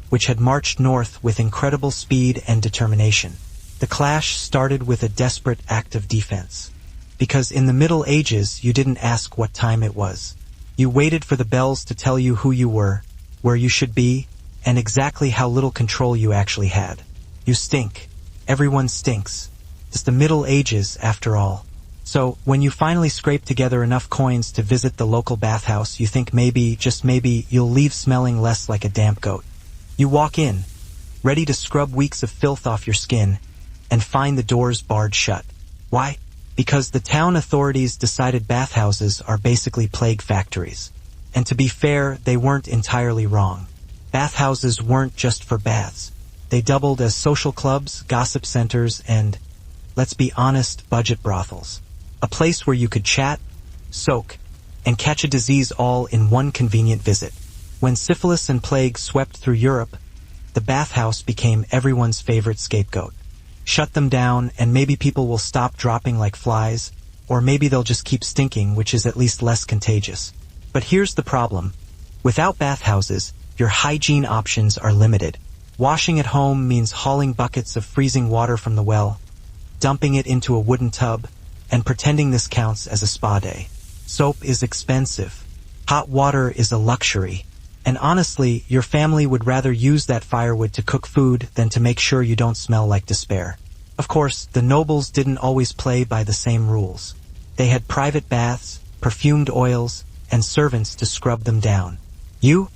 which had marched north with incredible speed and determination. The clash started with a desperate act of defense. Because in the Middle Ages, you didn't ask what time it was. You waited for the bells to tell you who you were, where you should be, and exactly how little control you actually had. You stink. Everyone stinks. It's the Middle Ages, after all. So, when you finally scrape together enough coins to visit the local bathhouse, you think maybe, just maybe, you'll leave smelling less like a damp goat. You walk in, ready to scrub weeks of filth off your skin, and find the doors barred shut. Why? Because the town authorities decided bathhouses are basically plague factories. And to be fair, they weren't entirely wrong. Bathhouses weren't just for baths. They doubled as social clubs, gossip centers, and, let's be honest, budget brothels. A place where you could chat, soak, and catch a disease all in one convenient visit. When syphilis and plague swept through Europe, the bathhouse became everyone's favorite scapegoat. Shut them down, and maybe people will stop dropping like flies, or maybe they'll just keep stinking, which is at least less contagious. But here's the problem. Without bathhouses, your hygiene options are limited. Washing at home means hauling buckets of freezing water from the well, dumping it into a wooden tub, and pretending this counts as a spa day. Soap is expensive. Hot water is a luxury. And honestly, your family would rather use that firewood to cook food than to make sure you don't smell like despair. Of course, the nobles didn't always play by the same rules. They had private baths, perfumed oils, and servants to scrub them down. You're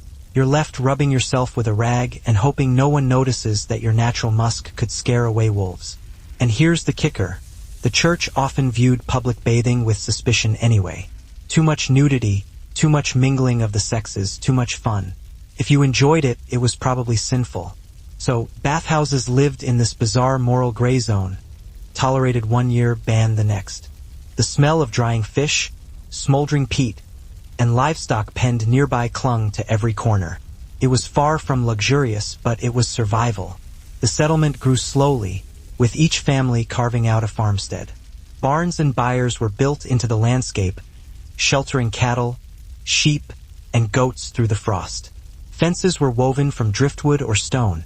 left rubbing yourself with a rag and hoping no one notices that your natural musk could scare away wolves. And here's the kicker. The church often viewed public bathing with suspicion anyway. Too much nudity, too much mingling of the sexes, too much fun. If you enjoyed it, it was probably sinful. So, bathhouses lived in this bizarre moral gray zone, tolerated 1 year, banned the next. The smell of drying fish, smoldering peat, and livestock penned nearby clung to every corner. It was far from luxurious, but it was survival. The settlement grew slowly, with each family carving out a farmstead. Barns and byres were built into the landscape, sheltering cattle, sheep, and goats through the frost. Fences were woven from driftwood or stone,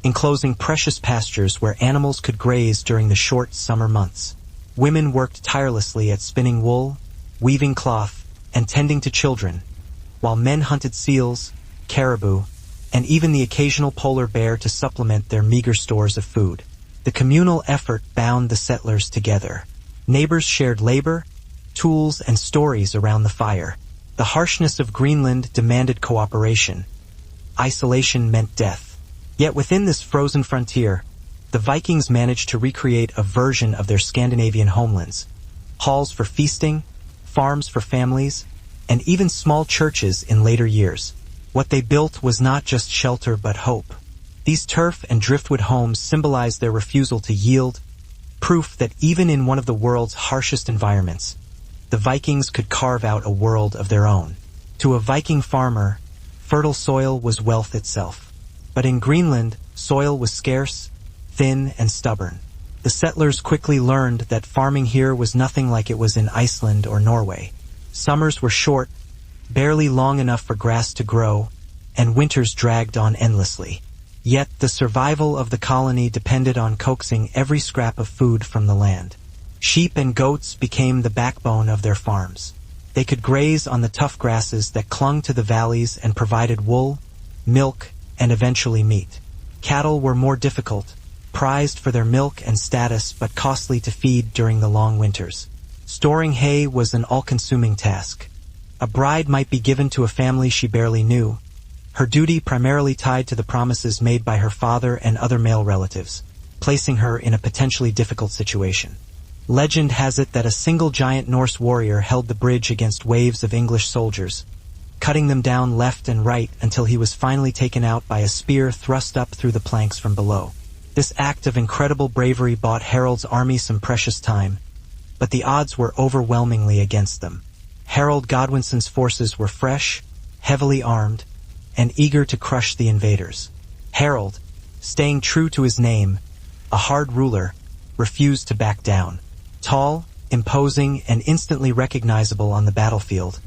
enclosing precious pastures where animals could graze during the short summer months. Women worked tirelessly at spinning wool, weaving cloth, and tending to children, while men hunted seals, caribou, and even the occasional polar bear to supplement their meager stores of food. The communal effort bound the settlers together. Neighbors shared labor, tools, and stories around the fire. The harshness of Greenland demanded cooperation. Isolation meant death. Yet within this frozen frontier, the Vikings managed to recreate a version of their Scandinavian homelands. Halls for feasting, farms for families, and even small churches in later years. What they built was not just shelter but hope. These turf and driftwood homes symbolized their refusal to yield, proof that even in one of the world's harshest environments, the Vikings could carve out a world of their own. To a Viking farmer, fertile soil was wealth itself. But in Greenland, soil was scarce, thin, and stubborn. The settlers quickly learned that farming here was nothing like it was in Iceland or Norway. Summers were short, barely long enough for grass to grow, and winters dragged on endlessly. Yet the survival of the colony depended on coaxing every scrap of food from the land. Sheep and goats became the backbone of their farms. They could graze on the tough grasses that clung to the valleys and provided wool, milk, and eventually meat. Cattle were more difficult, prized for their milk and status but costly to feed during the long winters. Storing hay was an all-consuming task. A bride might be given to a family she barely knew, her duty primarily tied to the promises made by her father and other male relatives, placing her in a potentially difficult situation. Legend has it that a single giant Norse warrior held the bridge against waves of English soldiers, cutting them down left and right until he was finally taken out by a spear thrust up through the planks from below. This act of incredible bravery bought Harold's army some precious time, but the odds were overwhelmingly against them. Harold Godwinson's forces were fresh, heavily armed, and eager to crush the invaders. Harold, staying true to his name, a hard ruler, refused to back down. Tall, imposing, and instantly recognizable on the battlefield,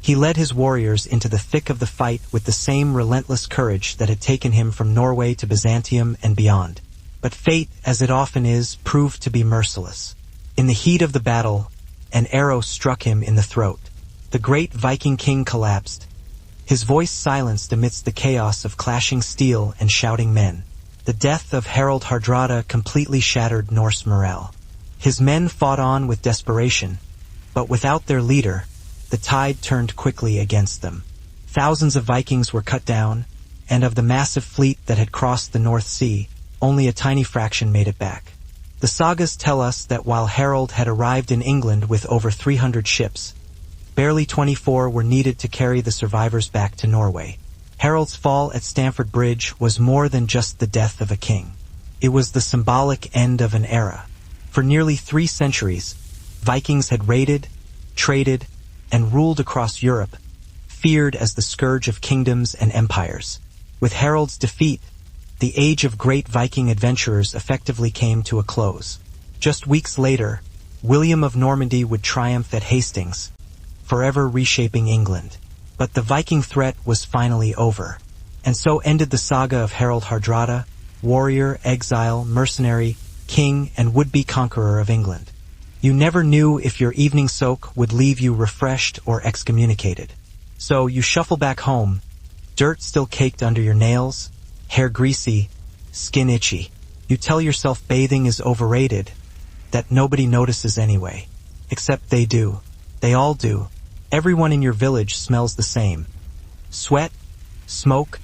he led his warriors into the thick of the fight with the same relentless courage that had taken him from Norway to Byzantium and beyond. But fate, as it often is, proved to be merciless. In the heat of the battle, an arrow struck him in the throat. The great Viking king collapsed, his voice silenced amidst the chaos of clashing steel and shouting men. The death of Harald Hardrada completely shattered Norse morale. His men fought on with desperation, but without their leader, the tide turned quickly against them. Thousands of Vikings were cut down, and of the massive fleet that had crossed the North Sea, only a tiny fraction made it back. The sagas tell us that while Harold had arrived in England with over 300 ships, barely 24 were needed to carry the survivors back to Norway. Harold's fall at Stamford Bridge was more than just the death of a king. It was the symbolic end of an era. For nearly 3 centuries, Vikings had raided, traded, and ruled across Europe, feared as the scourge of kingdoms and empires. With Harold's defeat, the age of great Viking adventurers effectively came to a close. Just weeks later, William of Normandy would triumph at Hastings, forever reshaping England. But the Viking threat was finally over. And so ended the saga of Harald Hardrada, warrior, exile, mercenary, king, and would-be conqueror of England. You never knew if your evening soak would leave you refreshed or excommunicated. So you shuffle back home, dirt still caked under your nails, hair greasy, skin itchy. You tell yourself bathing is overrated, that nobody notices anyway. Except they do. They all do. Everyone in your village smells the same. Sweat, smoke,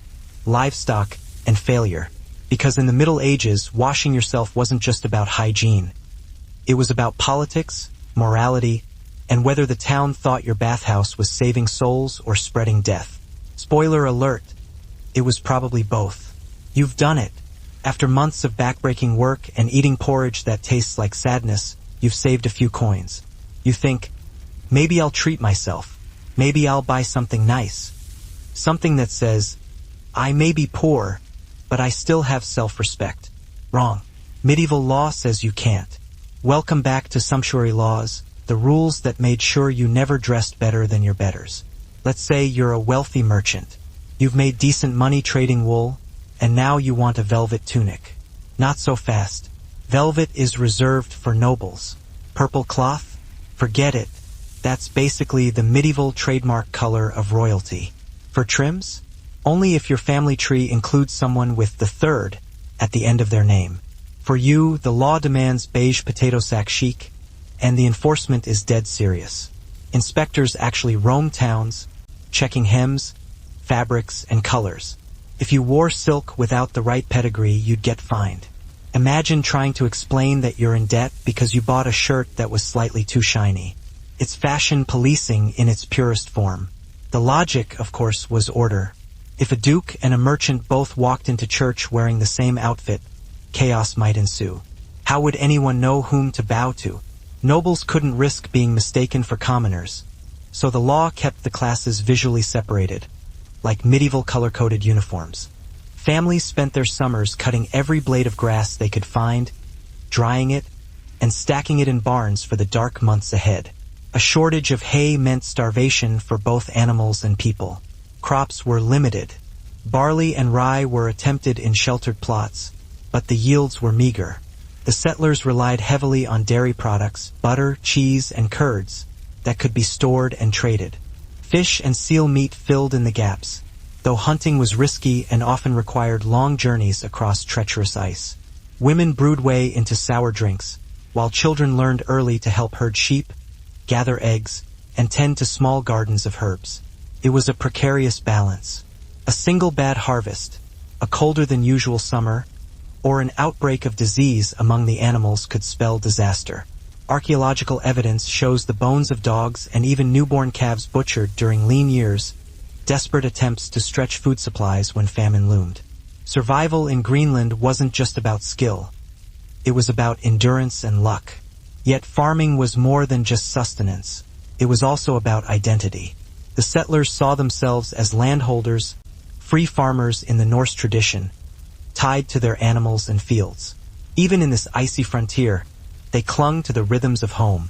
livestock, and failure. Because in the Middle Ages, washing yourself wasn't just about hygiene. It was about politics, morality, and whether the town thought your bathhouse was saving souls or spreading death. Spoiler alert, it was probably both. You've done it. After months of backbreaking work and eating porridge that tastes like sadness, you've saved a few coins. You think, maybe I'll treat myself. Maybe I'll buy something nice. Something that says, I may be poor, but I still have self-respect. Wrong. Medieval law says you can't. Welcome back to sumptuary laws, the rules that made sure you never dressed better than your betters. Let's say you're a wealthy merchant. You've made decent money trading wool, and now you want a velvet tunic. Not so fast. Velvet is reserved for nobles. Purple cloth? Forget it. That's basically the medieval trademark color of royalty. For trims? Only if your family tree includes someone with the third at the end of their name. For you, the law demands beige potato sack chic, and the enforcement is dead serious. Inspectors actually roam towns, checking hems, fabrics, and colors. If you wore silk without the right pedigree, you'd get fined. Imagine trying to explain that you're in debt because you bought a shirt that was slightly too shiny. It's fashion policing in its purest form. The logic, of course, was order. If a duke and a merchant both walked into church wearing the same outfit, chaos might ensue. How would anyone know whom to bow to? Nobles couldn't risk being mistaken for commoners, so the law kept the classes visually separated, like medieval color-coded uniforms. Families spent their summers cutting every blade of grass they could find, drying it, and stacking it in barns for the dark months ahead. A shortage of hay meant starvation for both animals and people. Crops were limited. Barley and rye were attempted in sheltered plots, but the yields were meager. The settlers relied heavily on dairy products, butter, cheese, and curds that could be stored and traded. Fish and seal meat filled in the gaps, though hunting was risky and often required long journeys across treacherous ice. Women brewed way into sour drinks, while children learned early to help herd sheep, gather eggs, and tend to small gardens of herbs. It was a precarious balance. A single bad harvest, a colder than usual summer, or an outbreak of disease among the animals could spell disaster. Archaeological evidence shows the bones of dogs and even newborn calves butchered during lean years, desperate attempts to stretch food supplies when famine loomed. Survival in Greenland wasn't just about skill. It was about endurance and luck. Yet farming was more than just sustenance. It was also about identity. The settlers saw themselves as landholders, free farmers in the Norse tradition, tied to their animals and fields. Even in this icy frontier, they clung to the rhythms of home.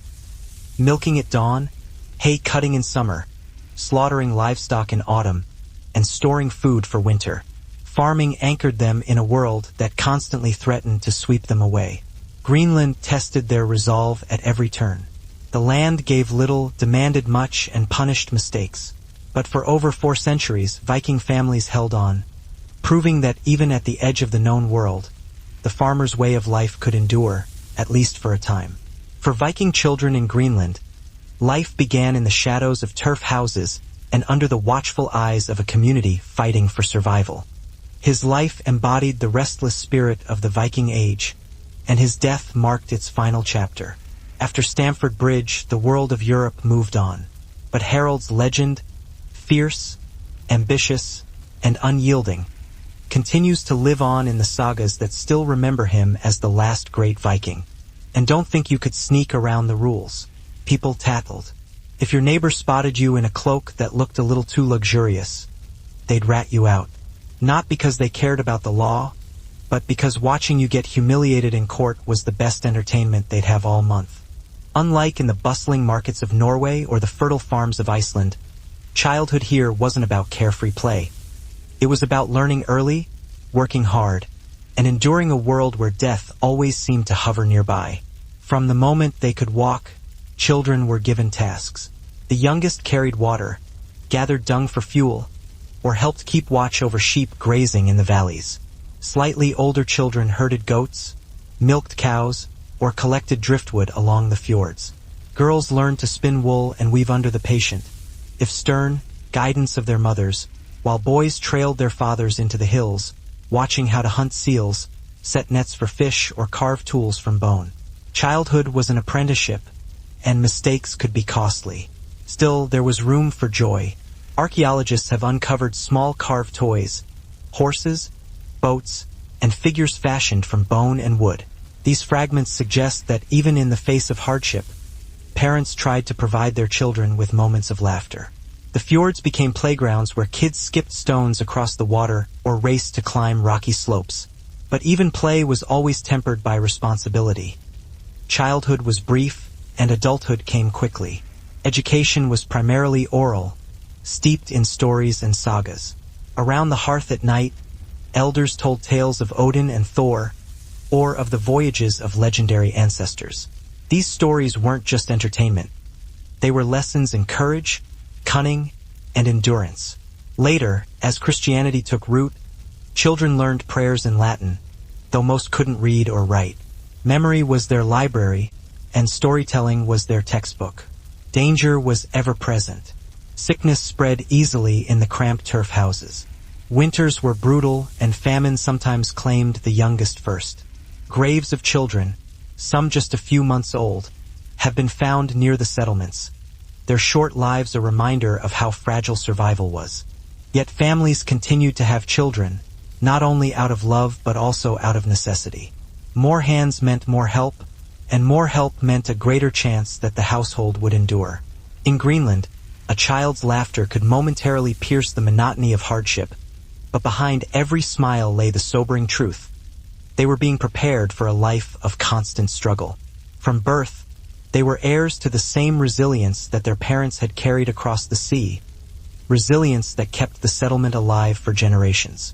Milking at dawn, hay cutting in summer, slaughtering livestock in autumn, and storing food for winter. Farming anchored them in a world that constantly threatened to sweep them away. Greenland tested their resolve at every turn. The land gave little, demanded much, and punished mistakes. But for over 4 centuries, Viking families held on, proving that even at the edge of the known world, the farmer's way of life could endure, at least for a time. For Viking children in Greenland, life began in the shadows of turf houses and under the watchful eyes of a community fighting for survival. His life embodied the restless spirit of the Viking age, and his death marked its final chapter. After Stamford Bridge, the world of Europe moved on. But Harold's legend, fierce, ambitious, and unyielding, continues to live on in the sagas that still remember him as the last great Viking. And don't think you could sneak around the rules. People tattled. If your neighbor spotted you in a cloak that looked a little too luxurious, they'd rat you out. Not because they cared about the law, but because watching you get humiliated in court was the best entertainment they'd have all month. Unlike in the bustling markets of Norway or the fertile farms of Iceland, childhood here wasn't about carefree play. It was about learning early, working hard, and enduring a world where death always seemed to hover nearby. From the moment they could walk, children were given tasks. The youngest carried water, gathered dung for fuel, or helped keep watch over sheep grazing in the valleys. Slightly older children herded goats, milked cows, or collected driftwood along the fjords. Girls learned to spin wool and weave under the patient, if stern, guidance of their mothers, while boys trailed their fathers into the hills, watching how to hunt seals, set nets for fish, or carve tools from bone. Childhood was an apprenticeship, and mistakes could be costly. Still, there was room for joy. Archaeologists have uncovered small carved toys, horses, boats, and figures fashioned from bone and wood. These fragments suggest that even in the face of hardship, parents tried to provide their children with moments of laughter. The fjords became playgrounds where kids skipped stones across the water or raced to climb rocky slopes. But even play was always tempered by responsibility. Childhood was brief, and adulthood came quickly. Education was primarily oral, steeped in stories and sagas. Around the hearth at night, elders told tales of Odin and Thor, or of the voyages of legendary ancestors. These stories weren't just entertainment. They were lessons in courage, cunning, and endurance. Later, as Christianity took root, children learned prayers in Latin, though most couldn't read or write. Memory was their library, and storytelling was their textbook. Danger was ever present. Sickness spread easily in the cramped turf houses. Winters were brutal, and famine sometimes claimed the youngest first. Graves of children, some just a few months old, have been found near the settlements, their short lives a reminder of how fragile survival was. Yet families continued to have children, not only out of love but also out of necessity. More hands meant more help, and more help meant a greater chance that the household would endure. In Greenland, a child's laughter could momentarily pierce the monotony of hardship, but behind every smile lay the sobering truth. They were being prepared for a life of constant struggle. From birth, they were heirs to the same resilience that their parents had carried across the sea, resilience that kept the settlement alive for generations.